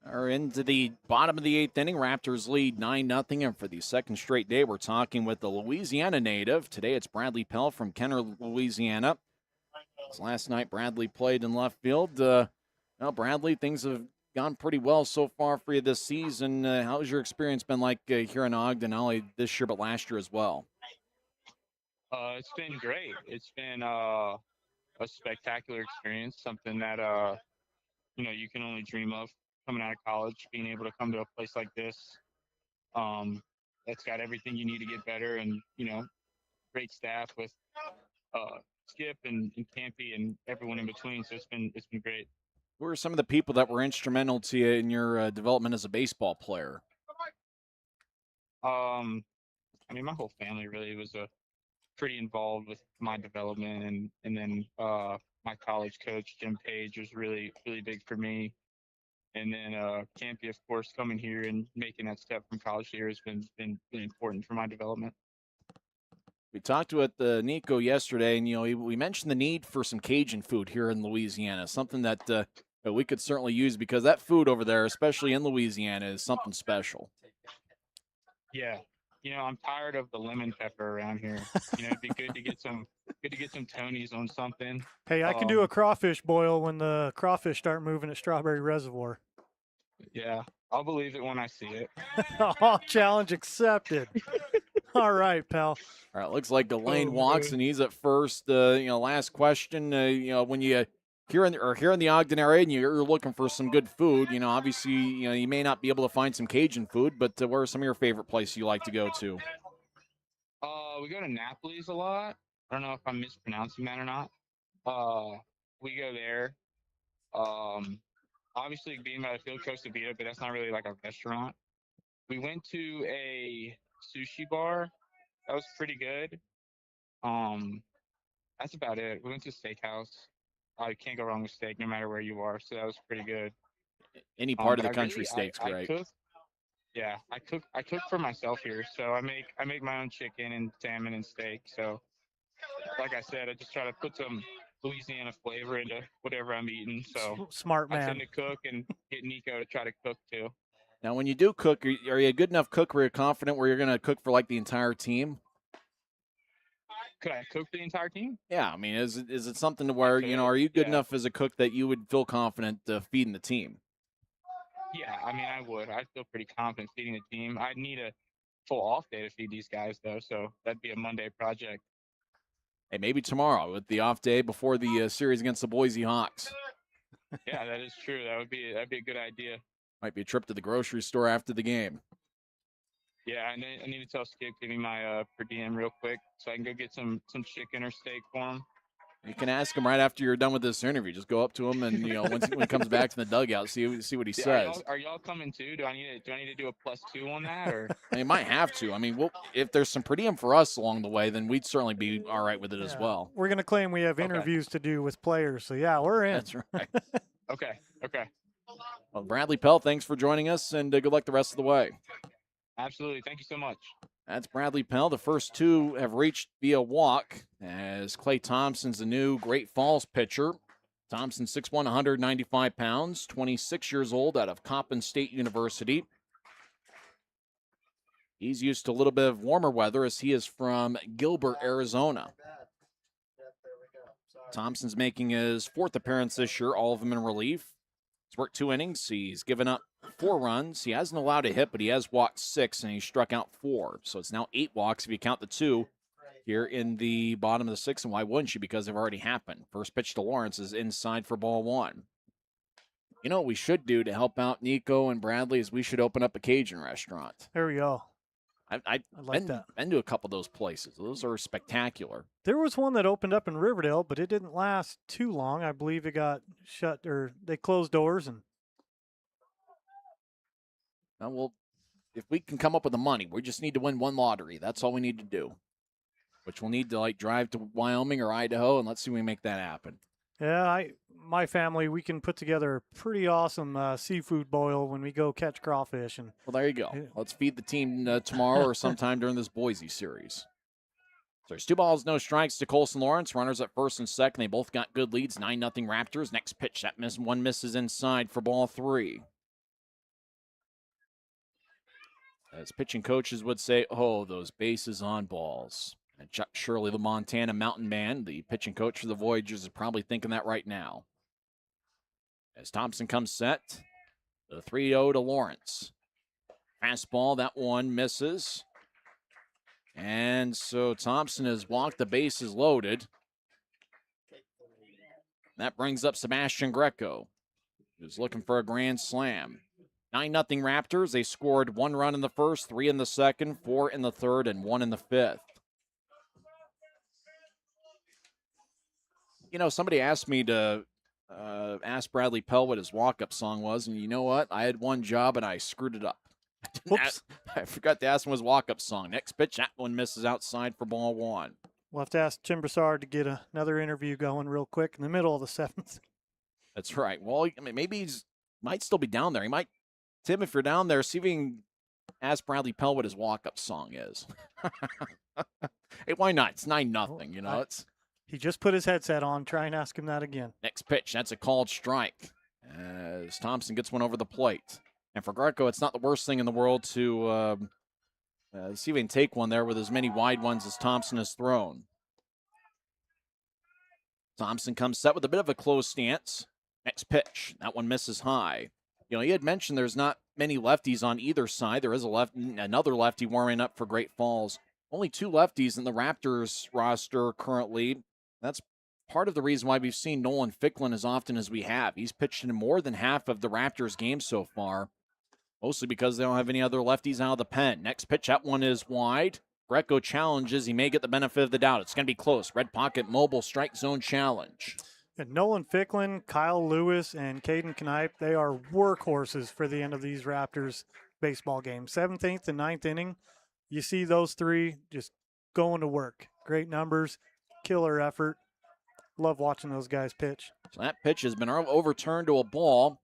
Are into the bottom of the 8th inning. Raptors lead 9-0, and for the second straight day, we're talking with the Louisiana native. Today, it's Bradley Pell from Kenner, Louisiana. Last night, Bradley played in left field. Well, Bradley, things have gone pretty well so far for you this season. How's your experience been like here in Ogden, not only this year but last year as well? It's been great. It's been a spectacular experience, something that you can only dream of. Coming out of college, being able to come to a place like this, that's got everything you need to get better, and great staff with Skip and Campy and everyone in between. So it's been great. Who are some of the people that were instrumental to you in your development as a baseball player? My whole family really was pretty involved with my development, and then my college coach Jim Page was really big for me. And then Campy, of course, coming here and making that step from college here has been really important for my development. We talked with Nico yesterday, and we mentioned the need for some Cajun food here in Louisiana, something that we could certainly use because that food over there, especially in Louisiana, is something special. Yeah, I'm tired of the lemon pepper around here. It'd be good to get some Tonys on something. Hey, I can do a crawfish boil when the crawfish start moving at Strawberry Reservoir. Yeah, I'll believe it when I see it. Oh, challenge accepted. All right, pal. All right, looks like Delane Oh, walks, man. and he's at first. Last question. When you here in the Ogden area, and you're looking for some good food, obviously, you may not be able to find some Cajun food, but where are some of your favorite places you like to go to? We go to Napoli's a lot. I don't know if I'm mispronouncing that or not. We go there. Obviously being by the field, Costa Vida, but that's not really like a restaurant. We went to a sushi bar. That was pretty good. That's about it. We went to a steakhouse. You can't go wrong with steak no matter where you are, so that was pretty good. Any part of But the country, steak's I great. cook. Yeah, I cook for myself here, so I make my own chicken and salmon and steak. So, like I said, I just try to put some Louisiana flavor into whatever I'm eating. So Smart I man. tend to cook and get Nico to try to cook too. Now, when you do cook, are you a good enough cook where you're confident where you're going to cook for like the entire team? Could I cook the entire team? Yeah, I mean, is it something to where are you good enough as a cook that you would feel confident feeding the team? Yeah, I mean, I would. I'd feel pretty confident feeding the team. I'd need a full off day to feed these guys, though, so that'd be a Monday project. Hey, maybe tomorrow with the off day before the series against the Boise Hawks. Yeah, that is true. That'd be a good idea. Might be a trip to the grocery store after the game. Yeah, I need to tell Skip give me my per diem real quick so I can go get some chicken or steak for him. You can ask him right after you're done with this interview. Just go up to him and when he comes back to the dugout, see what he says. Are y'all coming too? Do I need to do a +2 on that or? I mean, might have to. I mean, if there's some per diem for us along the way, then we'd certainly be all right with it as well. We're going to claim we have interviews to do with players, so yeah, we're in. That's right. Okay. Well, Bradley Pell, thanks for joining us, and good luck the rest of the way. Absolutely. Thank you so much. That's Bradley Pell. The first two have reached via walk as Clay Thompson's the new Great Falls pitcher. Thompson, 6'1", 195 pounds, 26 years old, out of Coppin State University. He's used to a little bit of warmer weather as he is from Gilbert, Arizona. Thompson's making his fourth appearance this year, all of them in relief. He's worked 2 innings. He's given up 4 runs. He hasn't allowed a hit, but he has walked 6, and he struck out 4. So it's now 8 walks if you count the 2 here in the bottom of the 6th. And why wouldn't you? Because they've already happened. First pitch to Lawrence is inside for ball 1. You know what we should do to help out Nico and Bradley is we should open up a Cajun restaurant. There we go. I've like that. been to a couple of those places. Those are spectacular. There was one that opened up in Riverdale, but it didn't last too long. I believe it got shut, or they closed doors. And well, if we can come up with the money, we just need to win one lottery. That's all we need to do. Which we'll need to drive to Wyoming or Idaho, and let's see if we make that happen. yeah, my family, we can put together a pretty awesome seafood boil when we go catch crawfish. And well, there you go. Let's feed the team tomorrow or sometime during this Boise series. So there's 2 balls, no strikes to Colson Lawrence. Runners at first and second. They both got good leads. 9-0 Raptors. Next pitch, that one misses inside for ball 3. As pitching coaches would say, oh, those bases on balls. And Chuck Shirley, the Montana Mountain Man, the pitching coach for the Voyagers, is probably thinking that right now. As Thompson comes set, the 3-0 to Lawrence. Fastball, that one misses. And so Thompson has walked, the bases loaded. That brings up Sebastian Greco, who's looking for a grand slam. 9-0 Raptors. They scored 1 run in the first, 3 in the second, 4 in the third, and 1 in the fifth. You know, somebody asked me to ask Bradley Pell what his walk-up song was, and you know what? I had one job, and I screwed it up. I forgot to ask him his walk-up song. Next pitch, that one misses outside for ball 1. we'll have to ask Tim Broussard to get another interview going real quick in the middle of the 7th. That's right. Well, I mean, maybe might still be down there. He might, Tim, if you're down there, see if you can ask Bradley Pell what his walk-up song is. Hey, why not? It's 9-0, you know. He just put his headset on. Try and ask him that again. Next pitch, that's a called strike as Thompson gets one over the plate. And for Greco, it's not the worst thing in the world to see if he can take one there with as many wide ones as Thompson has thrown. Thompson comes set with a bit of a closed stance. Next pitch, that one misses high. You had mentioned there's not many lefties on either side. There is another lefty warming up for Great Falls. Only 2 lefties in the Raptors roster currently. That's part of the reason why we've seen Nolan Ficklin as often as we have. He's pitched in more than half of the Raptors games so far, mostly because they don't have any other lefties out of the pen. Next pitch, that one is wide. Greco challenges. He may get the benefit of the doubt. It's going to be close. Red pocket mobile strike zone challenge. And Nolan Ficklin, Kyle Lewis, and Caden Knipe, they are workhorses for the end of these Raptors baseball games. 7th, 8th, and 9th inning, you see those 3 just going to work. Great numbers, killer effort. Love watching those guys pitch. So that pitch has been overturned to a ball.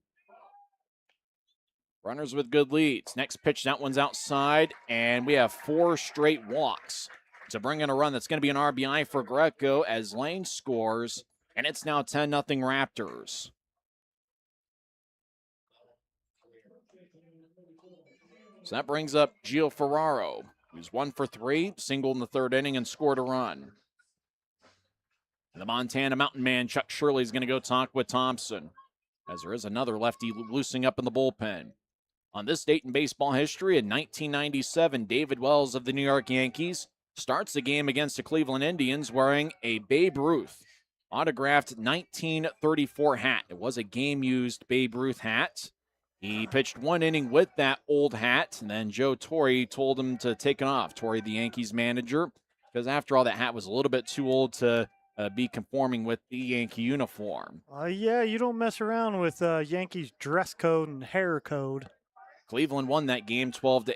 Runners with good leads. Next pitch, that one's outside, and we have 4 straight walks to bring in a run. That's going to be an RBI for Greco as Lane scores, and it's now 10-0 Raptors. So that brings up Gio Ferraro, who's 1 for 3, singled in the 3rd inning and scored a run. And the Montana Mountain Man, Chuck Shirley, is going to go talk with Thompson, as there is another lefty loosening up in the bullpen. On this date in baseball history, in 1997, David Wells of the New York Yankees starts the game against the Cleveland Indians wearing a Babe Ruth autographed 1934 hat. It was a game-used Babe Ruth hat. He pitched 1 inning with that old hat, and then Joe Torre told him to take it off. Torre, the Yankees manager, because after all, that hat was a little bit too old to be conforming with the Yankee uniform. Yeah, you don't mess around with Yankees dress code and hair code. Cleveland won that game 12-8,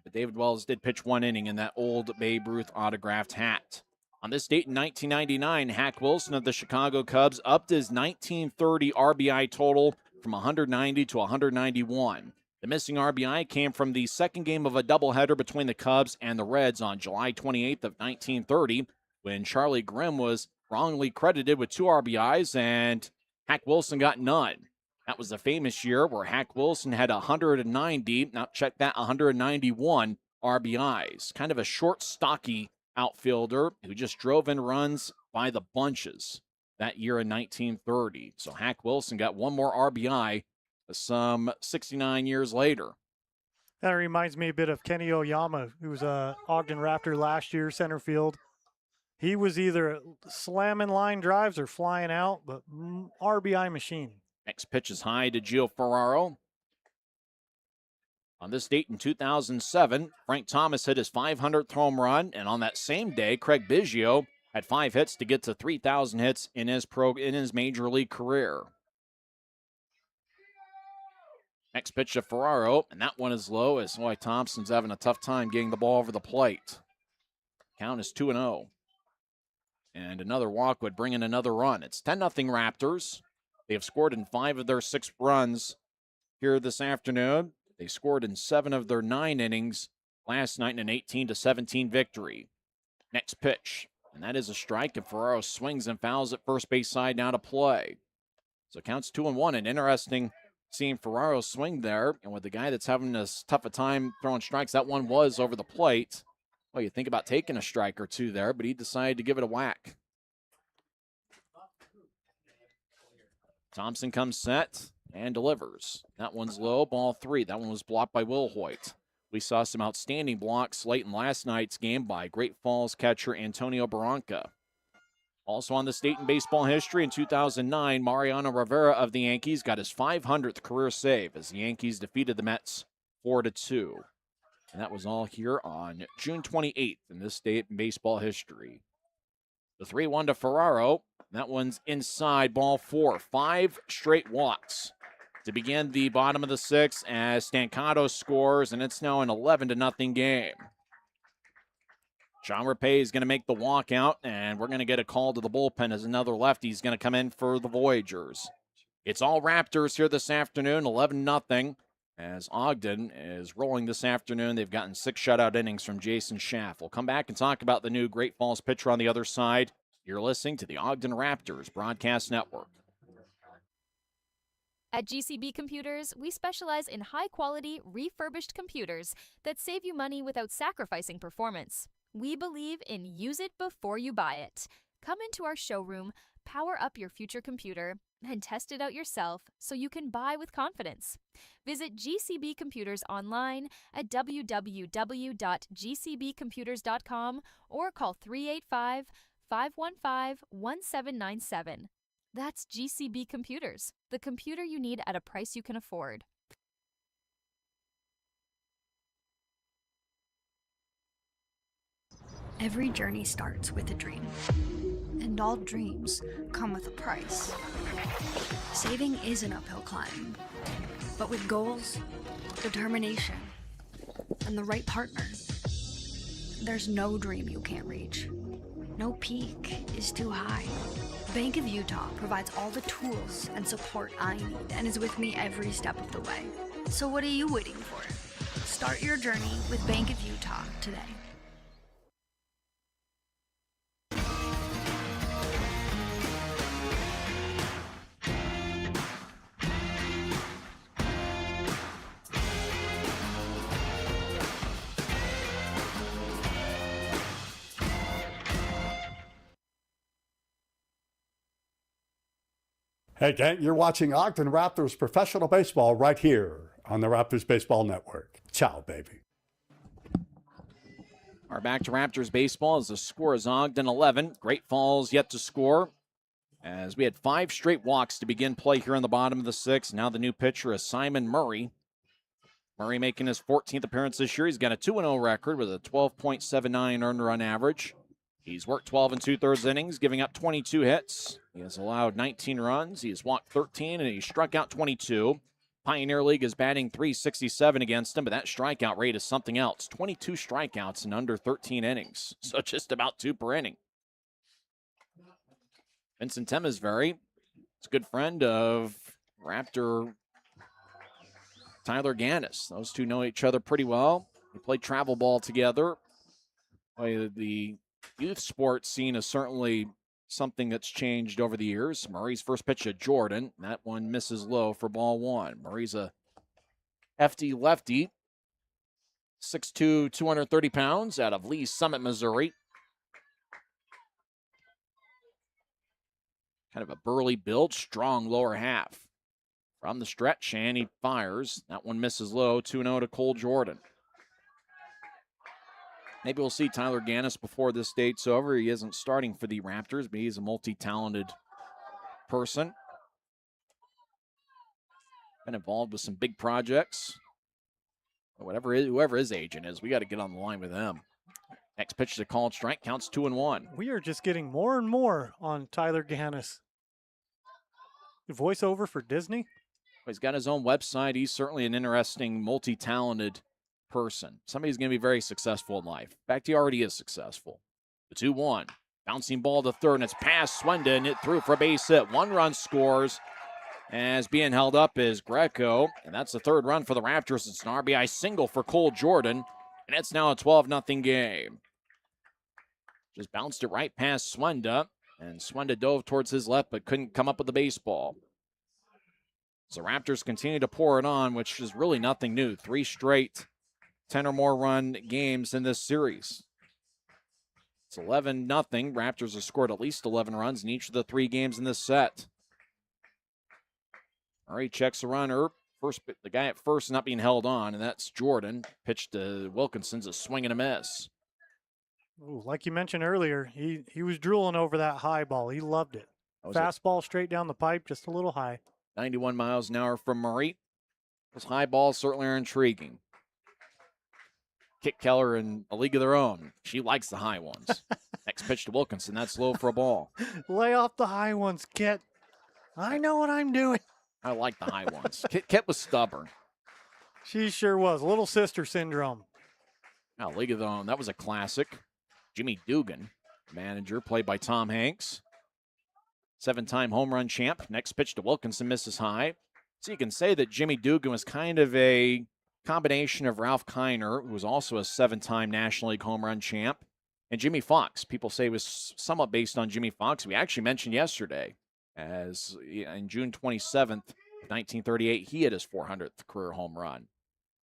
but David Wells did pitch 1 inning in that old Babe Ruth autographed hat. On this date in 1999, Hack Wilson of the Chicago Cubs upped his 1930 RBI total from 190 to 191. The missing RBI came from the second game of a doubleheader between the Cubs and the Reds on July 28th of 1930, when Charlie Grimm was wrongly credited with 2 RBIs and Hack Wilson got none. That was the famous year where Hack Wilson had 190, now check that, 191 RBIs. Kind of a short, stocky outfielder who just drove in runs by the bunches that year in 1930. So Hack Wilson got 1 more RBI some 69 years later. That reminds me a bit of Kenny Oyama, who was a Ogden Raptor last year, center field. He was either slamming line drives or flying out, but RBI machine. Next pitch is high to Gio Ferraro. On this date in 2007, Frank Thomas hit his 500th home run, and on that same day, Craig Biggio had 5 hits to get to 3,000 hits in his major league career. Next pitch to Ferraro, and that one is low as Roy Thompson's having a tough time getting the ball over the plate. Count is 2-0. And another walk would bring in another run. It's 10-0 Raptors. They have scored in 5 of their 6 runs here this afternoon. They scored in 7 of their 9 innings last night in an 18-17 victory. Next pitch, and that is a strike, and Ferraro swings and fouls at first base side now to play. So it counts 2-1, and interesting seeing Ferraro swing there, and with the guy that's having as tough a time throwing strikes, that one was over the plate. Well, you think about taking a strike or 2 there, but he decided to give it a whack. Thompson comes set and delivers. That one's low, ball 3. That one was blocked by Will Hoyt. We saw some outstanding blocks late in last night's game by Great Falls catcher Antonio Barranca. Also on this date in baseball history, in 2009, Mariano Rivera of the Yankees got his 500th career save as the Yankees defeated the Mets 4-2. And that was all here on June 28th in this date in baseball history. The 3-1 to Ferraro. That one's inside, ball 4. 5 straight walks to begin the bottom of the 6th as Stancato scores, and it's now an 11-0 game. John Rapay is going to make the walk out, and we're going to get a call to the bullpen as another lefty is going to come in for the Voyagers. It's all Raptors here this afternoon, 11-0, as Ogden is rolling this afternoon. They've gotten 6 shutout innings from Jason Schaff. We'll come back and talk about the new Great Falls pitcher on the other side. You're listening to the Ogden Raptors Broadcast Network. At GCB Computers, we specialize in high-quality, refurbished computers that save you money without sacrificing performance. We believe in use it before you buy it. Come into our showroom, Power up your future computer and test it out yourself so you can buy with confidence. Visit GCB Computers online at www.gcbcomputers.com or call 385-515-1797. That's GCB Computers, the computer you need at a price you can afford. Every journey starts with a dream, and all dreams come with a price. Saving is an uphill climb, but with goals, determination, and the right partner, there's no dream you can't reach. No peak is too high. Bank of Utah provides all the tools and support I need and is with me every step of the way. So what are you waiting for? Start your journey with Bank of Utah today. Hey, gang, you're watching Ogden Raptors professional baseball right here on the Raptors Baseball Network. Ciao, baby. Our back to Raptors baseball as the score is Ogden 11. Great Falls yet to score, as we had 5 straight walks to begin play here in the bottom of the 6th. Now the new pitcher is Simon Murray. Murray making his 14th appearance this year. He's got a 2-0 record with a 12.79 earned run average. He's worked 12 2/3 innings, giving up 22 hits. He has allowed 19 runs. He has walked 13, and he struck out 22. Pioneer League is batting .367 against him, but that strikeout rate is something else. 22 strikeouts in under 13 innings, so just about 2 per inning. Vincent Temesbury is a good friend of Raptor Tyler Gannis. Those two know each other pretty well. They played travel ball together. The youth sports scene is certainly something that's changed over the years. Murray's first pitch to Jordan. That one misses low for ball 1. Murray's a hefty lefty. 6'2", 230 pounds out of Lee Summit, Missouri. Kind of a burly build, strong lower half. From the stretch, and he fires. That one misses low, 2-0 to Cole Jordan. Maybe we'll see Tyler Gannis before this date's over. He isn't starting for the Raptors, but he's a multi-talented person. Been involved with some big projects. Whoever his agent is, we got to get on the line with them. Next pitch is a called strike, counts 2-1. We are just getting more and more on Tyler Gannis. Voiceover for Disney? He's got his own website. He's certainly an interesting, multi-talented person. Somebody's going to be very successful in life. In fact, he already is successful. The 2-1. Bouncing ball to third, and it's past Swindon. It through for a base hit. 1 run scores. As being held up is Greco, and that's the 3rd run for the Raptors. It's an RBI single for Cole Jordan, and it's now a 12-0 game. Just bounced it right past Swenda, and Swenda dove towards his left but couldn't come up with the baseball. So Raptors continue to pour it on, which is really nothing new. 3 straight 10 or more run games in this series. It's 11-0. Raptors have scored at least 11 runs in each of the 3 games in this set. Murray checks the runner. The guy at first is not being held on, and that's Jordan. Pitch to Wilkinson's a swing and a miss. Ooh, like you mentioned earlier, he was drooling over that high ball. He loved it. Fastball straight down the pipe, just a little high. 91 miles an hour from Murray. Those high balls certainly are intriguing. Kit Keller in a league of their own. She likes the high ones. Next pitch to Wilkinson. That's low for a ball. Lay off the high ones, Kit. I know what I'm doing. I like the high ones. Kit was stubborn. She sure was. Little sister syndrome. Now, league of their own. That was a classic. Jimmy Dugan, manager, played by Tom Hanks. 7-time home run champ. Next pitch to Wilkinson, misses high. So you can say that Jimmy Dugan was kind of a combination of Ralph Kiner, who was also a 7-time National League home run champ, and Jimmy Fox. People say it was somewhat based on Jimmy Fox. We actually mentioned yesterday, as in June 27th, 1938, he hit his 400th career home run.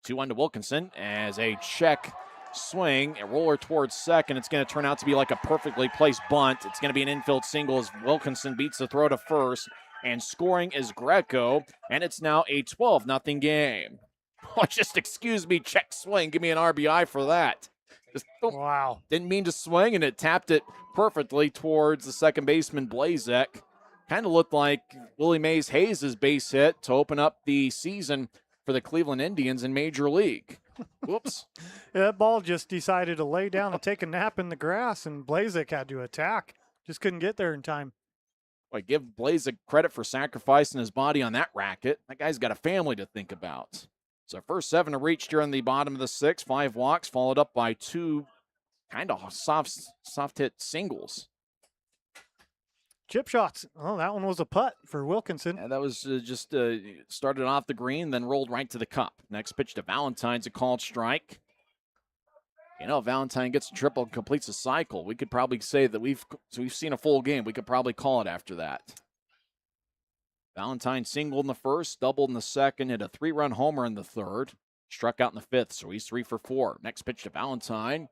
2-1 to Wilkinson as a check swing and roller towards second. It's going to turn out to be like a perfectly placed bunt. It's going to be an infield single as Wilkinson beats the throw to first. And scoring is Greco, and it's now a 12-0 game. Oh, just excuse me, check swing. Give me an RBI for that. Wow. Didn't mean to swing, and it tapped it perfectly towards the second baseman, Blazek. Kind of looked like Willie Mays Hayes' base hit to open up the season for the Cleveland Indians in Major League. Whoops. Yeah, that ball just decided to lay down and take a nap in the grass, and Blazek had to attack. Just couldn't get there in time. I give Blazek credit for sacrificing his body on that racket. That guy's got a family to think about. So first 7 to reach during the bottom of the 6th, 5 walks, followed up by 2 kind of soft hit singles. Chip shots. Oh, that one was a putt for Wilkinson. And that was just started off the green, then rolled right to the cup. Next pitch to Valentine's a called strike. You know, Valentine gets a triple and completes a cycle. We could probably say that we've seen a full game. We could probably call it after that. Valentine singled in the first, doubled in the second, hit a 3-run homer in the third, struck out in the 5th, so he's 3 for 4. Next pitch to Valentine.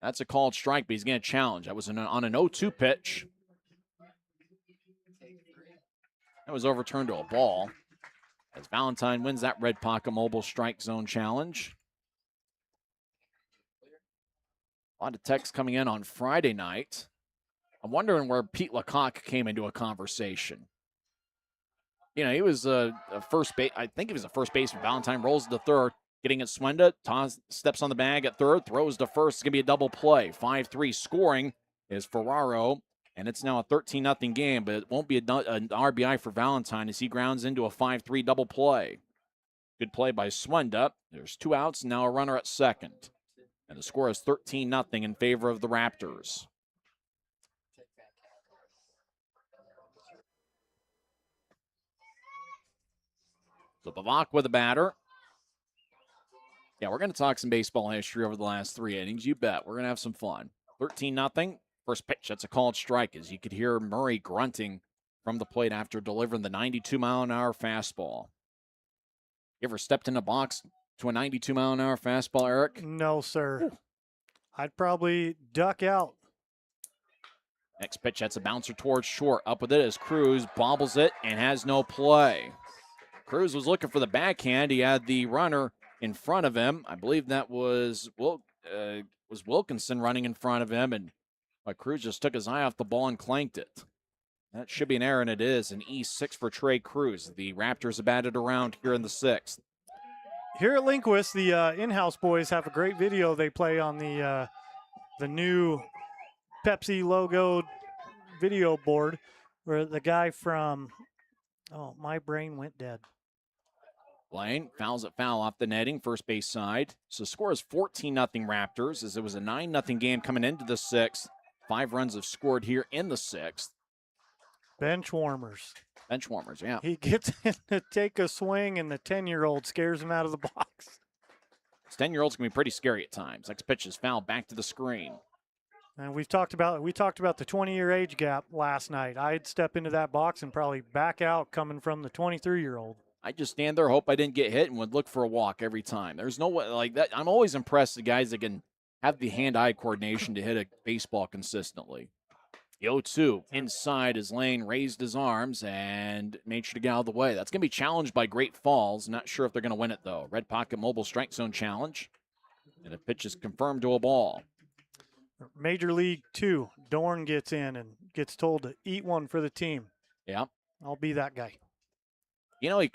That's a called strike, but he's going to challenge. That was on an 0-2 pitch. That was overturned to a ball as Valentine wins that Red Pocket Mobile Strike Zone Challenge. A lot of texts coming in on Friday night. I'm wondering where Pete Lecoq came into a conversation. You know, he was a first base. I think he was a first baseman. Valentine rolls to third, getting it Swenda. Toz steps on the bag at third, throws to first. It's going to be a double play. 5-3 scoring is Ferraro, and it's now a 13-0 game, but it won't be an RBI for Valentine as he grounds into a 5-3 double play. Good play by Swenda. There's 2 outs, and now a runner at second. And the score is 13-0 in favor of the Raptors. So Bavak with a batter. Yeah, we're going to talk some baseball history over the last 3 innings. You bet. We're going to have some fun. 13-0. First pitch, that's a called strike, as you could hear Murray grunting from the plate after delivering the 92-mile-an-hour fastball. You ever stepped in a box to a 92-mile-an-hour fastball, Eric? No, sir. I'd probably duck out. Next pitch, that's a bouncer towards short. Up with it as Cruz bobbles it and has no play. Cruz was looking for the backhand. He had the runner in front of him. I believe that was Wilkinson running in front of him, and Cruz just took his eye off the ball and clanked it. That should be an error, and it is. An E6 for Trey Cruz. The Raptors have batted around here in the 6th. Here at Linquist, the in-house boys have a great video they play on the new Pepsi logo video board, where the guy from, my brain went dead. Blaine fouls it foul off the netting, first base side. So the score is 14-0 Raptors, as it was a 9-0 game coming into the 6th. 5 runs have scored here in the 6th. Bench warmers. Bench warmers, yeah. He gets in to take a swing, and the 10-year-old scares him out of the box. This 10-year-old's going to be pretty scary at times. Next pitch is foul back to the screen. And we talked about the 20-year age gap last night. I'd step into that box and probably back out coming from the 23-year-old. I just stand there, hope I didn't get hit, and would look for a walk every time. There's no way like that. I'm always impressed with guys that can have the hand-eye coordination to hit a baseball consistently. The 0-2 inside as Lane raised his arms and made sure to get out of the way. That's going to be challenged by Great Falls. Not sure if they're going to win it, though. Red Pocket Mobile Strike Zone Challenge. And the pitch is confirmed to a ball. Major League 2, Dorn gets in and gets told to eat one for the team. Yeah. I'll be that guy. You know,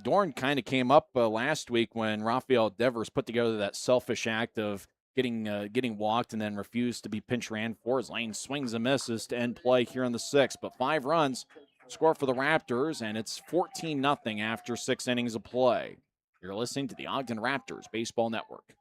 Dorn kind of came up last week when Rafael Devers put together that selfish act of getting walked and then refused to be pinch ran for. His Lane swings and misses to end play here in the 6th. But 5 runs score for the Raptors, and it's 14-0 after 6 innings of play. You're listening to the Ogden Raptors Baseball Network.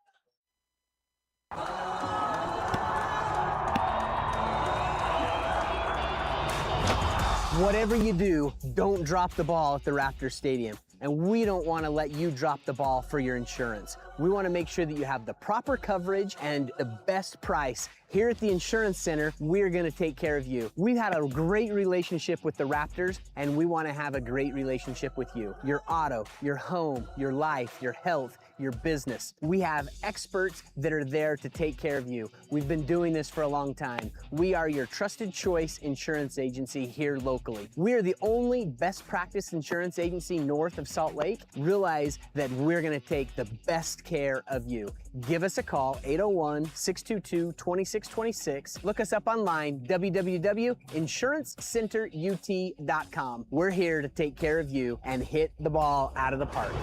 Whatever you do, don't drop the ball at the Raptors Stadium. And we don't want to let you drop the ball for your insurance. We want to make sure that you have the proper coverage and the best price. Here at the Insurance Center, we're going to take care of you. We've had a great relationship with the Raptors, and we want to have a great relationship with you. Your auto, your home, your life, your health, your business. We have experts that are there to take care of you. We've been doing this for a long time. We are your trusted choice insurance agency here locally. We are the only best practice insurance agency north of Salt Lake. Realize that we're going to take the best care of you. Give us a call, 801-622-2626. Look us up online, www.insurancecenterut.com. We're here to take care of you and hit the ball out of the park.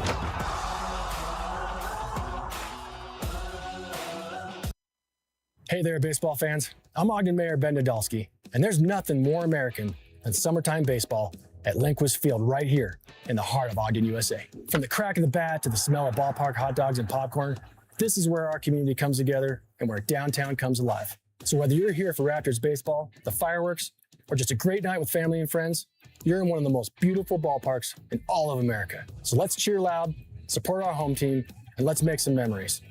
Hey there, baseball fans. I'm Ogden Mayor Ben Nadolski, and there's nothing more American than summertime baseball at Lindquist Field right here in the heart of Ogden, USA. From the crack of the bat to the smell of ballpark hot dogs and popcorn, this is where our community comes together and where downtown comes alive. So whether you're here for Raptors baseball, the fireworks, or just a great night with family and friends, you're in one of the most beautiful ballparks in all of America. So let's cheer loud, support our home team, and let's make some memories.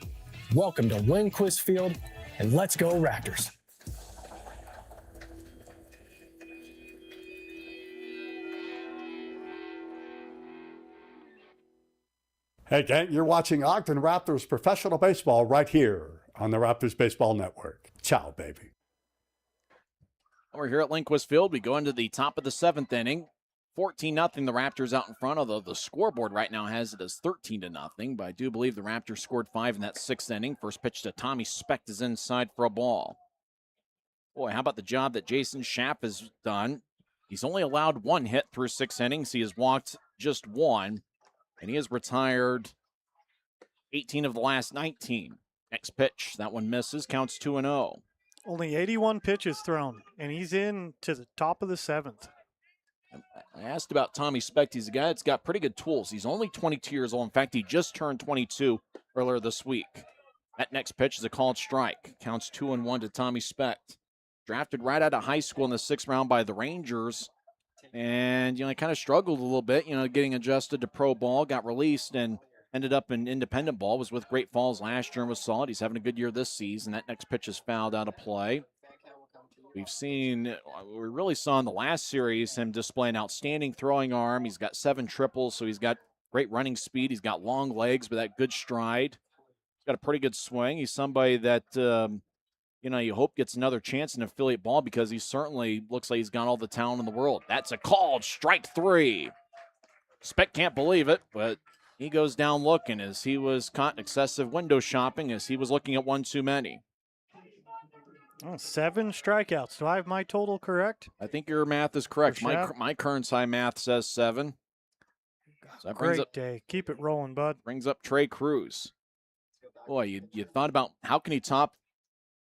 Welcome to Lindquist Field, and let's go Raptors. Hey, gang, you're watching Ogden Raptors professional baseball right here on the Raptors Baseball Network. Ciao, baby. We're here at Lindquist Field. We go into the top of the 7th inning. 14-0, the Raptors out in front, although the scoreboard right now has it as 13-0. But I do believe the Raptors scored 5 in that 6th inning. First pitch to Tommy Specht is inside for a ball. Boy, how about the job that Jason Schaff has done? He's only allowed 1 hit through 6 innings. He has walked just 1, and he has retired 18 of the last 19. Next pitch, that one misses, counts 2-0. Only 81 pitches thrown, and he's in to the top of the 7th. I asked about Tommy Specht. He's a guy that's got pretty good tools. He's only 22 years old. In fact, he just turned 22 earlier this week. That next pitch is a called strike. Counts 2-1 to Tommy Specht. Drafted right out of high school in the 6th round by the Rangers. And, he kind of struggled a little bit, getting adjusted to pro ball, got released, and ended up in independent ball. Was with Great Falls last year and was solid. He's having a good year this season. That next pitch is fouled out of play. We really saw in the last series him display an outstanding throwing arm. He's got 7 triples, so he's got great running speed. He's got long legs, but that good stride. He's got a pretty good swing. He's somebody that, you hope gets another chance in affiliate ball because he certainly looks like he's got all the talent in the world. That's a called strike 3. Specht can't believe it, but he goes down looking as he was caught in excessive window shopping as he was looking at one too many. 7 strikeouts. Do I have my total correct? I think your math is correct. My current high math says 7. So that Great day. Keep it rolling, bud. Brings up Trey Cruz. Boy, you thought about how can he top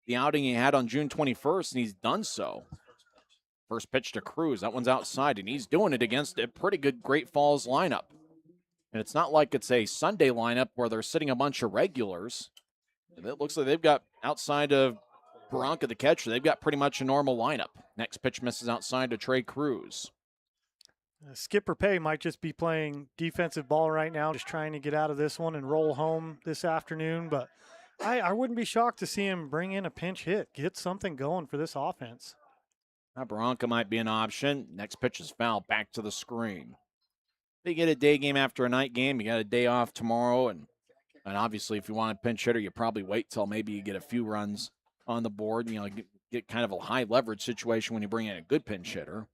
the outing he had on June 21st, and he's done so. First pitch to Cruz. That one's outside, and he's doing it against a pretty good Great Falls lineup. And it's not like it's a Sunday lineup where they're sitting a bunch of regulars. It looks like they've got, outside of Barranca, the catcher, they've got pretty much a normal lineup. Next pitch misses outside to Trey Cruz. Skipper Pay might just be playing defensive ball right now, just trying to get out of this one and roll home this afternoon. But I wouldn't be shocked to see him bring in a pinch hit, get something going for this offense. Now Barranca might be an option. Next pitch is foul, back to the screen. They get a day game after a night game. You got a day off tomorrow. And obviously, if you want a pinch hitter, you probably wait till maybe you get a few runs on the board, get kind of a high leverage situation when you bring in a good pinch hitter.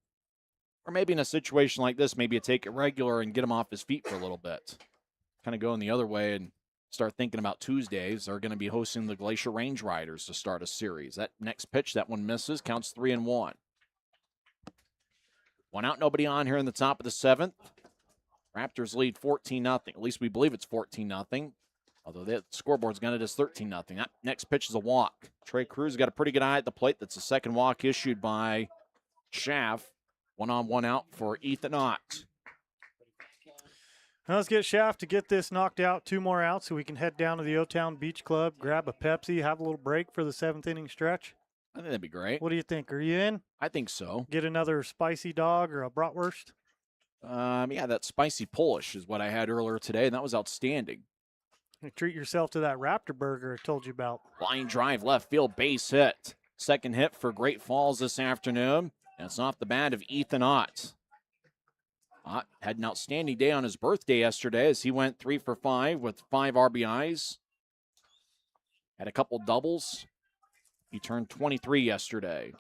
Or maybe in a situation like this, maybe you take it regular and get him off his feet for a little bit. Kind of going the other way and start thinking about Tuesdays. They're going to be hosting the Glacier Range Riders to start a series. That next pitch, that one misses, counts 3-1. 1 out, nobody on here in the top of the 7th. Raptors lead 14-0. At least we believe it's 14-0. Although the scoreboard's got it as 13-0. That next pitch is a walk. Trey Cruz got a pretty good eye at the plate. That's the second walk issued by Schaff. 1 on, 1 out for Ethan Ott. Now let's get Schaff to get this knocked out. 2 more outs so we can head down to the O-Town Beach Club, grab a Pepsi, have a little break for the 7th inning stretch. I think that'd be great. What do you think? Are you in? I think so. Get another spicy dog or a bratwurst? Yeah, that spicy Polish is what I had earlier today, and that was outstanding. You treat yourself to that Raptor burger I told you about. Line drive, left field, base hit. Second hit for Great Falls this afternoon, and it's off the bat of Ethan Ott. Had an outstanding day on his birthday yesterday as he went 3 for 5 with 5 RBIs. Had a couple doubles. He turned 23 yesterday.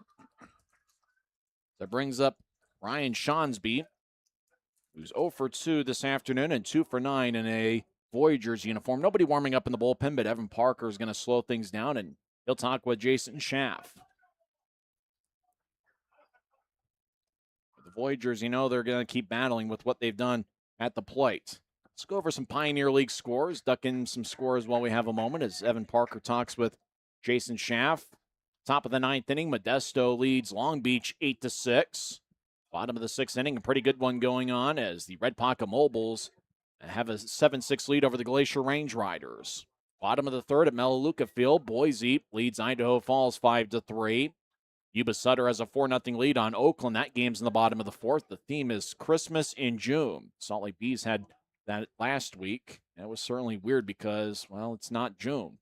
That brings up Ryan Shonsby, who's 0 for 2 this afternoon and 2 for 9 in a Voyagers uniform. Nobody warming up in the bullpen, but Evan Parker is going to slow things down, and he'll talk with Jason Schaff. The Voyagers, they're going to keep battling with what they've done at the plate. Let's go over some Pioneer League scores, duck in some scores while we have a moment as Evan Parker talks with Jason Schaff. Top of the 9th inning, Modesto leads Long Beach 8-6. Bottom of the 6th inning, a pretty good one going on as the Red Ponca Mobiles have a 7-6 lead over the Glacier Range Riders. Bottom of the 3rd at Melaleuca Field, Boise leads Idaho Falls 5-3. Yuba Sutter has a 4-0 lead on Oakland. That game's in the bottom of the 4th. The theme is Christmas in June. Salt Lake Bees had that last week. That was certainly weird because, well, it's not June.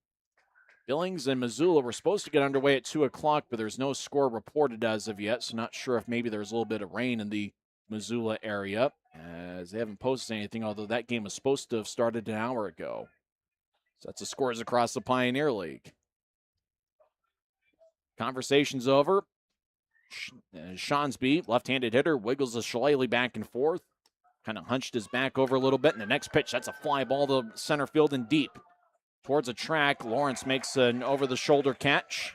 Billings and Missoula were supposed to get underway at 2 o'clock, but there's no score reported as of yet, so not sure if maybe there's a little bit of rain in the Missoula area, as they haven't posted anything, although that game was supposed to have started an hour ago. So that's the scores across the Pioneer League. Conversation's over. Shonsby, left-handed hitter, wiggles the shillelagh back and forth. Kind of hunched his back over a little bit. And the next pitch, that's a fly ball to center field and deep. Towards a track, Lawrence makes an over-the-shoulder catch.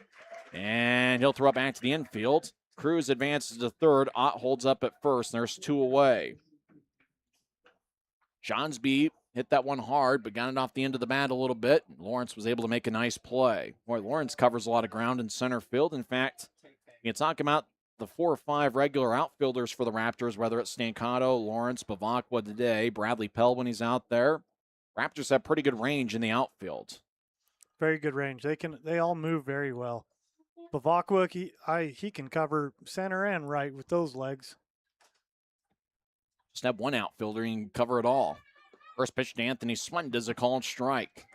And he'll throw it back to the infield. Cruz advances to 3rd. Ott holds up at 1st. There's 2 away. Shonsby hit that one hard, but got it off the end of the bat a little bit. Lawrence was able to make a nice play. Boy, Lawrence covers a lot of ground in center field. In fact, you talk about the 4 or 5 regular outfielders for the Raptors, whether it's Stancato, Lawrence, Bavacqua today, Bradley Pell when he's out there. Raptors have pretty good range in the outfield. Very good range. They all move very well. Bavacqua, he can cover center and right with those legs. Just have one outfielder, he can cover it all. First pitch to Anthony Swen does a called strike.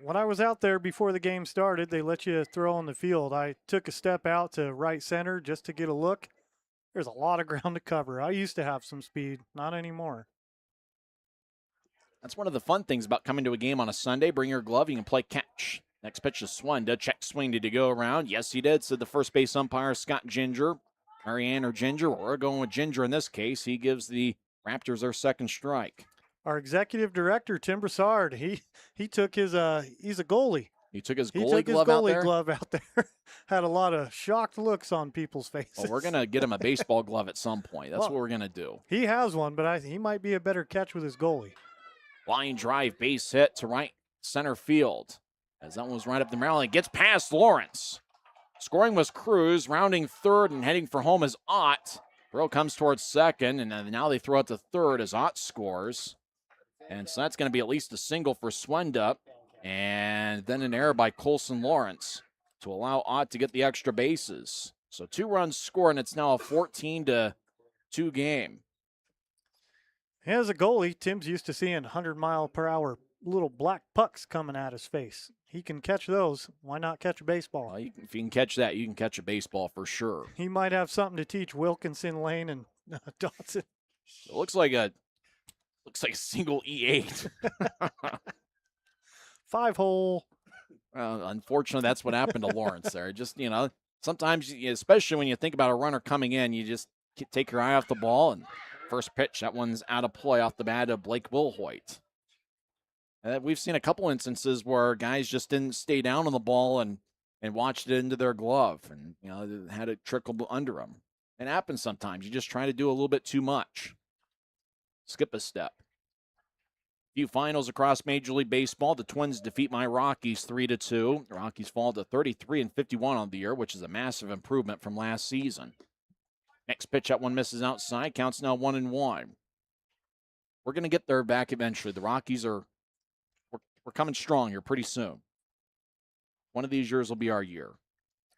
When I was out there before the game started, they let you throw on the field. I took a step out to right center just to get a look. There's a lot of ground to cover. I used to have some speed, not anymore. That's one of the fun things about coming to a game on a Sunday. Bring your glove, you can play catch. Next pitch to Swan. Check swing. Did he go around? Yes, he did, said the first base umpire, Scott Ginger. Marianne or Ginger. We're going with Ginger in this case. He gives the Raptors their second strike. Our executive director, Tim Broussard, he took his he's a goalie. He took his goalie glove out there. Had a lot of shocked looks on people's faces. Well, we're going to get him a baseball glove at some point. That's what we're going to do. He has one, but he might be a better catch with his goalie. Line drive, base hit to right center field. As that one was right up the Maryland. Gets past Lawrence. Scoring was Cruz. Rounding 3rd and heading for home is Ott. Throw comes towards 2nd, and now they throw it to 3rd as Ott scores. And so that's going to be at least a single for Swenda. And then an error by Colson Lawrence to allow Ott to get the extra bases. So 2 runs scored, and it's now a 14-2 game. As a goalie, Tim's used to seeing 100-mile-per-hour little black pucks coming at his face. He can catch those. Why not catch a baseball? Well, if you can catch that, you can catch a baseball for sure. He might have something to teach Wilkinson, Lane, and Dotson. It looks like a single E8. 5-hole. Well, unfortunately, that's what happened to Lawrence there. Just, sometimes, especially when you think about a runner coming in, you just take your eye off the ball. And first pitch, that one's out of play off the bat of Blake Wilhoit. We've seen a couple instances where guys just didn't stay down on the ball and watched it into their glove and, had it trickle under them. It happens sometimes. You just try to do a little bit too much. Skip a step. Few finals across Major League Baseball. The Twins defeat my Rockies 3-2. The Rockies fall to 33-51 on the year, which is a massive improvement from last season. Next pitch, that one misses outside. Counts now 1-1. We're going to get there back eventually. The Rockies we're coming strong here pretty soon. One of these years will be our year.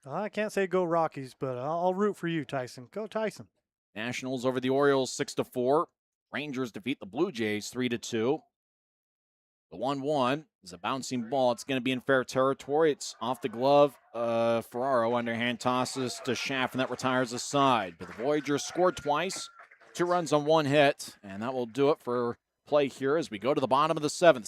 I can't say go Rockies, but I'll root for you, Tyson. Go Tyson. Nationals over the Orioles 6-4. Rangers defeat the Blue Jays 3-2. The 1-1 is a bouncing ball. It's going to be in fair territory. It's off the glove. Ferraro underhand tosses to Schaff, and that retires aside. But the Voyagers scored twice. 2 runs on 1 hit, and that will do it for play here as we go to the bottom of the 7th.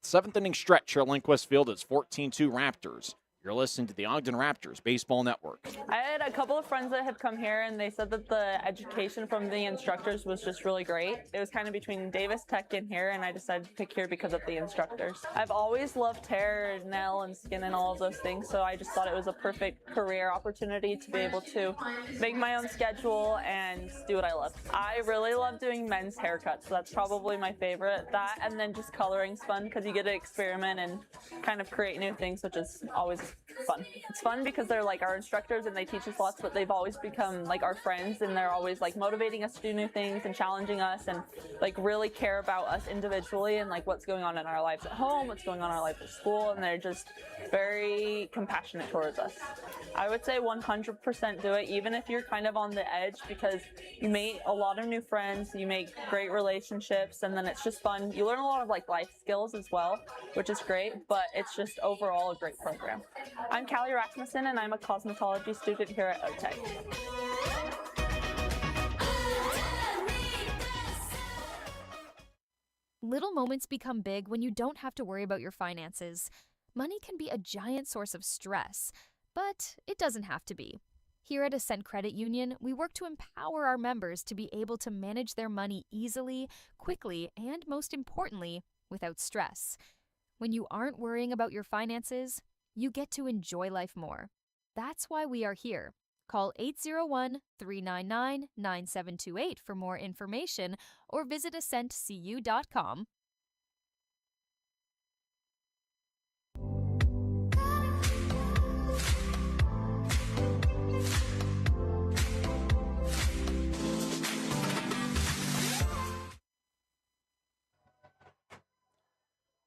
Seventh inning stretch here at Lindquist Field. It's 14-2 Raptors. You're listening to the Ogden Raptors Baseball Network. I had a couple of friends that have come here, and they said that the education from the instructors was just really great. It was kind of between Davis Tech and here, and I decided to pick here because of the instructors. I've always loved hair, nail, and skin and all of those things, so I just thought it was a perfect career opportunity to be able to make my own schedule and do what I love. I really love doing men's haircuts, so that's probably my favorite. That, and then just coloring's fun because you get to experiment and kind of create new things, which is always fun. It's fun because they're like our instructors and they teach us lots, but they've always become like our friends, and they're always like motivating us to do new things and challenging us and like really care about us individually and like what's going on in our lives at home, what's going on in our life at school, and they're just very compassionate towards us. I would say 100% do it, even if you're kind of on the edge, because you meet a lot of new friends, you make great relationships, and then it's just fun. You learn a lot of like life skills as well, which is great, but it's just overall a great program. I'm Callie Rasmussen, and I'm a cosmetology student here at OTEC. Little moments become big when you don't have to worry about your finances. Money can be a giant source of stress, but it doesn't have to be. Here at Ascent Credit Union, we work to empower our members to be able to manage their money easily, quickly, and most importantly, without stress. When you aren't worrying about your finances, you get to enjoy life more. That's why we are here. Call 801-399-9728 for more information or visit ascentcu.com.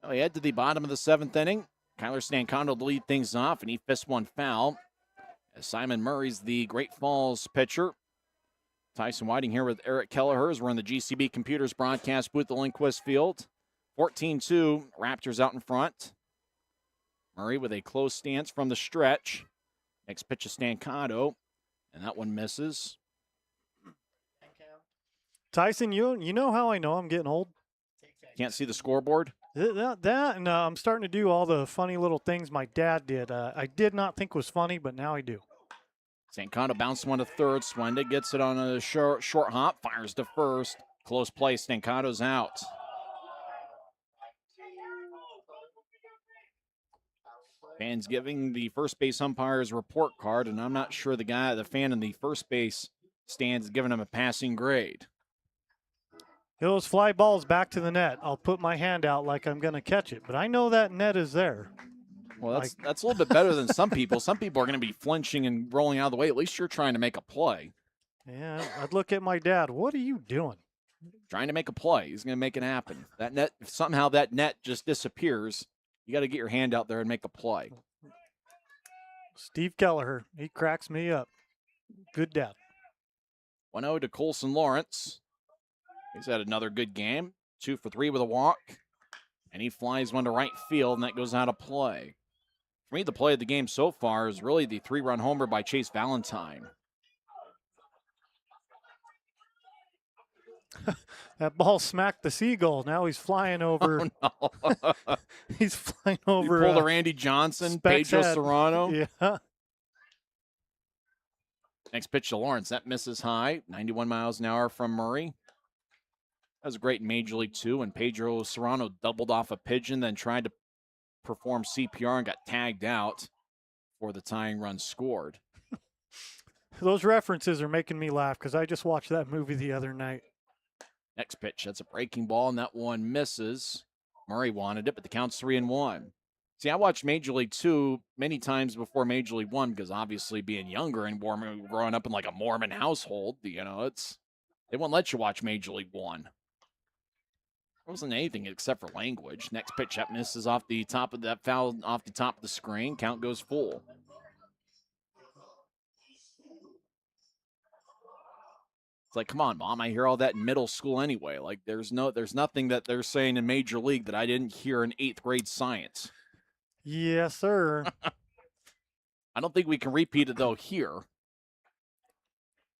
We head to the bottom of the 7th inning. Kyler Stankondo to lead things off, and he fists one foul. As Simon Murray's the Great Falls pitcher. Tyson Whiting here with Eric Kelleher as we're in the GCB Computers broadcast booth at Lindquist Field. 14-2, Raptors out in front. Murray with a close stance from the stretch. Next pitch is Stankondo, and that one misses. Tyson, you know how I know I'm getting old? Can't see the scoreboard? That and I'm starting to do all the funny little things my dad did. I did not think was funny, but now I do. Stankondo bounced one to third. Swenda gets it on a short hop, fires to first. Close play, Stankondo's out. Fans giving the first base umpire's report card, and I'm not sure the fan in the first base stands is giving him a passing grade. Those fly balls back to the net. I'll put my hand out like I'm going to catch it, but I know that net is there. Well, that's a little bit better than some people. Some people are going to be flinching and rolling out of the way. At least you're trying to make a play. Yeah, I'd look at my dad. What are you doing? Trying to make a play. He's going to make it happen. That net, if somehow that net just disappears, you got to get your hand out there and make a play. Steve Kelleher, he cracks me up. Good dad. 1-0 to Colson Lawrence. He's had another good game. 2 for 3 with a walk. And he flies one to right field, and that goes out of play. For me, the play of the game so far is really the 3-run homer by Chase Valentine. That ball smacked the seagull. Now he's flying over. Oh, no. He's flying over. You pulled a Randy Johnson, Pedro Serrano. Yeah. Next pitch to Lawrence. That misses high. 91 miles an hour from Murray. That was great in Major League 2 when Pedro Serrano doubled off a pigeon, then tried to perform CPR and got tagged out before the tying run scored. Those references are making me laugh because I just watched that movie the other night. Next pitch, that's a breaking ball, and that one misses. Murray wanted it, but the count's 3-1. See, I watched Major League 2 many times before Major League 1 because obviously being younger and growing up in like a Mormon household, they won't let you watch Major League 1. There wasn't anything except for language. Next pitch up misses off the top of that foul, off the top of the screen. Count goes full. It's like, come on, Mom, I hear all that in middle school anyway. Like, there's nothing that they're saying in Major League that I didn't hear in 8th grade science. Yes, sir. I don't think we can repeat it, though, here.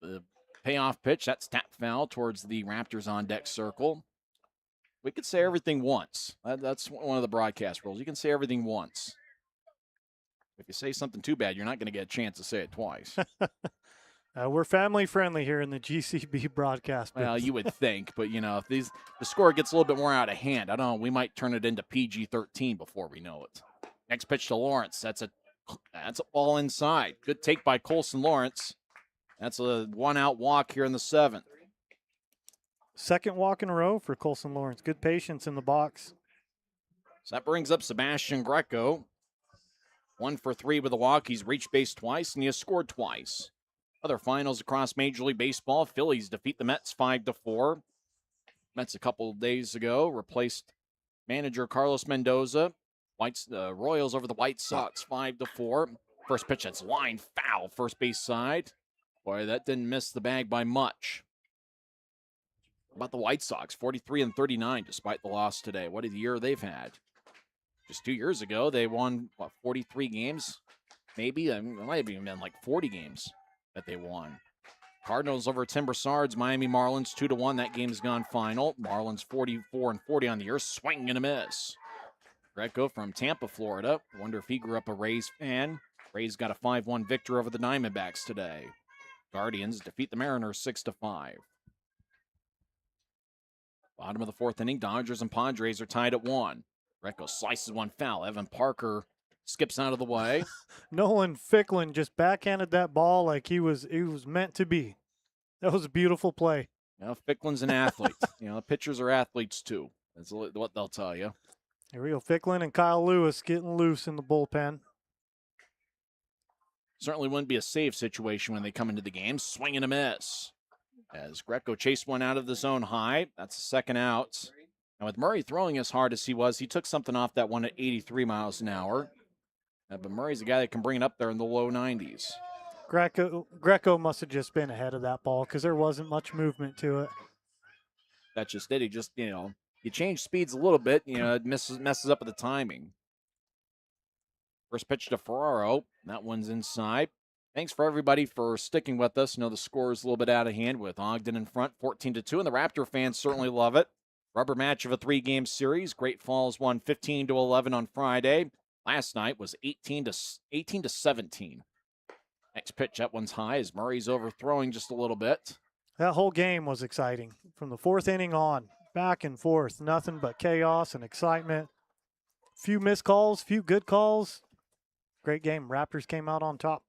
The payoff pitch. That's tap foul towards the Raptors on deck circle. We could say everything once. That's one of the broadcast rules. You can say everything once. If you say something too bad, you're not going to get a chance to say it twice. We're family friendly here in the GCB broadcast. Well, you would think, but if the score gets a little bit more out of hand, I don't know. We might turn it into PG-13 before we know it. Next pitch to Lawrence. That's a ball inside. Good take by Colson Lawrence. That's a 1-out walk here in the 7th. Second walk in a row for Colson Lawrence. Good patience in the box. So that brings up Sebastian Greco. 1 for 3 with a walk. He's reached base twice, and he has scored twice. Other finals across Major League Baseball. Phillies defeat the Mets 5-4. Mets a couple of days ago replaced manager Carlos Mendoza. Royals over the White Sox 5-4. First pitch, that's line foul, first base side. Boy, that didn't miss the bag by much. About the White Sox, 43-39 despite the loss today. What a year they've had. Just 2 years ago, they won, 43 games? Maybe? It might have even been like 40 games that they won. Cardinals over Timbersards, Miami Marlins 2-1. That game's gone final. Marlins 44-40 on the year. Swing and a miss. Greco from Tampa, Florida. Wonder if he grew up a Rays fan. Rays got a 5-1 victory over the Diamondbacks today. Guardians defeat the Mariners 6-5. Bottom of the 4th inning, Dodgers and Padres are tied at 1. Greco slices one foul. Evan Parker skips out of the way. Nolan Ficklin just backhanded that ball like he was meant to be. That was a beautiful play. Ficklin's an athlete. Pitchers are athletes too. That's what they'll tell you. Here we go. Ficklin and Kyle Lewis getting loose in the bullpen. Certainly wouldn't be a save situation when they come into the game. Swing and a miss. As Greco chased one out of the zone high. That's the second out. And with Murray throwing as hard as he was, he took something off that one at 83 miles an hour. But Murray's a guy that can bring it up there in the low 90s. Greco must have just been ahead of that ball because there wasn't much movement to it. That's just it. He just, you change speeds a little bit, it messes up with the timing. First pitch to Ferraro. That one's inside. Thanks for everybody for sticking with us. The score is a little bit out of hand with Ogden in front, 14-2, and the Raptor fans certainly love it. Rubber match of a 3-game series. Great Falls won 15-11 on Friday. Last night was 18-17. Next pitch, that one's high as Murray's overthrowing just a little bit. That whole game was exciting. From the 4th inning on, back and forth, nothing but chaos and excitement. Few missed calls, few good calls. Great game. Raptors came out on top.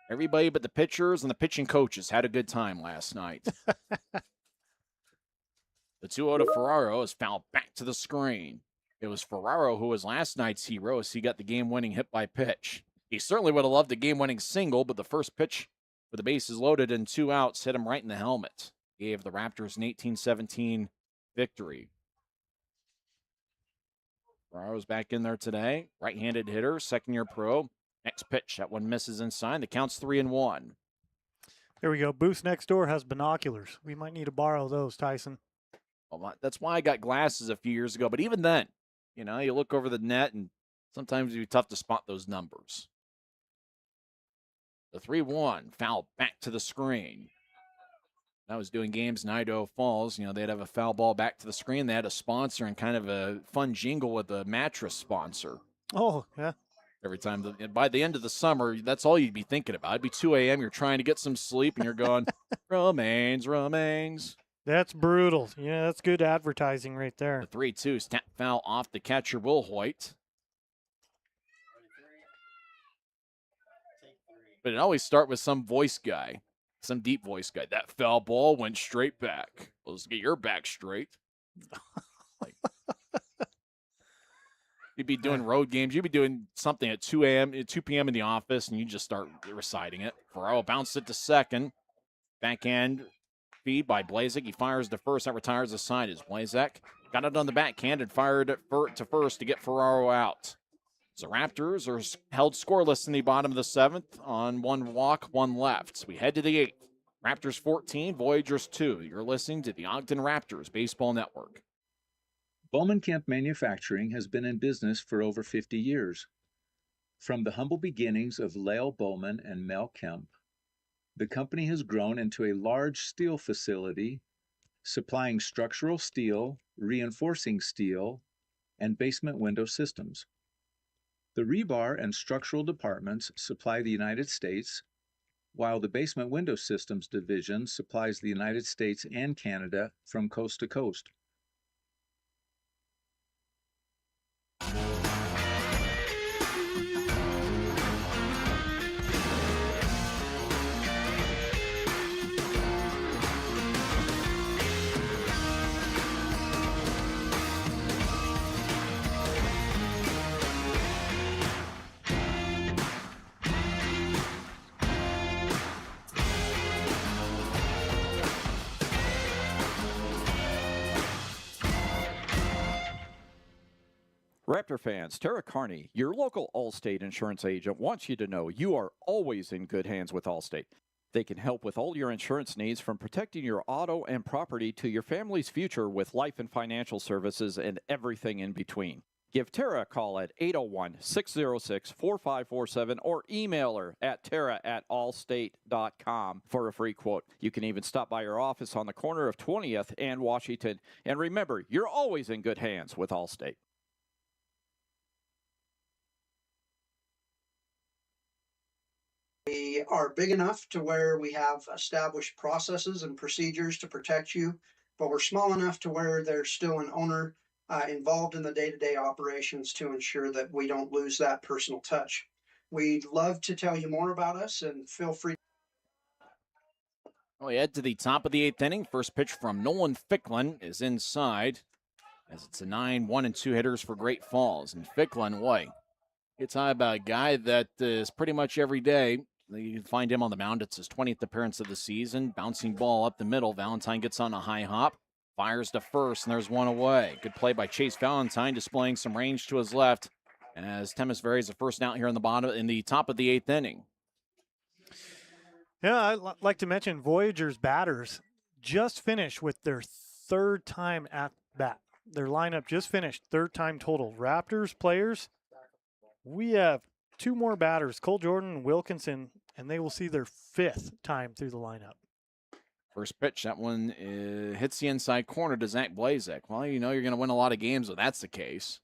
Everybody but the pitchers and the pitching coaches had a good time last night. The 2-0 to Ferraro is fouled back to the screen. It was Ferraro who was last night's hero as he got the game-winning hit by pitch. He certainly would have loved a game-winning single, but the first pitch with the bases loaded and 2 outs hit him right in the helmet. Gave the Raptors an 18-17 victory. Ferraro's back in there today. Right-handed hitter, second-year pro. Next pitch, that one misses inside. The count's 3-1. There we go. Booth next door has binoculars. We might need to borrow those, Tyson. Well, that's why I got glasses a few years ago. But even then, you look over the net, and sometimes it'd be tough to spot those numbers. The 3-1 foul back to the screen. I was doing games in Idaho Falls. They'd have a foul ball back to the screen. They had a sponsor and kind of a fun jingle with a mattress sponsor. Oh, yeah. Every time. By the end of the summer, that's all you'd be thinking about. It'd be 2 a.m. You're trying to get some sleep, and you're going, remains. That's brutal. Yeah, that's good advertising right there. The 3-2 snap foul off the catcher, Will Hoyt. But it always start with some voice guy, some deep voice guy. That foul ball went straight back. Let's get your back straight. You'd be doing road games. You'd be doing something at 2 p.m. in the office, and you just start reciting it. Ferraro bounced it to second. Backhand feed by Blazek. He fires to first. That retires the side as Blazek got it on the backhand and fired it to first to get Ferraro out. So Raptors are held scoreless in the bottom of the 7th on 1 walk, 1 left. We head to the 8th. Raptors 14, Voyagers 2. You're listening to the Ogden Raptors Baseball Network. Bowman Kemp Manufacturing has been in business for over 50 years. From the humble beginnings of Lael Bowman and Mel Kemp, The company has grown into a large steel facility, supplying structural steel, reinforcing steel, and basement window systems. The rebar and structural departments supply the United States, while the basement window systems division supplies the United States and Canada from coast to coast. Raptor fans, Tara Carney, your local Allstate insurance agent, wants you to know you are always in good hands with Allstate. They can help with all your insurance needs, from protecting your auto and property to your family's future with life and financial services and everything in between. Give Tara a call at 801-606-4547 or email her at tara@allstate.com for a free quote. You can even stop by her office on the corner of 20th and Washington. And remember, you're always in good hands with Allstate. We are big enough to where we have established processes and procedures to protect you, but we're small enough to where there's still an owner involved in the day-to-day operations to ensure that we don't lose that personal touch. We'd love to tell you more about us, and feel free. We head to the top of the 8th inning. First pitch from Nolan Ficklin is inside, as it's a 9-1-2 hitters for Great Falls. And Ficklin, boy, it's about a guy that is pretty much every day. You can find him on the mound. It's his 20th appearance of the season. Bouncing ball up the middle. Valentine gets on a high hop. Fires to first, and there's one away. Good play by Chase Valentine, displaying some range to his left, as Temis varies the first out here in the top of the 8th inning. Yeah, I'd like to mention Voyagers batters just finished with their third time at bat. Their lineup just finished, third time total. Raptors players, we have two more batters, Cole Jordan and Wilkinson, and they will see their 5th time through the lineup. First pitch, that one hits the inside corner to Zach Blazek. Well, you know you're going to win a lot of games if that's the case.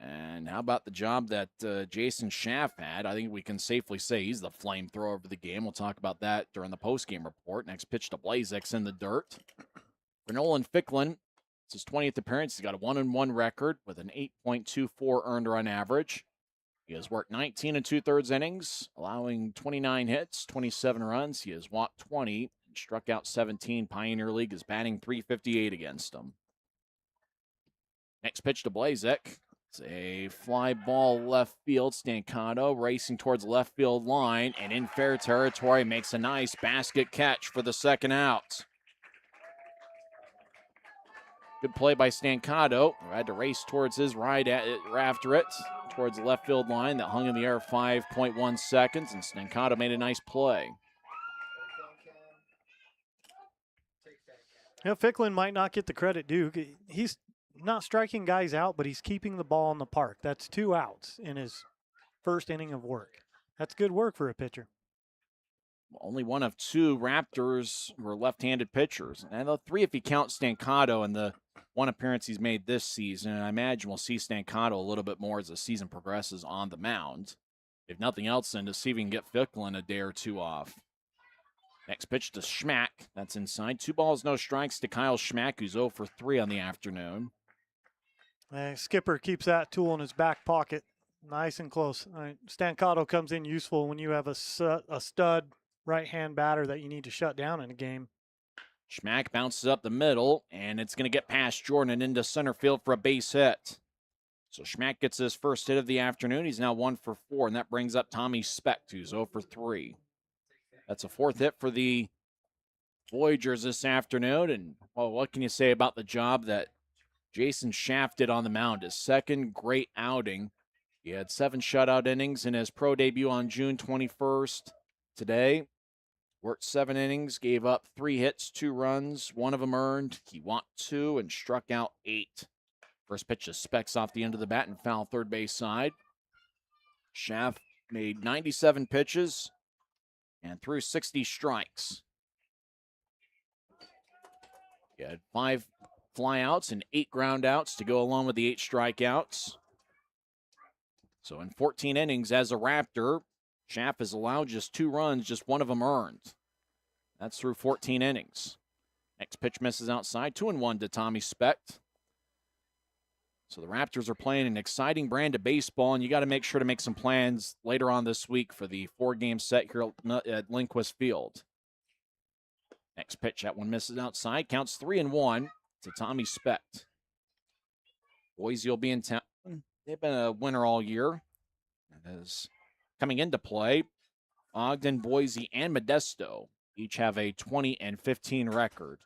And how about the job that Jason Schaff had? I think we can safely say he's the flamethrower of the game. We'll talk about that during the postgame report. Next pitch to Blazek's in the dirt. For Nolan Ficklin, it's his 20th appearance. He's got a 1-1 record with an 8.24 earned run average. He has worked 19 2/3 innings, allowing 29 hits, 27 runs. He has walked 20 and struck out 17. Pioneer League is batting .358 against him. Next pitch to Blazek. It's a fly ball left field. Stancato racing towards left field line, and in fair territory makes a nice basket catch for the second out. Good play by Stancato, who had to race towards his right after it, towards the left field line that hung in the air 5.1 seconds, and Stancato made a nice play. Yeah, Ficklin might not get the credit due. He's not striking guys out, but he's keeping the ball in the park. That's 2 outs in his first inning of work. That's good work for a pitcher. Only one of 2 Raptors were left-handed pitchers. And 3 if you count Stancato and the one appearance he's made this season. And I imagine we'll see Stancato a little bit more as the season progresses on the mound. If nothing else, then to see if we can get Ficklin a day or 2 off. Next pitch to Schmack. That's inside. 2 balls, no strikes to Kyle Schmack, who's 0 for 3 on the afternoon. Skipper keeps that tool in his back pocket. Nice and close. Stancato comes in useful when you have a stud right-hand batter that you need to shut down in a game. Schmack bounces up the middle, and it's going to get past Jordan and into center field for a base hit. So Schmack gets his first hit of the afternoon. He's now 1 for 4, and that brings up Tommy Specht, who's 0 for 3. That's a 4th hit for the Voyagers this afternoon. And, well, what can you say about the job that Jason Schaff did on the mound? His second great outing. He had 7 shutout innings in his pro debut on June 21st. Today, worked 7 innings, gave up 3 hits, 2 runs, 1 of them earned. He walked 2 and struck out 8. First pitch to Spechts off the end of the bat and foul third base side. Schaff made 97 pitches, and threw 60 strikes. He had 5 flyouts and 8 groundouts to go along with the 8 strikeouts. So in 14 innings as a Raptor, Schaff has allowed just 2 runs, just 1 of them earned. That's through 14 innings. Next pitch misses outside, 2-1 to Tommy Specht. So the Raptors are playing an exciting brand of baseball, and you got to make sure to make some plans later on this week for the 4-game set here at Lindquist Field. Next pitch, that one misses outside, counts 3-1 to Tommy Specht. Boise will be in town. They've been a winner all year. And as coming into play, Ogden, Boise, and Modesto each have a 20-15 record.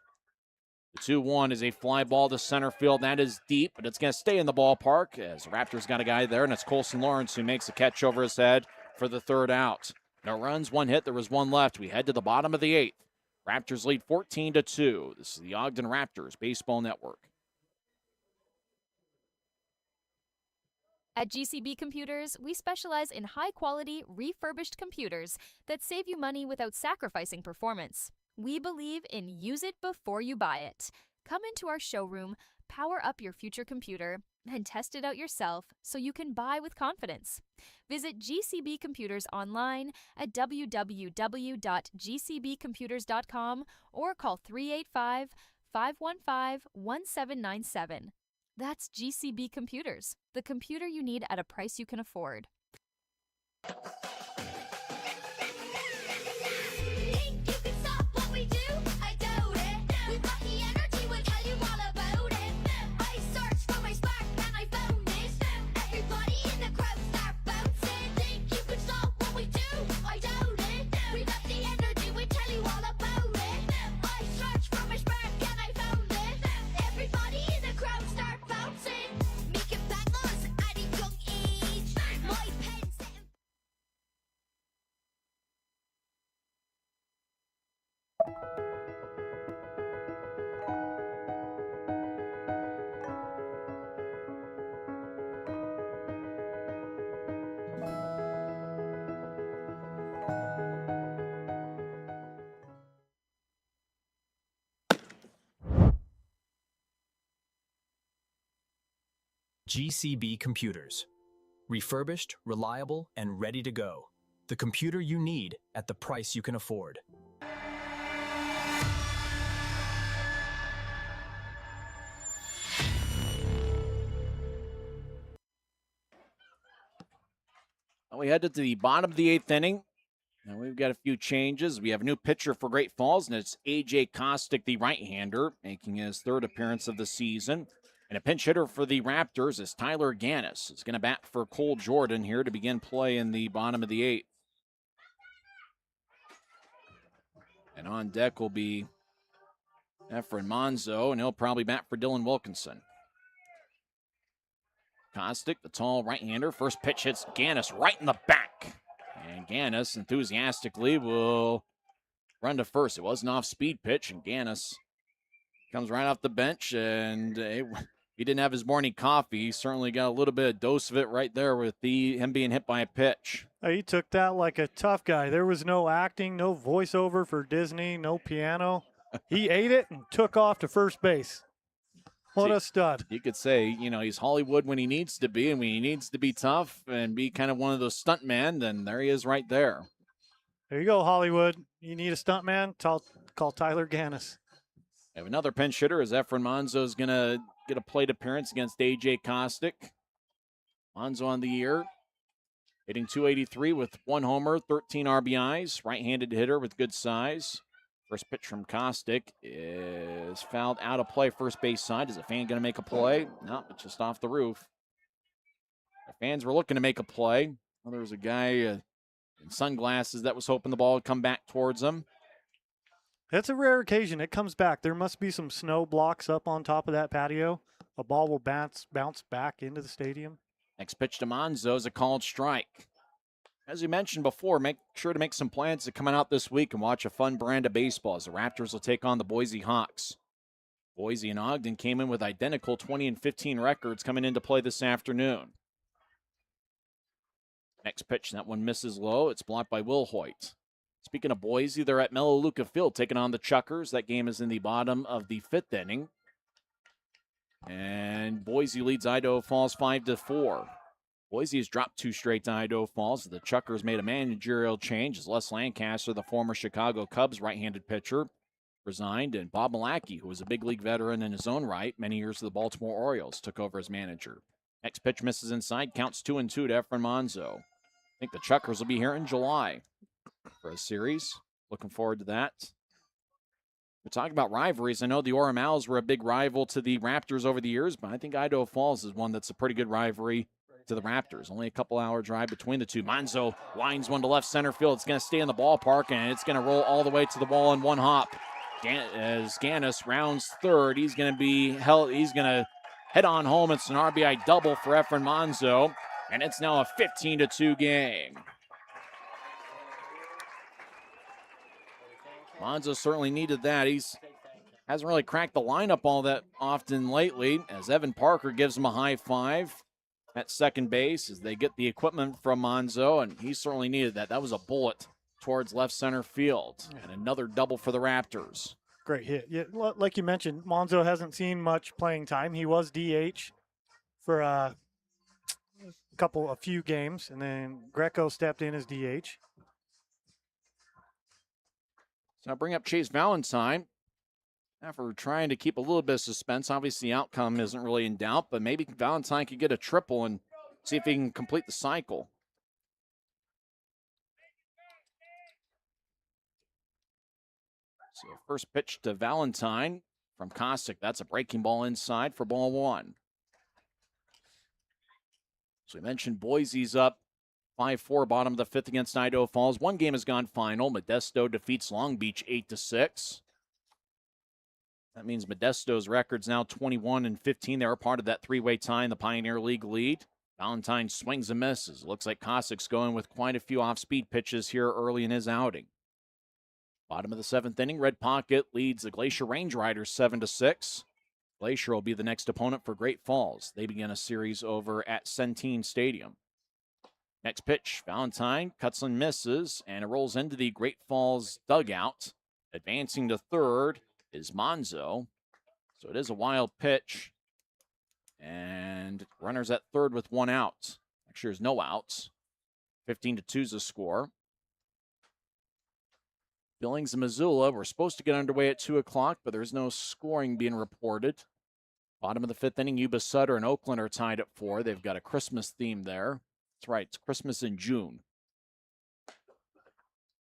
The 2-1 is a fly ball to center field. That is deep, but it's going to stay in the ballpark as Raptors got a guy there, and it's Colson Lawrence who makes a catch over his head for the 3rd out. No runs, 1 hit. There was 1 left. We head to the bottom of the 8th. Raptors lead 14-2. This is the Ogden Raptors Baseball Network. At GCB Computers, we specialize in high-quality, refurbished computers that save you money without sacrificing performance. We believe in use it before you buy it. Come into our showroom, power up your future computer, and test it out yourself so you can buy with confidence. Visit GCB Computers online at www.gcbcomputers.com or call 385-515-1797. That's GCB Computers, the computer you need at a price you can afford. GCB Computers. Refurbished, reliable, and ready to go. The computer you need at the price you can afford. We headed to the bottom of the 8th inning. Now we've got a few changes. We have a new pitcher for Great Falls, and it's A.J. Kostick, the right-hander, making his 3rd appearance of the season. And a pinch hitter for the Raptors is Tyler Gannis. It's going to bat for Cole Jordan here to begin play in the bottom of the 8th. And on deck will be Efren Monzo, and he'll probably bat for Dylan Wilkinson. Kostick, the tall right-hander, first pitch hits Gannis right in the back. And Gannis enthusiastically will run to first. It was an off-speed pitch, and Gannis comes right off the bench, and he didn't have his morning coffee. He certainly got a little bit of dose of it right there with him being hit by a pitch. He took that like a tough guy. There was no acting, no voiceover for Disney, no piano. He ate it and took off to first base. What a stud. You could say, he's Hollywood when he needs to be, and when he needs to be tough and be kind of one of those stuntmen, then there he is right there. There you go, Hollywood. You need a stuntman? Call Tyler Gannis. We have another pinch hitter as Efren Monzo is going to get a plate appearance against A.J. Kostick. Monzo on the year, hitting .283 with 1 homer, 13 RBIs, right-handed hitter with good size. First pitch from Kostick is fouled out of play first base side. Is a fan going to make a play? No, it's just off the roof. The fans were looking to make a play. Well, there was a guy in sunglasses that was hoping the ball would come back towards him. That's a rare occasion. It comes back. There must be some snow blocks up on top of that patio. A ball will bounce back into the stadium. Next pitch to Monzo is a called strike. As we mentioned before, make sure to make some plans to come out this week and watch a fun brand of baseball as the Raptors will take on the Boise Hawks. Boise and Ogden came in with identical 20-15 records coming into play this afternoon. Next pitch, that one misses low. It's blocked by Will Hoyt. Speaking of Boise, they're at Melaleuca Field taking on the Chuckers. That game is in the bottom of the 5th inning. And Boise leads Idaho Falls 5-4. Boise has dropped 2 straight to Idaho Falls. The Chuckers made a managerial change as Les Lancaster, the former Chicago Cubs right-handed pitcher, resigned, and Bob Malacky, who was a big league veteran in his own right, many years of the Baltimore Orioles, took over as manager. Next pitch misses inside, counts 2-2 to Efren Monzo. I think the Chuckers will be here in July for a series. Looking forward to that. We're talking about rivalries. I know the Orem Owls were a big rival to the Raptors over the years, but I think Idaho Falls is one that's a pretty good rivalry to the Raptors. Only a couple-hour drive between the two. Monzo winds one to left center field. It's going to stay in the ballpark, and it's going to roll all the way to the wall in one hop. As Ganis rounds third, he's going to be held. He's going to head on home. It's an RBI double for Efren Monzo, and it's now a 15-2 game. Monzo certainly needed that. Hasn't really cracked the lineup all that often lately, as Evan Parker gives him a high five at second base as they get the equipment from Monzo, and he certainly needed that. That was a bullet towards left center field, and another double for the Raptors. Great hit. Yeah, like you mentioned, Monzo hasn't seen much playing time. He was DH for a few games, and then Greco stepped in as DH. So I'll bring up Chase Valentine. After trying to keep a little bit of suspense, obviously the outcome isn't really in doubt, but maybe Valentine could get a triple and see if he can complete the cycle. So first pitch to Valentine from Kostic. That's a breaking ball inside for ball 1. So we mentioned Boise's up 5-4, bottom of the 5th against Idaho Falls. One game has gone final. Modesto defeats Long Beach 8-6. That means Modesto's record's now 21-15. They were part of that 3-way tie in the Pioneer League lead. Valentine swings and misses. Looks like Kosic's going with quite a few off-speed pitches here early in his outing. Bottom of the 7th inning, Red Pocket leads the Glacier Range Riders 7-6. Glacier will be the next opponent for Great Falls. They begin a series over at Centene Stadium. Next pitch, Valentine cuts and misses, and it rolls into the Great Falls dugout. Advancing to third is Monzo. So it is a wild pitch. And runners at third with 1 out. Actually, there's no outs. 15-2 is the score. Billings and Missoula were supposed to get underway at 2 o'clock, but there's no scoring being reported. Bottom of the 5th inning, Yuba Sutter and Oakland are tied at 4. They've got a Christmas theme there. That's right, it's Christmas in June.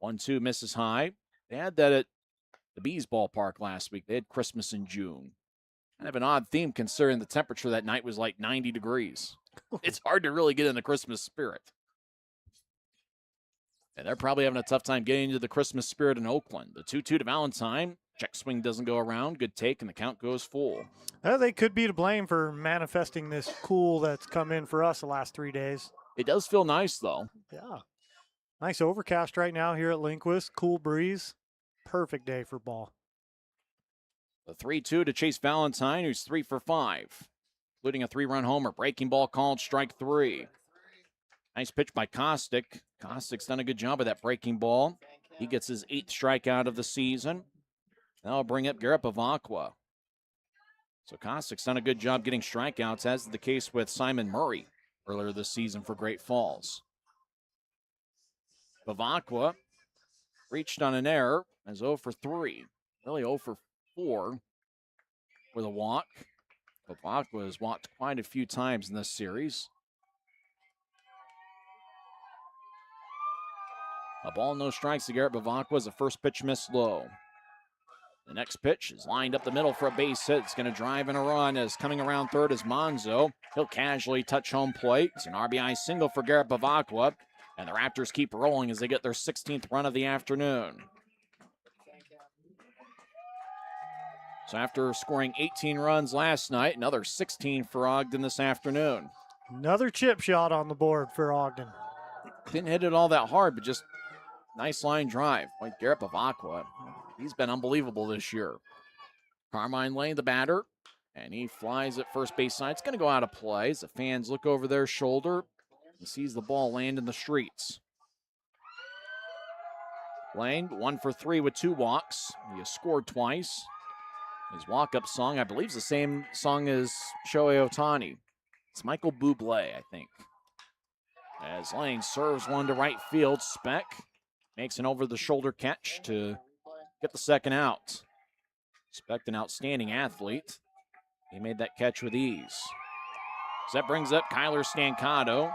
1-2 misses high. They had that at the Bees ballpark last week. They had Christmas in June. Kind of an odd theme considering the temperature that night was like 90 degrees. It's hard to really get in the Christmas spirit. And they're probably having a tough time getting into the Christmas spirit in Oakland. The 2-2 to Valentine. Check swing doesn't go around. Good take, and the count goes full. They could be to blame for manifesting this cool that's come in for us the last 3 days. It does feel nice, though. Yeah. Nice overcast right now here at Lindquist. Cool breeze. Perfect day for ball. The 3-2 to Chase Valentine, who's 3 for 5, including a 3-run homer. Breaking ball called, strike 3. Nice pitch by Kostic. Kostic's done a good job of that breaking ball. He gets his 8th strikeout of the season. That'll bring up Garrett Bavacqua. So Kostic's done a good job getting strikeouts, as is the case with Simon Murray earlier this season for Great Falls. Bavacqua reached on an error as 0 for 3. Really 0 for 4 with a walk. Bavacqua has walked quite a few times in this series. A ball, no strikes to Garrett Bavacqua as the first pitch missed low. The next pitch is lined up the middle for a base hit. It's going to drive in a run as coming around third is Monzo. He'll casually touch home plate. It's an RBI single for Garrett Bavacqua. And the Raptors keep rolling as they get their 16th run of the afternoon. So after scoring 18 runs last night, another 16 for Ogden this afternoon. Another chip shot on the board for Ogden. Didn't hit it all that hard, but just nice line drive. Like Garrett Bavacqua, he's been unbelievable this year. Carmine Lane, the batter, and he flies at first base side. It's going to go out of play as the fans look over their shoulder and sees the ball land in the streets. Lane, 1 for 3 with 2 walks. He has scored twice. His walk-up song, I believe, is the same song as Shohei Ohtani. It's Michael Bublé, I think. As Lane serves one to right field, Speck makes an over-the-shoulder catch to get the second out. Speck, an outstanding athlete. He made that catch with ease. So that brings up Kyler Stancato.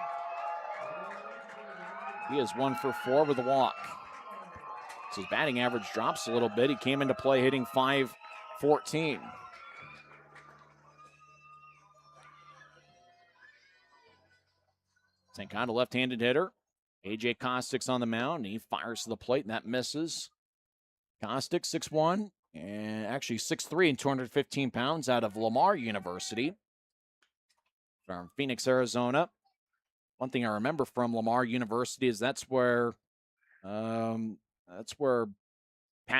He is 1 for 4 with a walk. So his batting average drops a little bit. He came into play hitting .514. Stancato, left-handed hitter. A.J. Kostic's on the mound. He fires to the plate, and that misses. Kostic, 6'1", and actually 6'3" and 215 pounds out of Lamar University from Phoenix, Arizona. One thing I remember from Lamar University is that's where Pat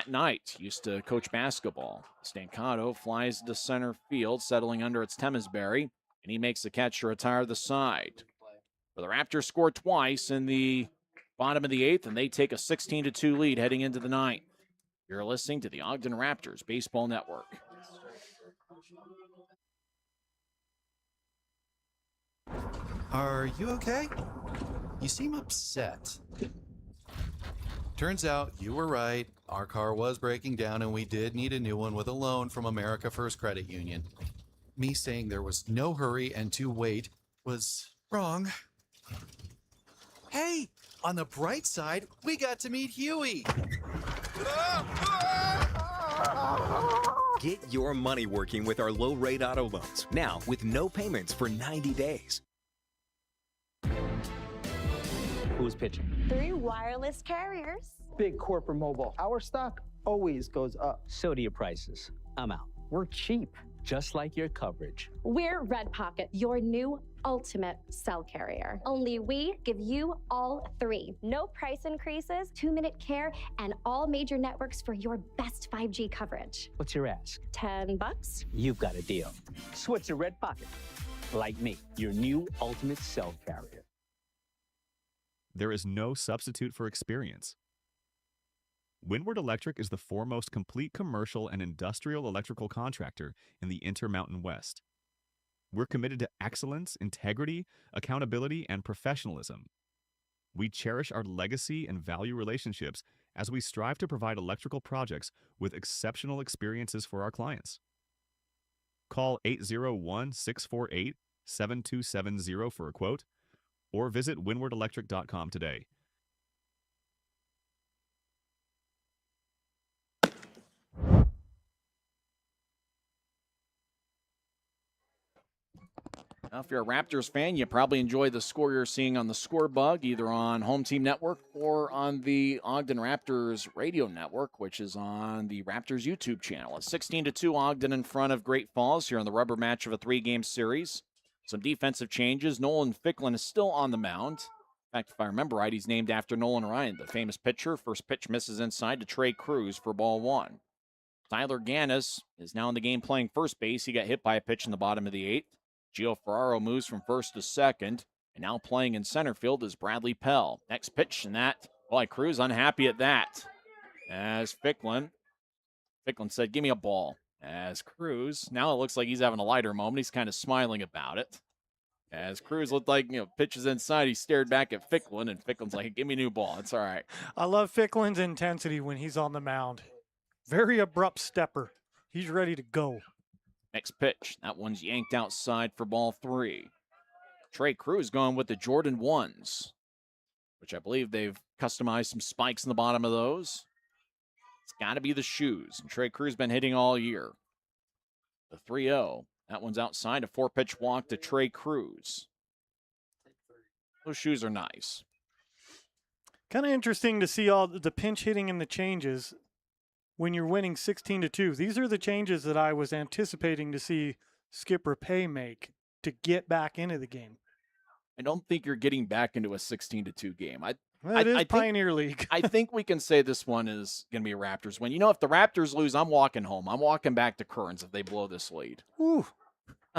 Knight used to coach basketball. Stancato flies to center field, settling under its Temesbury, and he makes the catch to retire the side. But the Raptors scored twice in the bottom of the 8th, and they take a 16-2 lead heading into the 9th. You're listening to the Ogden Raptors Baseball Network. Are you okay? You seem upset. Turns out you were right. Our car was breaking down and we did need a new one with a loan from America First Credit Union. Me saying there was no hurry and to wait was wrong. Hey, on the bright side, we got to meet Huey. Get your money working with our low-rate auto loans, now with no payments for 90 days. Who's pitching? 3 wireless carriers. Big corporate mobile. Our stock always goes up. So do your prices. I'm out. We're cheap, just like your coverage. We're Red Pocket, your new ultimate cell carrier. Only we give you all 3. No price increases, 2-minute care, and all major networks for your best 5G coverage. What's your ask? $10? You've got a deal. Switch to Red Pocket. Like me, your new ultimate cell carrier. There is no substitute for experience. Windward Electric is the foremost complete commercial and industrial electrical contractor in the Intermountain West. We're committed to excellence, integrity, accountability, and professionalism. We cherish our legacy and value relationships as we strive to provide electrical projects with exceptional experiences for our clients. Call 801-648-7270 for a quote, or visit windwardelectric.com today. Now, if you're a Raptors fan, you probably enjoy the score you're seeing on the Score Bug, either on Home Team Network or on the Ogden Raptors radio network, which is on the Raptors YouTube channel. It's 16-2 Ogden in front of Great Falls here in the rubber match of a 3-game series. Some defensive changes. Nolan Ficklin is still on the mound. In fact, if I remember right, he's named after Nolan Ryan, the famous pitcher. First pitch misses inside to Trey Cruz for ball 1. Tyler Gannis is now in the game playing first base. He got hit by a pitch in the bottom of the 8th. Gio Ferraro moves from first to second, and now playing in center field is Bradley Pell. Next pitch, and that, boy, Cruz unhappy at that. As Ficklin said, give me a ball. As Cruz, now it looks like he's having a lighter moment. He's kind of smiling about it. As Cruz looked like, pitches inside, he stared back at Ficklin, and Ficklin's like, give me a new ball. It's all right. I love Ficklin's intensity when he's on the mound. Very abrupt stepper. He's ready to go. Next pitch. That one's yanked outside for ball 3. Trey Cruz going with the Jordan 1s, which I believe they've customized some spikes in the bottom of those. It's got to be the shoes. And Trey Cruz been hitting all year. The 3-0. That one's outside. A 4-pitch walk to Trey Cruz. Those shoes are nice. Kind of interesting to see all the pinch hitting and the changes when you're winning 16-2. These are the changes that I was anticipating to see Skipper Pay make to get back into the game. I don't think you're getting back into a 16-2 game. It is Pioneer League. I think we can say this one is going to be a Raptors win. If the Raptors lose, I'm walking home. I'm walking back to Kearns if they blow this lead. Ooh.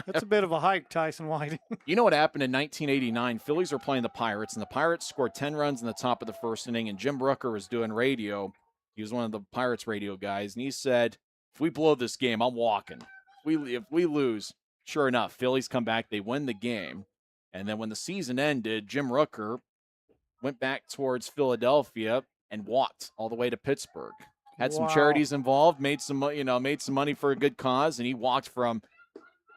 That's a bit of a hike, Tyson White. You know what happened in 1989? Phillies were playing the Pirates, and the Pirates scored 10 runs in the top of the first inning, and Jim Brooker was doing radio. He was one of the Pirates radio guys, and he said, if we blow this game, I'm walking. If we lose, sure enough, Phillies come back, they win the game. And then when the season ended, Jim Rooker went back towards Philadelphia and walked all the way to Pittsburgh. Had some charities involved, made some money for a good cause, and he walked from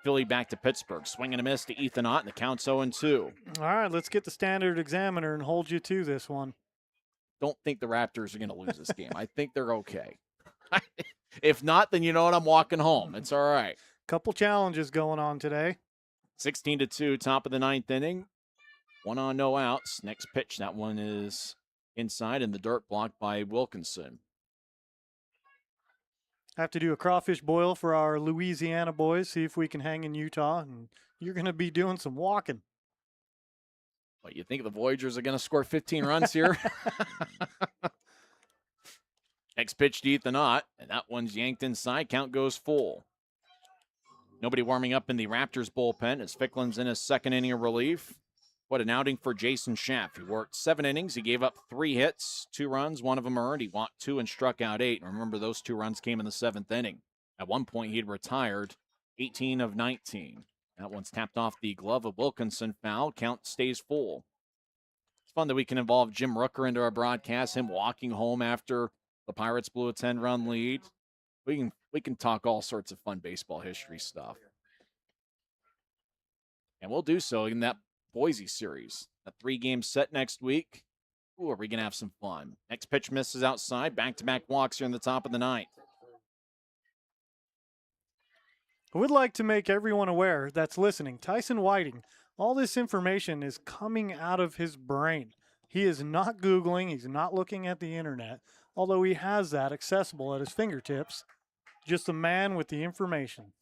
Philly back to Pittsburgh. Swing and a miss to Ethan Ott, and the count's 0-2. All right, let's get the Standard Examiner and hold you to this one. Don't think the Raptors are going to lose this game. I think they're okay. If not, then you know what? I'm walking home. It's all right. Couple challenges going on today. 16-2, top of the ninth inning. 1 on, no outs. Next pitch, that one is inside in the dirt, blocked by Wilkinson. Have to do a crawfish boil for our Louisiana boys, see if we can hang in Utah, and you're going to be doing some walking. What, you think the Voyagers are going to score 15 runs here? Next pitch to Ethan Ott, and that one's yanked inside. Count goes full. Nobody warming up in the Raptors bullpen as Ficklen's in his second inning of relief. What an outing for Jason Schaff. He worked 7 innings. He gave up 3 hits, 2 runs, 1 of them earned. He walked 2 and struck out 8. And remember, those 2 runs came in the 7th inning. At one point, he had retired 18 of 19. That one's tapped off the glove of Wilkinson. Foul. Count stays full. It's fun that we can involve Jim Rooker into our broadcast, him walking home after the Pirates blew a 10-run lead. We can talk all sorts of fun baseball history stuff. And we'll do so in that Boise series. A 3-game set next week. Ooh, are we going to have some fun? Next pitch misses outside. Back-to-back walks here in the top of the ninth. I would like to make everyone aware that's listening, Tyson Whiting, all this information is coming out of his brain. He is not Googling. He's not looking at the internet, although he has that accessible at his fingertips. Just a man with the information.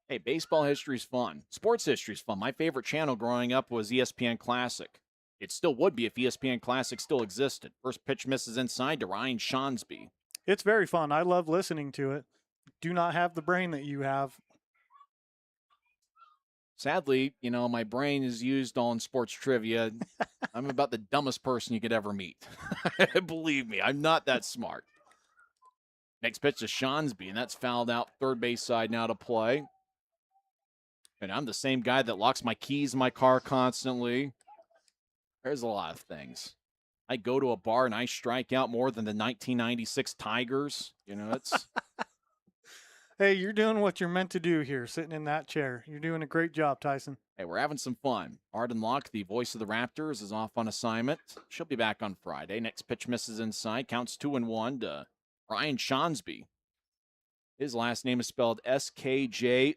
Hey, baseball history's fun. Sports history's fun. My favorite channel growing up was ESPN Classic. It still would be if ESPN Classic still existed. First pitch misses inside to Ryan Shonsby. It's very fun. I love listening to it. Do not have the brain that you have. Sadly, my brain is used on sports trivia. I'm about the dumbest person you could ever meet. Believe me, I'm not that smart. Next pitch to Shonsby, and that's fouled out third base side now to play. And I'm the same guy that locks my keys in my car constantly. There's a lot of things. I go to a bar and I strike out more than the 1996 Tigers. It's... Hey, you're doing what you're meant to do here, sitting in that chair. You're doing a great job, Tyson. Hey, we're having some fun. Arden Locke, the voice of the Raptors, is off on assignment. She'll be back on Friday. Next pitch misses inside. Counts 2-1 to Ryan Shonsby. His last name is spelled Skjonsby.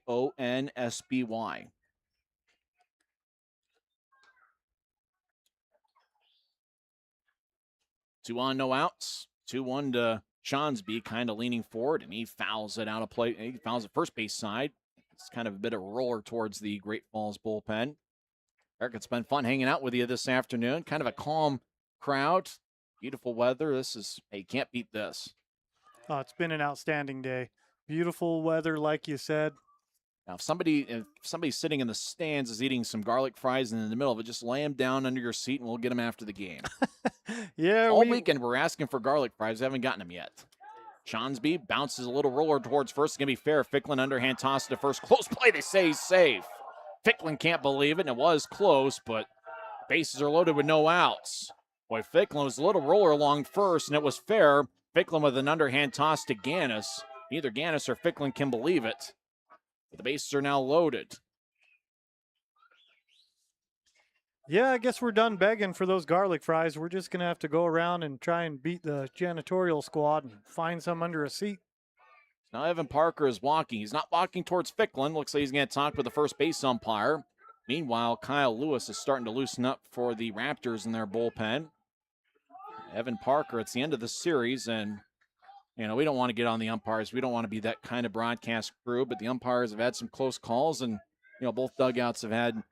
2 on, no outs. 2-1 to Shonsby, kind of leaning forward, and he fouls it out of play. He fouls the first base side. It's kind of a bit of a roller towards the Great Falls bullpen. Eric, it's been fun hanging out with you this afternoon. Kind of a calm crowd. Beautiful weather. You can't beat this. Oh, it's been an outstanding day. Beautiful weather, like you said. Now, if somebody's sitting in the stands is eating some garlic fries and in the middle of it, just lay them down under your seat and we'll get them after the game. Yeah. All weekend we're asking for garlic fries. We haven't gotten them yet. Shonsby bounces a little roller towards first. It's going to be fair. Ficklin underhand toss to first. Close play. They say he's safe. Ficklin can't believe it, and it was close, but bases are loaded with no outs. Boy, Ficklin was a little roller along first, and it was fair. Ficklin with an underhand toss to Gannis. Neither Gannis or Ficklin can believe it. But the bases are now loaded. Yeah, I guess we're done begging for those garlic fries. We're just going to have to go around and try and beat the janitorial squad and find some under a seat. Now Evan Parker is walking. He's not walking towards Ficklin. Looks like he's going to talk with the first base umpire. Meanwhile, Kyle Lewis is starting to loosen up for the Raptors in their bullpen. Evan Parker, it's the end of the series, and we don't want to get on the umpires. We don't want to be that kind of broadcast crew, but the umpires have had some close calls, and both dugouts have had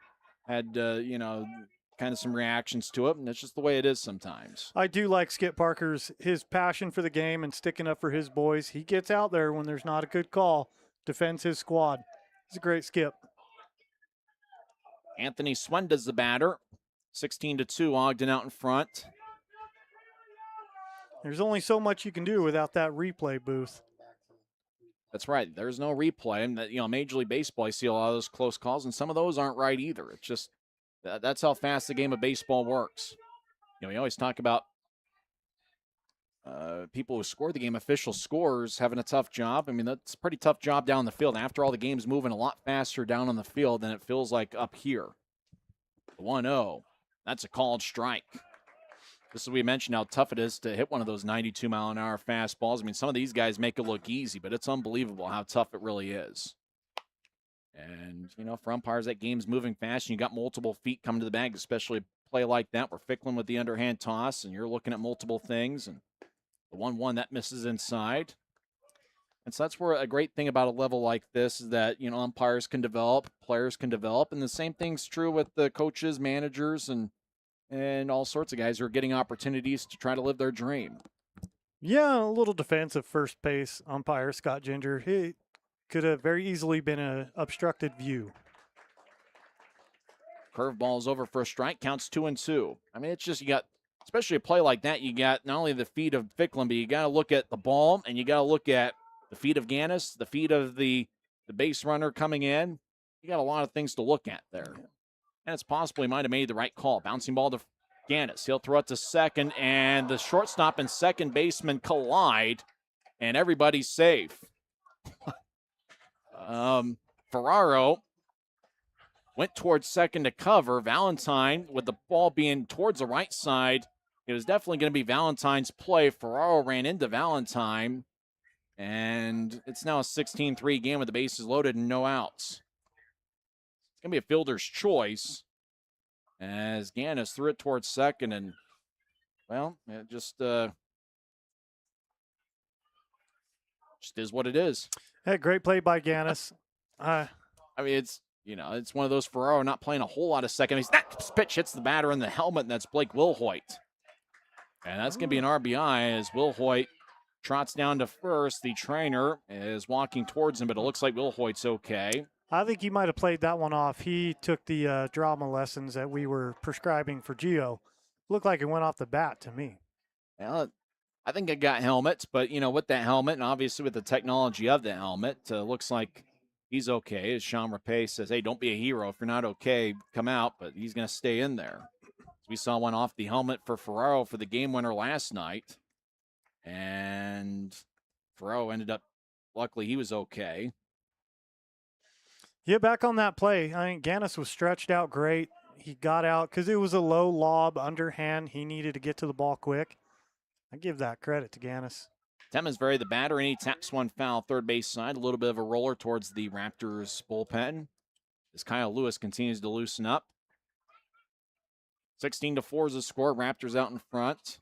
kind of some reactions to it, and it's just the way it is sometimes. I do like Skip Parker's his passion for the game and sticking up for his boys. He gets out there when there's not a good call, defends his squad. He's a great Skip. Anthony Swenda's the batter. 16-2, Ogden out in front. There's only so much you can do without that replay booth. That's right. There's no replay. And, Major League Baseball, I see a lot of those close calls, and some of those aren't right either. It's just that's how fast the game of baseball works. We always talk about people who score the game, official scorers, having a tough job. I mean, that's a pretty tough job down the field. After all, the game's moving a lot faster down on the field than it feels like up here. 1-0. That's a called strike. This is we mentioned how tough it is to hit one of those 92-mile-an-hour fastballs. I mean, some of these guys make it look easy, but it's unbelievable how tough it really is. And, for umpires, that game's moving fast, and you got multiple feet coming to the bag, especially a play like that. We're Ficklin with the underhand toss, and you're looking at multiple things. And the 1-1, that misses inside. And so that's where a great thing about a level like this is that, umpires can develop, players can develop, and the same thing's true with the coaches, managers, and all sorts of guys who are getting opportunities to try to live their dream. Yeah, a little defensive first base umpire, Scott Ginger. He could have very easily been an obstructed view. Curveball's over for a strike, counts 2-2. I mean, it's just you got, especially a play like that, you got not only the feet of Ficklin, but you got to look at the ball, and you got to look at the feet of Gannis, the feet of the base runner coming in. You got a lot of things to look at there. And it's possible he might have made the right call. Bouncing ball to Gannis. He'll throw it to second, and the shortstop and second baseman collide, and everybody's safe. Ferraro went towards second to cover. Valentine, with the ball being towards the right side, it was definitely going to be Valentine's play. Ferraro ran into Valentine, and it's now a 16-3 game with the bases loaded and no outs. It's going to be a fielder's choice as Gannis threw it towards second, and, well, it just is what it is. Hey, great play by Gannis. I mean, it's one of those Ferraro not playing a whole lot of second. That pitch hits the batter in the helmet, and that's Blake Wilhoit. And that's going to be an RBI as Wilhoit trots down to first. The trainer is walking towards him, but it looks like Wilhoit's okay. I think he might have played that one off. He took the drama lessons that we were prescribing for Gio. Looked like it went off the bat to me. Well, I think it got helmets, but, with that helmet and obviously with the technology of the helmet, looks like he's okay. As Sean Rapay says, hey, don't be a hero. If you're not okay, come out, but he's going to stay in there. We saw one off the helmet for Ferraro for the game winner last night, and Ferraro ended up, luckily he was okay. Yeah, back on that play, I think Gannis was stretched out great. He got out because it was a low lob, underhand. He needed to get to the ball quick. I give that credit to Gannis. Temesbury, the batter, and he taps one foul third base side. A little bit of a roller towards the Raptors bullpen as Kyle Lewis continues to loosen up. 16-4 is the score. Raptors out in front.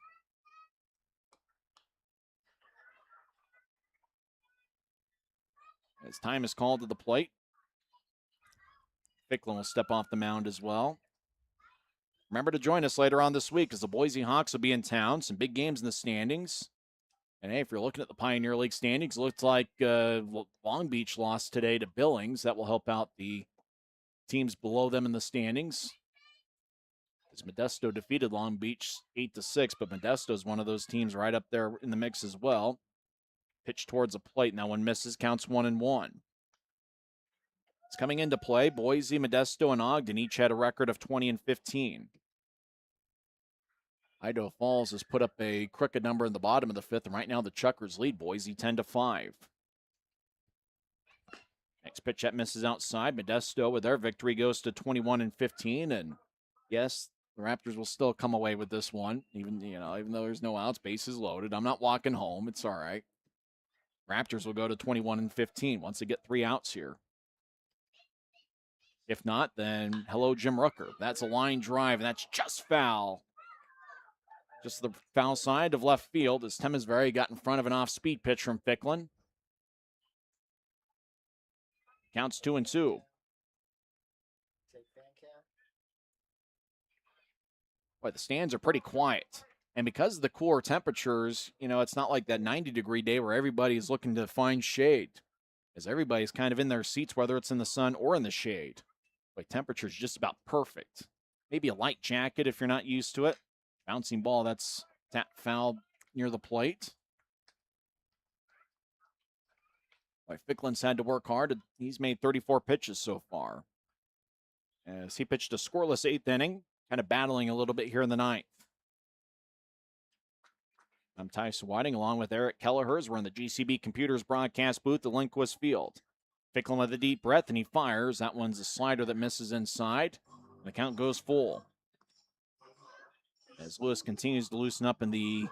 As time is called to the plate. Ficklin will step off the mound as well. Remember to join us later on this week as the Boise Hawks will be in town. Some big games in the standings. And hey, if you're looking at the Pioneer League standings, it looks like Long Beach lost today to Billings. That will help out the teams below them in the standings. As Modesto defeated Long Beach 8-6, but Modesto is one of those teams right up there in the mix as well. Pitch towards the plate. Now one misses, counts 1-1. It's coming into play. Boise, Modesto, and Ogden each had a record of 20-15. Idaho Falls has put up a crooked number in the bottom of the fifth, and right now the Chuckers lead Boise 10-5. Next pitch that misses outside. Modesto with their victory goes to 21-15, and yes, the Raptors will still come away with this one, even though there's no outs, bases loaded. I'm not walking home. It's all right. Raptors will go to 21-15 once they get 3 outs here. If not, then hello, Jim Rooker. That's a line drive, and that's just foul. Just the foul side of left field as Temesbury got in front of an off-speed pitch from Ficklin. Counts 2-2. Boy, the stands are pretty quiet. And because of the cooler temperatures, it's not like that 90-degree day where everybody's looking to find shade, as everybody's kind of in their seats, whether it's in the sun or in the shade. But temperature's just about perfect. Maybe a light jacket if you're not used to it. Bouncing ball, that's tap foul near the plate. Boy, Ficklen's had to work hard. He's made 34 pitches so far. As he pitched a scoreless 8th inning, kind of battling a little bit here in the 9th. I'm Tyson Whiting along with Eric Kelleher. We're in the GCB Computers broadcast booth at Lindquist Field. Ficklin with a deep breath, and he fires. That one's a slider that misses inside. The count goes full. As Lewis continues to loosen up in the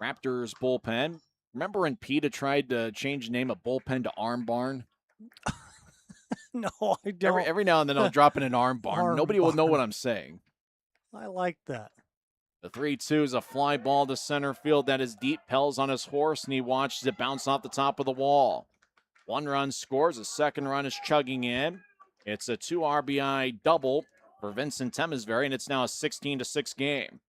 Raptors bullpen. Remember when PETA tried to change the name of bullpen to Arm Barn? No, I don't. Every now and then I'll drop in an arm barn. Arm Nobody will know barn. what I'm saying. I like that. The 3-2 is a fly ball to center field that is deep. Pell's on his horse, and he watches it bounce off the top of the wall. 1 run scores. A 2nd run is chugging in. It's a 2 RBI double for Vincent Temesbury, and it's now a 16-6 game.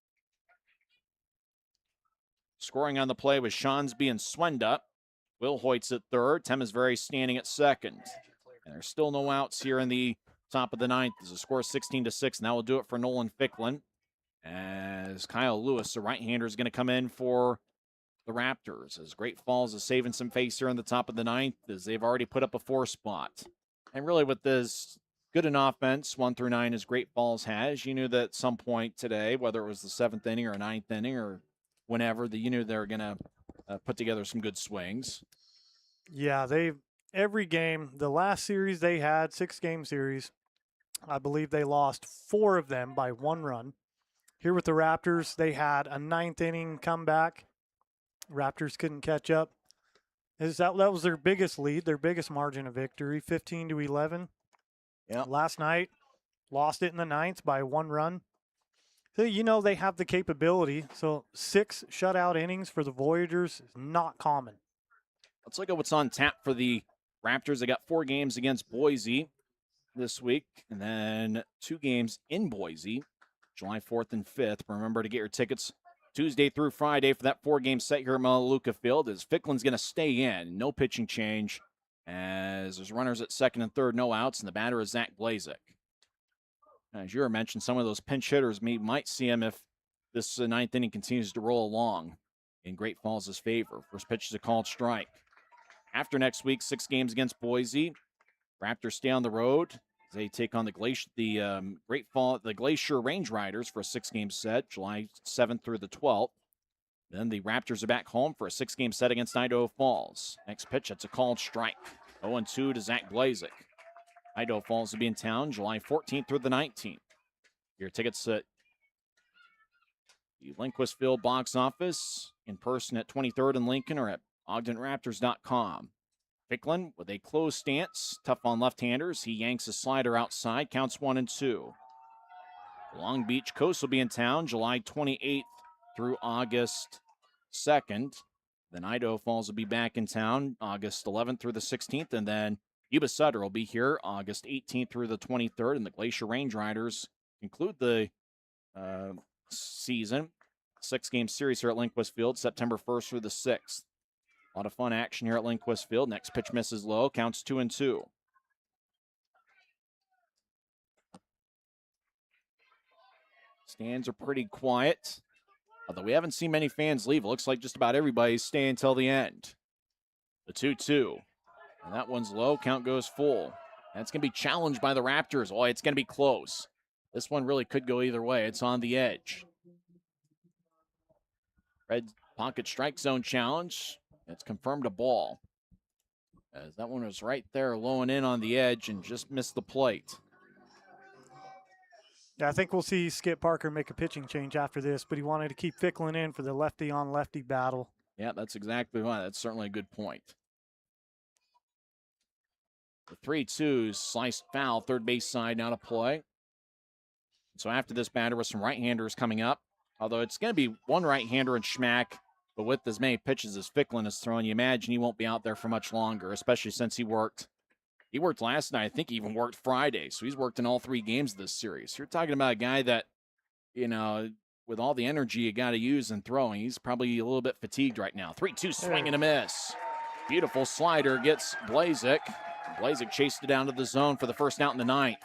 Scoring on the play was Shawnsby and Swenda. Will Hoyt's at 3rd. Temesbury standing at 2nd. And there's still no outs here in the top of the 9th. There's a score 16-6, and that will do it for Nolan Ficklin. As Kyle Lewis, the right-hander, is going to come in for the Raptors. As Great Falls is saving some face here in the top of the 9th, as they've already put up a 4 spot. And really with this good an offense, 1 through 9, as Great Falls has, you knew that at some point today, whether it was the 7th inning or 9th inning or whenever, that you knew they were going to put together some good swings. Yeah, every game, the last series they had, 6-game series, I believe they lost 4 of them by 1 run. Here with the Raptors, they had a 9th inning comeback. Raptors couldn't catch up. That was their biggest lead, their biggest margin of victory, 15-11. Yeah. Last night, lost it in the 9th by 1 run. So, you know, they have the capability. So 6 shutout innings for the Voyagers is not common. Let's look at what's on tap for the Raptors. They got 4 games against Boise this week, and then 2 games in Boise, July 4th and 5th. Remember to get your tickets Tuesday through Friday for that 4-game set here at Melaleuca Field, as Ficklin's going to stay in. No pitching change, as there's runners at 2nd and 3rd, no outs, and the batter is Zach Blazek. As you mentioned, some of those pinch hitters might see him if this 9th inning continues to roll along in Great Falls' favor. First pitch is a called strike. After next week, 6 games against Boise. Raptors stay on the road. They take on the Glacier Range Riders for a 6-game set, July 7th through the 12th. Then the Raptors are back home for a 6-game set against Idaho Falls. Next pitch, it's a called strike. 0-2 to Zach Blazek. Idaho Falls will be in town July 14th through the 19th. Your tickets at the Lindquist Field box office, in person at 23rd and Lincoln, or at OgdenRaptors.com. Ficklin with a closed stance, tough on left-handers. He yanks a slider outside, counts 1-2. Long Beach Coast will be in town July 28th through August 2nd. Then Idaho Falls will be back in town August 11th through the 16th, and then Yuba Sutter will be here August 18th through the 23rd, and the Glacier Range Riders conclude the season. 6-game series here at Lindquist Field, September 1st through the 6th. A lot of fun action here at Lindquist Field. Next pitch misses low, counts 2-2. Stands are pretty quiet, although we haven't seen many fans leave. It looks like just about everybody's staying until the end. The 2-2. And that one's low, count goes full. That's going to be challenged by the Raptors. Oh, it's going to be close. This one really could go either way. It's on the edge. Red pocket strike zone challenge. It's confirmed a ball, as that one was right there, low and in on the edge, and just missed the plate. Yeah, I think we'll see Skip Parker make a pitching change after this, but he wanted to keep Ficklin in for the lefty-on-lefty battle. Yeah, that's exactly right. That's certainly a good point. The 3-2 sliced foul, third base side now to play. So after this batter with some right-handers coming up, although it's going to be one right-hander and Schmack, but with as many pitches as Ficklin has thrown, you imagine he won't be out there for much longer, especially since he worked last night. I think he even worked Friday, so he's worked in all 3 games of this series. You're talking about a guy that, you know, with all the energy you got to use in throwing, he's probably a little bit fatigued right now. 3-2 swing and a miss. Beautiful slider gets Blazek. Blazek chased it down to the zone for the first out in the 9th.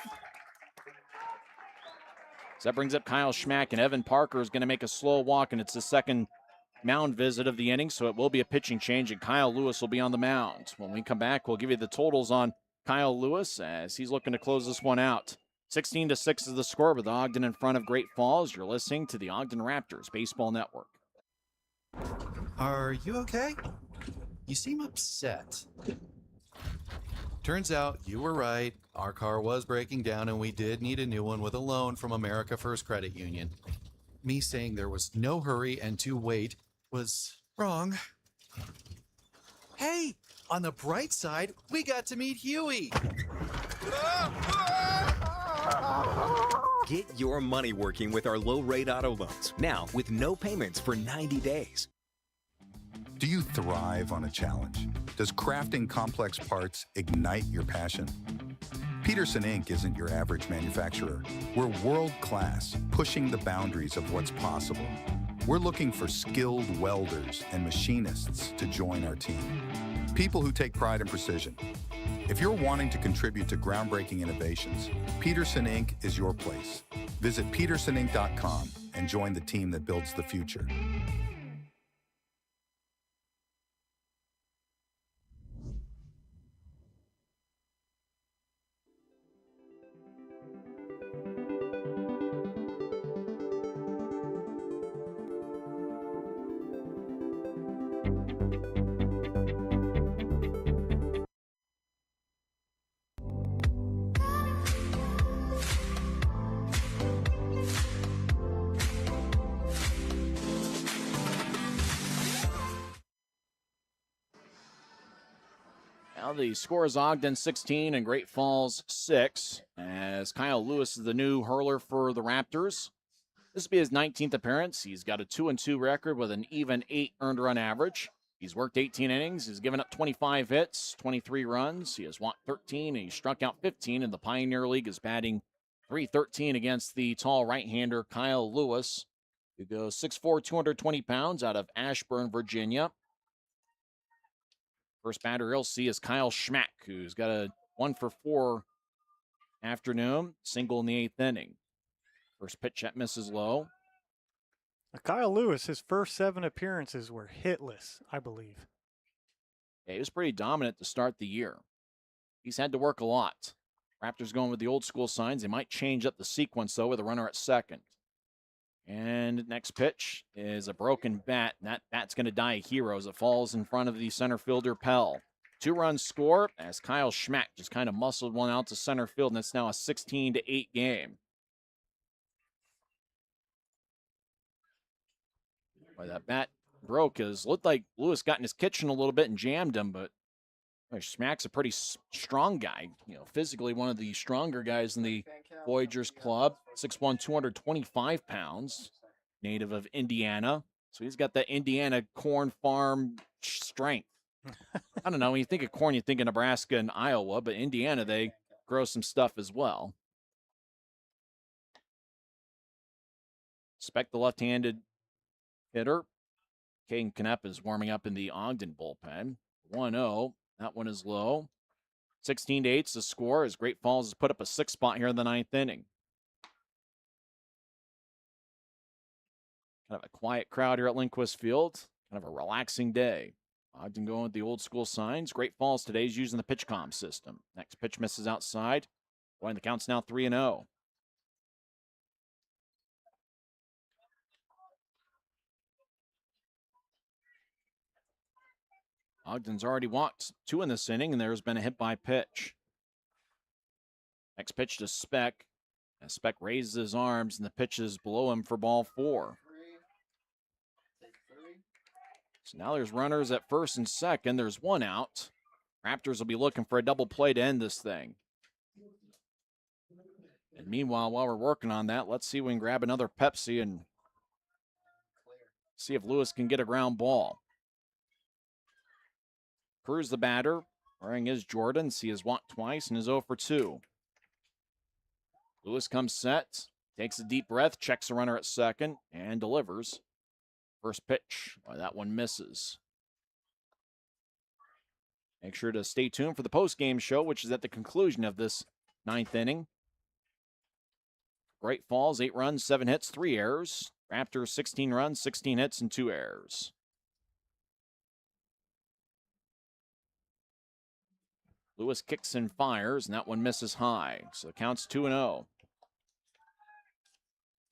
So that brings up Kyle Schmack, and Evan Parker is going to make a slow walk, and it's the second mound visit of the inning, so it will be a pitching change, and Kyle Lewis will be on the mound. When we come back, we'll give you the totals on Kyle Lewis as he's looking to close this one out. 16-6 is the score with Ogden in front of Great Falls. You're listening to the Ogden Raptors Baseball Network. Are you okay? You seem upset. Turns out you were right. Our car was breaking down and we did need a new one with a loan from America First Credit Union. Me saying there was no hurry and to wait was wrong. Hey, on the bright side, we got to meet Huey. Get your money working with our low-rate auto loans, now with no payments for 90 days. Do you thrive on a challenge? Does crafting complex parts ignite your passion? Peterson Inc. isn't your average manufacturer. We're world-class, pushing the boundaries of what's possible. We're looking for skilled welders and machinists to join our team. People who take pride in precision. If you're wanting to contribute to groundbreaking innovations, Peterson Inc. is your place. Visit petersoninc.com and join the team that builds the future. Now the score is Ogden 16 and Great Falls 6, as Kyle Lewis is the new hurler for the Raptors. This will be his 19th appearance. He's got a 2-2 record with an even 8 earned run average. He's worked 18 innings. He's given up 25 hits, 23 runs. He has walked 13, and he struck out 15 in the Pioneer League. Is batting .313 against the tall right-hander Kyle Lewis, who goes 6'4", 220 pounds out of Ashburn, Virginia. First batter you'll see is Kyle Schmack, who's got a 1-for-4 afternoon, single in the 8th inning. First pitch that misses low. Kyle Lewis, his first 7 appearances were hitless, I believe. Yeah, he was pretty dominant to start the year. He's had to work a lot. Raptors going with the old school signs. They might change up the sequence, though, with a runner at second. And next pitch is a broken bat, and that bat's going to die a hero as it falls in front of the center fielder, Pell. 2-run score as Kyle Schmack just kind of muscled one out to center field, and it's now a 16-8 game. Boy, that bat broke. It looked like Lewis got in his kitchen a little bit and jammed him, but Schmack's a pretty strong guy. You know, physically one of the stronger guys in the Voyagers club. 6'1", 225 pounds, native of Indiana. So he's got that Indiana corn farm strength. I don't know, when you think of corn, you think of Nebraska and Iowa, but Indiana, they grow some stuff as well. Expect the left-handed hitter. Caden Knapp is warming up in the Ogden bullpen. 1-0. That one is low. 16-8 is the score as Great Falls has put up a 6 spot here in the 9th inning. Kind of a quiet crowd here at Lindquist Field. Kind of a relaxing day. Ogden going with the old school signs. Great Falls today is using the PitchCom system. Next pitch misses outside. Boy, the count's now 3-0. Ogden's already walked 2 in this inning, and there's been a hit by pitch. Next pitch to Speck. As Speck raises his arms, and the pitch is below him for ball 4. So now there's runners at first and second. There's 1 out. Raptors will be looking for a double play to end this thing. And meanwhile, while we're working on that, let's see if we can grab another Pepsi and see if Lewis can get a ground ball. Cruz the batter, wearing his Jordans. He has walked twice and is 0 for 2. Lewis comes set, takes a deep breath, checks the runner at second, and delivers. First pitch, well, that one misses. Make sure to stay tuned for the post-game show, which is at the conclusion of this 9th inning. Great Falls, 8 runs, 7 hits, 3 errors. Raptors, 16 runs, 16 hits, and 2 errors. Lewis kicks and fires, and that one misses high. So it counts 2-0.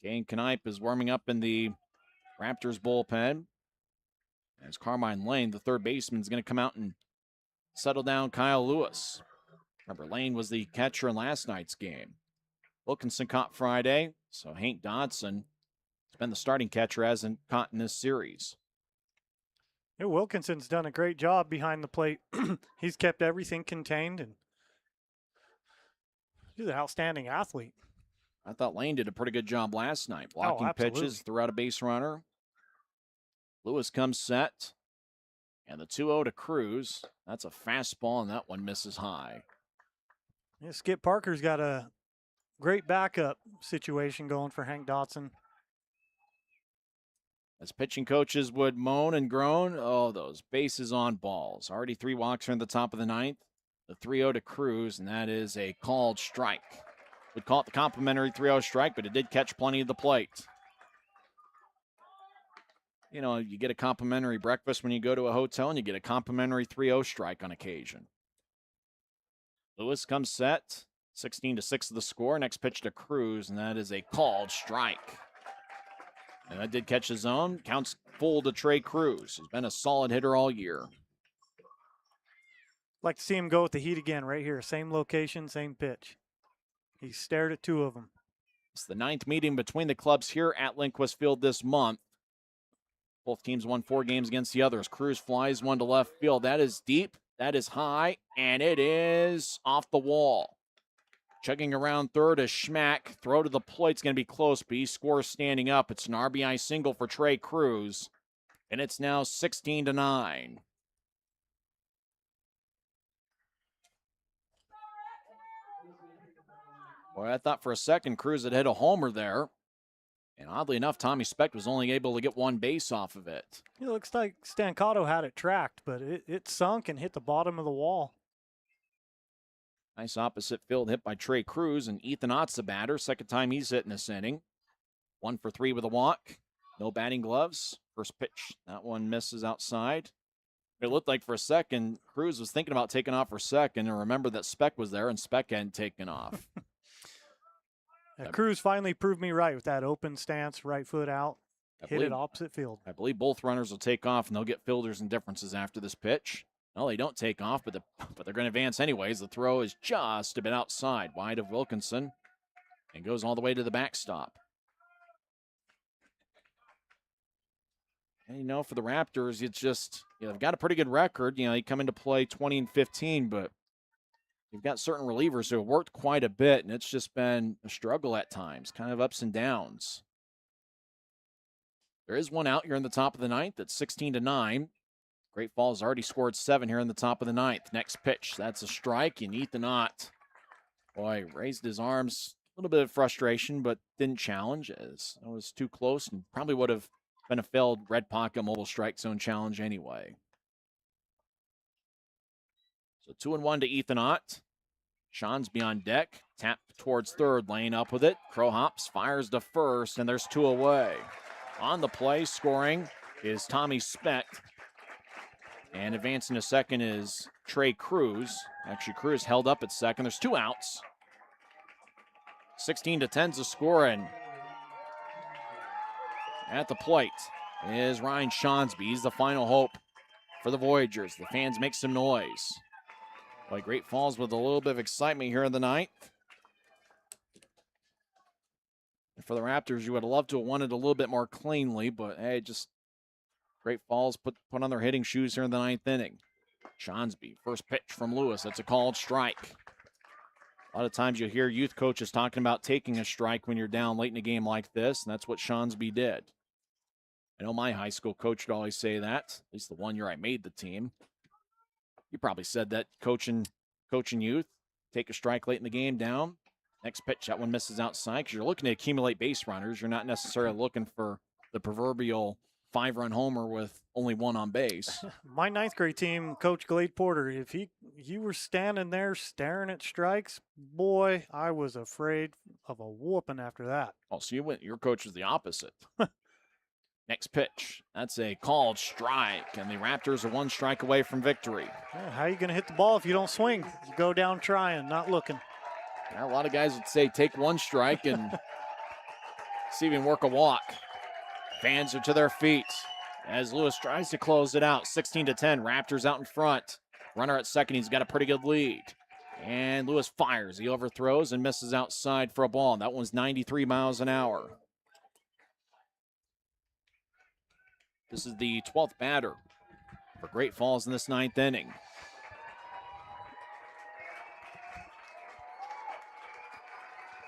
Kane Knipe is warming up in the Raptors bullpen. As Carmine Lane, the third baseman, is going to come out and settle down Kyle Lewis. Remember, Lane was the catcher in last night's game. Wilkinson caught Friday, so Hank Dodson has been the starting catcher, hasn't caught in this series. Yeah, Wilkinson's done a great job behind the plate. He's kept everything contained, and he's an outstanding athlete. I thought Lane did a pretty good job last night. Blocking absolutely. pitches, threw out a base runner. Lewis comes set. And the 2-0 to Cruz. That's a fastball, and that one misses high. Yeah, Skip Parker's got a great backup situation going for Hank Dodson. As pitching coaches would moan and groan, oh, those bases on balls. Already 3 walks are in the top of the ninth. The 3-0 to Cruz, and that is a called strike. We'd call it the complimentary 3-0 strike, but it did catch plenty of the plate. You know, you get a complimentary breakfast when you go to a hotel, and you get a complimentary 3-0 strike on occasion. Lewis comes set, 16-6 of the score. Next pitch to Cruz, and that is a called strike. And that did catch his own. Counts full to Trey Cruz, who's been a solid hitter all year. Like to see him go with the heat again right here. Same location, same pitch. He stared at 2 of them. It's the 9th meeting between the clubs here at Lindquist Field this month. Both teams won 4 games against the others. Cruz flies one to left field. That is deep. That is high. And it is off the wall. Chugging around third is Schmack. Throw to the plate's going to be close, but he scores standing up. It's an RBI single for Trey Cruz. And it's now 16-9. Boy, I thought for a second Cruz had hit a homer there. And oddly enough, Tommy Speck was only able to get 1 base off of it. It looks like Stancato had it tracked, but it sunk and hit the bottom of the wall. Nice opposite field hit by Trey Cruz, and Ethan Ott's the batter. Second time he's hit in this inning. 1 for 3 with a walk. No batting gloves. First pitch, that one misses outside. It looked like for a second, Cruz was thinking about taking off for second, and remember that Speck was there, and Speck hadn't taken off. Cruz finally proved me right with that open stance, right foot out, hit it opposite field. I believe both runners will take off, and they'll get fielders and differences after this pitch. No, they don't take off, but they're going to advance anyways. The throw is just a bit outside, wide of Wilkinson, and goes all the way to the backstop. And, you know, for the Raptors, it's just, they've got a pretty good record. You know, they come into play 20-15, but you've got certain relievers who have worked quite a bit, and it's just been a struggle at times, kind of ups and downs. There is one out here in the top of the ninth. It's 16-9. Great Falls already scored 7 here in the top of the ninth. Next pitch, that's a strike, and Ethan Ott, boy, raised his arms. A little bit of frustration, but didn't challenge, as it was too close and probably would have been a failed red pocket mobile strike zone challenge anyway. So 2-1 to Ethan Ott. Sean's beyond deck. Tap towards third, Lane up with it. Crow hops, fires to first, and there's 2 away. On the play, scoring is Tommy Speck. And advancing to second is Trey Cruz. Actually, Cruz held up at second. There's 2 outs. 16-10's the score, and at the plate is Ryan Shawnsby. He's the final hope for the Voyagers. The fans make some noise. Boy, Great Falls with a little bit of excitement here in the ninth. And for the Raptors, you would have loved to have won it a little bit more cleanly, but hey, just Great Falls put on their hitting shoes here in the ninth inning. Shawnsby, first pitch from Lewis. That's a called strike. A lot of times you hear youth coaches talking about taking a strike when you're down late in a game like this, and that's what Shawnsby did. I know my high school coach would always say that, at least the one year I made the team. You probably said that coaching youth, take a strike late in the game down. Next pitch, that one misses outside because you're looking to accumulate base runners. You're not necessarily looking for the proverbial 5-run homer with only 1 on base. My ninth grade team, Coach Glade Porter, if you were standing there staring at strikes, boy, I was afraid of a whooping after that. Oh, so your coach was the opposite. Next pitch. That's a called strike, and the Raptors are one strike away from victory. Yeah, how are you going to hit the ball if you don't swing? You go down trying, not looking. Yeah, a lot of guys would say take one strike and see if you can work a walk. Fans are to their feet as Lewis tries to close it out. 16-10, Raptors out in front. Runner at second, he's got a pretty good lead. And Lewis fires. He overthrows and misses outside for a ball. That one's 93 miles an hour. This is the 12th batter for Great Falls in this 9th inning.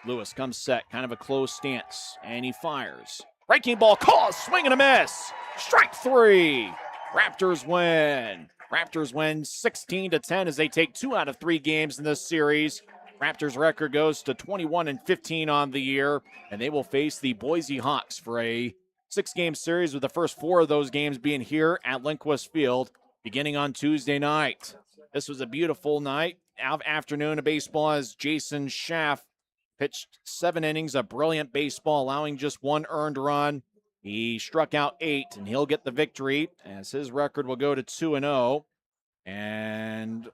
Lewis comes set, kind of a closed stance, and he fires. Breaking ball, call, swing and a miss. Strike 3. Raptors win. Raptors win 16-10 as they take 2 out of 3 games in this series. Raptors record goes to 21-15 on the year, and they will face the Boise Hawks for a 6-game series, with the first 4 of those games being here at Lindquist Field beginning on Tuesday night. This was a beautiful night, afternoon of baseball, as Jason Schaff pitched 7 innings of brilliant baseball, allowing just 1 earned run. He struck out 8, and he'll get the victory as his record will go to 2-0. And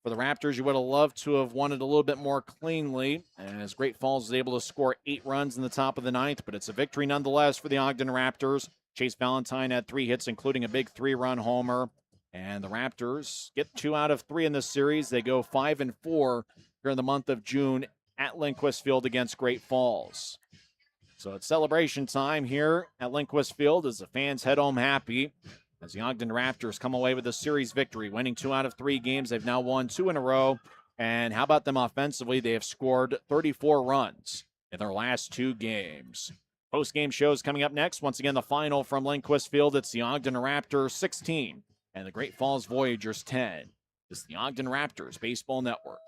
for the Raptors, you would have loved to have won it a little bit more cleanly, as Great Falls was able to score 8 runs in the top of the 9th, but it's a victory nonetheless for the Ogden Raptors. Chase Valentine had 3 hits, including a big 3-run homer, and the Raptors get 2 out of 3 in this series. They go 5-4 here in the month of June at Lindquist Field against Great Falls. So it's celebration time here at Lindquist Field as the fans head home happy, as the Ogden Raptors come away with a series victory, winning 2 out of 3 games. They've now won 2 in a row. And how about them offensively? They have scored 34 runs in their last 2 games. Post-game shows coming up next. Once again, the final from Lindquist Field. It's the Ogden Raptors 16 and the Great Falls Voyagers 10. This is the Ogden Raptors Baseball Network.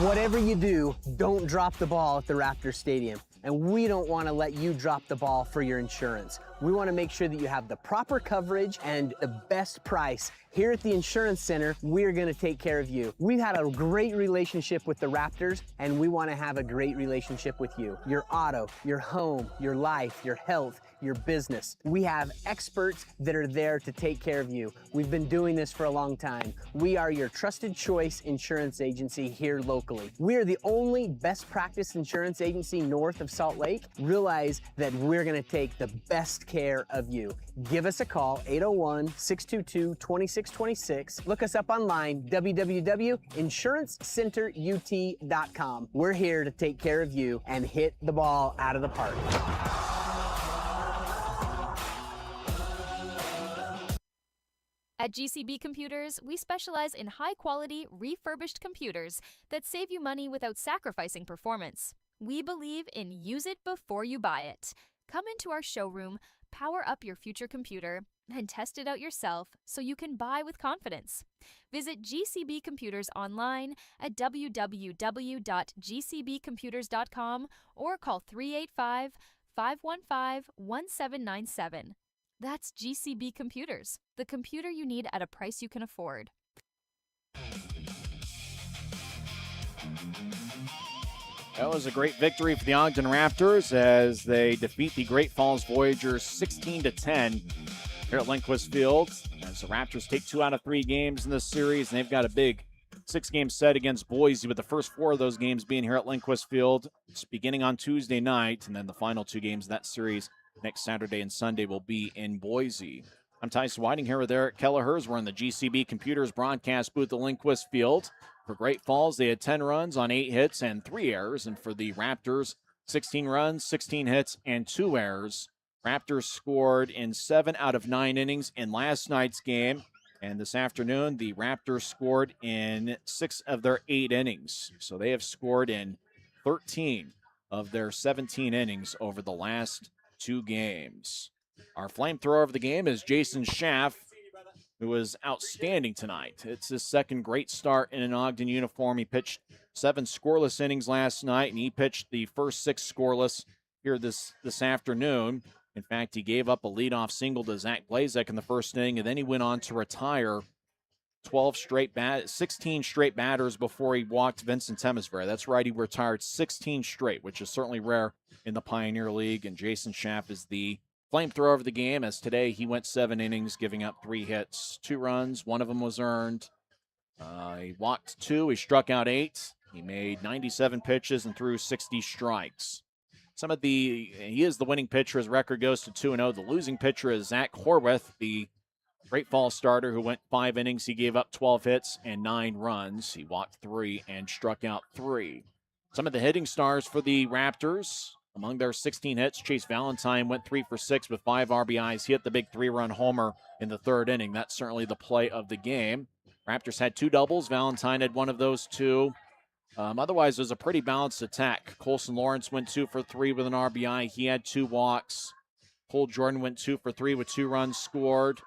Whatever you do, don't drop the ball at the Raptor Stadium. And we don't want to let you drop the ball for your insurance. We want to make sure that you have the proper coverage and the best price. Here at the Insurance Center, we're going to take care of you. We've had a great relationship with the Raptors, and we want to have a great relationship with you. Your auto, your home, your life, your health, your business. We have experts that are there to take care of you. We've been doing this for a long time. We are your trusted choice insurance agency here locally. We are the only best practice insurance agency north of Salt Lake. Realize that we're going to take the best care of you. Give us a call, 801-622-2626. Look us up online, www.insurancecenterut.com. We're here to take care of you and hit the ball out of the park. At GCB Computers, we specialize in high-quality, refurbished computers that save you money without sacrificing performance. We believe in use it before you buy it. Come into our showroom, power up your future computer, and test it out yourself so you can buy with confidence. Visit GCB Computers online at www.gcbcomputers.com or call 385-515-1797. That's GCB Computers, the computer you need at a price you can afford. That was a great victory for the Ogden Raptors as they defeat the Great Falls Voyagers 16-10 here at Lindquist Field. As the Raptors take 2 out of 3 games in this series, and they've got a big 6-game set against Boise, with the first 4 of those games being here at Lindquist Field. It's beginning on Tuesday night, and then the final 2 games of that series next Saturday and Sunday will be in Boise. I'm Tyson Whiting here with Eric Kelleher. We're in the GCB Computers broadcast booth at Lindquist Field. For Great Falls, they had 10 runs on 8 hits and 3 errors. And for the Raptors, 16 runs, 16 hits, and 2 errors. Raptors scored in 7 out of 9 innings in last night's game. And this afternoon, the Raptors scored in 6 of their 8 innings. So they have scored in 13 of their 17 innings over the last 2 games. Our flamethrower of the game is Jason Schaff, who was outstanding tonight. It's his second great start in an Ogden uniform. He pitched 7 scoreless innings last night, and he pitched the first 6 scoreless here this afternoon. In fact, he gave up a leadoff single to Zach Blazek in the first inning, and then he went on to retire 16 straight batters before he walked Vincent Temesvar. That's right, he retired 16 straight, which is certainly rare in the Pioneer League. And Jason Schaff is the flamethrower of the game, as today he went 7 innings, giving up 3 hits, 2 runs. 1 of them was earned. He walked 2. He struck out 8. He made 97 pitches and threw 60 strikes. He is the winning pitcher. His record goes to 2-0. The losing pitcher is Zach Horwath, the Great Falls starter, who went 5 innings. He gave up 12 hits and 9 runs. He walked 3 and struck out 3. Some of the hitting stars for the Raptors, among their 16 hits, Chase Valentine went 3 for 6 with 5 RBIs. He hit the big 3-run homer in the 3rd inning. That's certainly the play of the game. Raptors had 2 doubles. Valentine had 1 of those 2. Otherwise, it was a pretty balanced attack. Colson Lawrence went 2 for 3 with an RBI. He had 2 walks. Cole Jordan went 2 for 3 with 2 runs scored.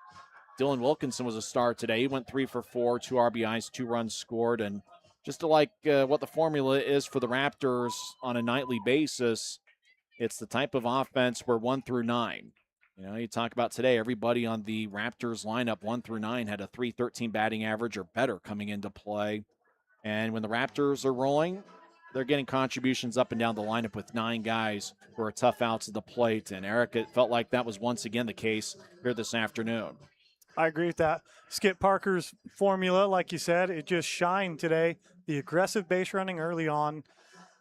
Dylan Wilkinson was a star today. He went 3 for 4, 2 RBIs, 2 runs scored. And just to like what the formula is for the Raptors on a nightly basis, it's the type of offense where 1 through 9. You know, you talk about today, everybody on the Raptors lineup 1 through 9 had a .313 batting average or better coming into play. And when the Raptors are rolling, they're getting contributions up and down the lineup with 9 guys who are tough outs at the plate. And Eric, it felt like that was once again the case here this afternoon. I agree with that. Skip Parker's formula, like you said, it just shined today. The aggressive base running early on,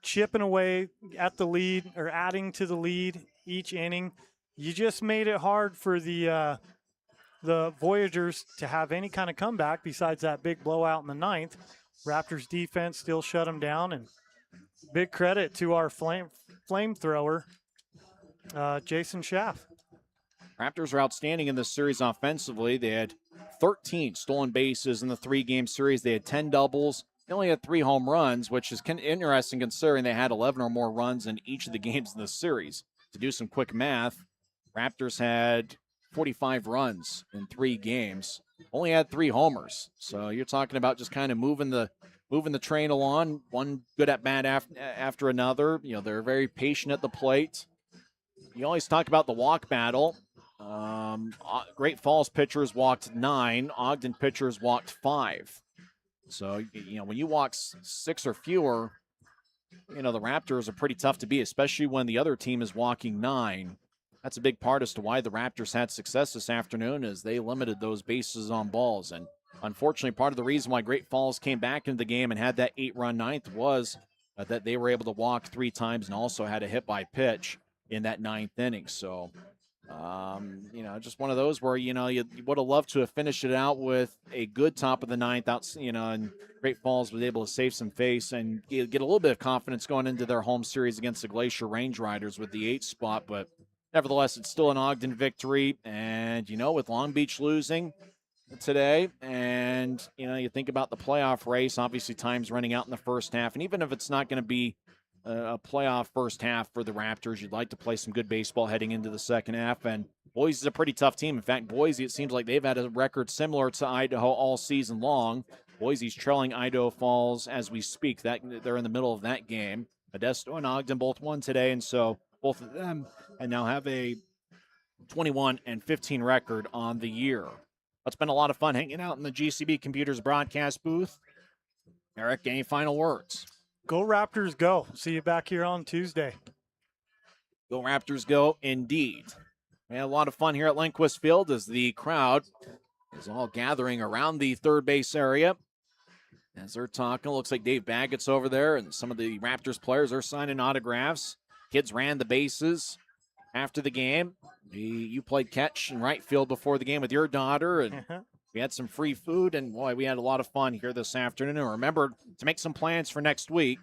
chipping away at the lead or adding to the lead each inning. You just made it hard for the Voyagers to have any kind of comeback besides that big blowout in the 9th. Raptors defense still shut them down, and big credit to our flamethrower, Jason Schaff. Raptors are outstanding in this series offensively. They had 13 stolen bases in the 3-game series. They had 10 doubles. They only had 3 home runs, which is kind of interesting considering they had 11 or more runs in each of the games in this series. To do some quick math, Raptors had 45 runs in 3 games. Only had 3 homers. So you're talking about just kind of moving the train along, one good at bat after another. You know, they're very patient at the plate. You always talk about the walk battle. Great Falls pitchers walked 9. Ogden pitchers walked 5. So, you know, when you walk 6 or fewer, you know, the Raptors are pretty tough to beat, especially when the other team is walking 9. That's a big part as to why the Raptors had success this afternoon, is they limited those bases on balls. And unfortunately, part of the reason why Great Falls came back into the game and had that 8-run 9th was that they were able to walk 3 times and also had a hit by pitch in that 9th inning. So, you know, just one of those where, you know, you would have loved to have finished it out with a good top of the 9th out, you know, and Great Falls was able to save some face and get a little bit of confidence going into their home series against the Glacier Range Riders with the 8th spot. But nevertheless, it's still an Ogden victory. And, you know, with Long Beach losing today, and, you know, you think about the playoff race, obviously time's running out in the first half. And even if it's not going to be a playoff first half for the Raptors, you'd like to play some good baseball heading into the second half. And Boise is a pretty tough team. In fact, Boise, it seems like they've had a record similar to Idaho all season long. Boise's trailing Idaho Falls as we speak. They're in the middle of that game. Modesto and Ogden both won today, and so both of them and now have a 21-15 record on the year. It's been a lot of fun hanging out in the GCB Computers broadcast booth. Eric, any final words? Go Raptors, go. See you back here on Tuesday. Go Raptors, go indeed. We had a lot of fun here at Lindquist Field as the crowd is all gathering around the third base area. As they're talking, looks like Dave Baggett's over there, and some of the Raptors players are signing autographs. Kids ran the bases after the game. You played catch in right field before the game with your daughter, and we had some free food, and boy, we had a lot of fun here this afternoon. And remember to make some plans for next week.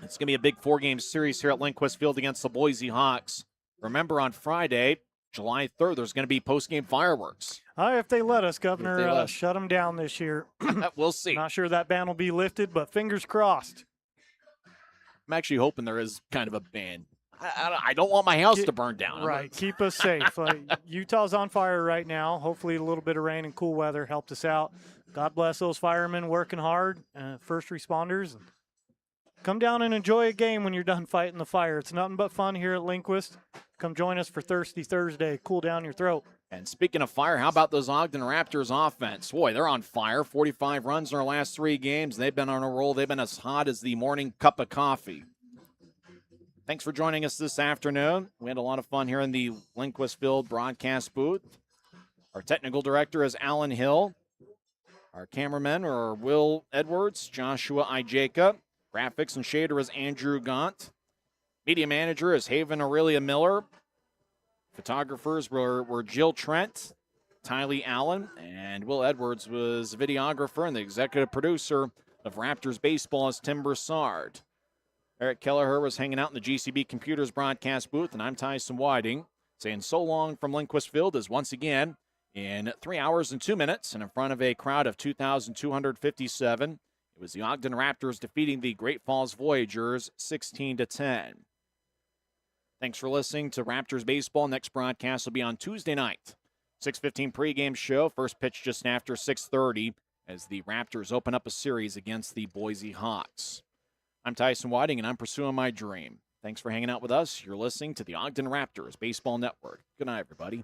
It's going to be a big 4-game series here at Lindquist Field against the Boise Hawks. Remember, on Friday, July 3rd, there's going to be post-game fireworks. If they let us, Governor, shut them down this year. We'll see. Not sure that ban will be lifted, but fingers crossed. I'm actually hoping there is kind of a ban. I don't want my house to burn down. Right. Keep us safe. Utah's on fire right now. Hopefully a little bit of rain and cool weather helped us out. God bless those firemen working hard, first responders. come down and enjoy a game when you're done fighting the fire. It's nothing but fun here at Lindquist. Come join us for Thirsty Thursday. Cool down your throat. And speaking of fire, how about those Ogden Raptors offense? Boy, they're on fire. 45 runs in their last 3 games. They've been on a roll. They've been as hot as the morning cup of coffee. Thanks for joining us this afternoon. We had a lot of fun here in the Lindquist Field broadcast booth. Our technical director is Alan Hill. Our cameramen are Will Edwards, Joshua Ijeka. Graphics and shader is Andrew Gaunt. Media manager is Haven Aurelia Miller. Photographers were Jill Trent, Tylee Allen, and Will Edwards was videographer, and the executive producer of Raptors Baseball is Tim Broussard. Eric Kelleher was hanging out in the GCB Computers broadcast booth, and I'm Tyson Whiting, saying so long from Lindquist Field as once again, in 3 hours and 2 minutes, and in front of a crowd of 2,257, it was the Ogden Raptors defeating the Great Falls Voyagers 16-10. Thanks for listening to Raptors Baseball. Next broadcast will be on Tuesday night. 6:15 pregame show. First pitch just after 6:30 as the Raptors open up a series against the Boise Hawks. I'm Tyson Whiting, and I'm pursuing my dream. Thanks for hanging out with us. You're listening to the Ogden Raptors Baseball Network. Good night, everybody.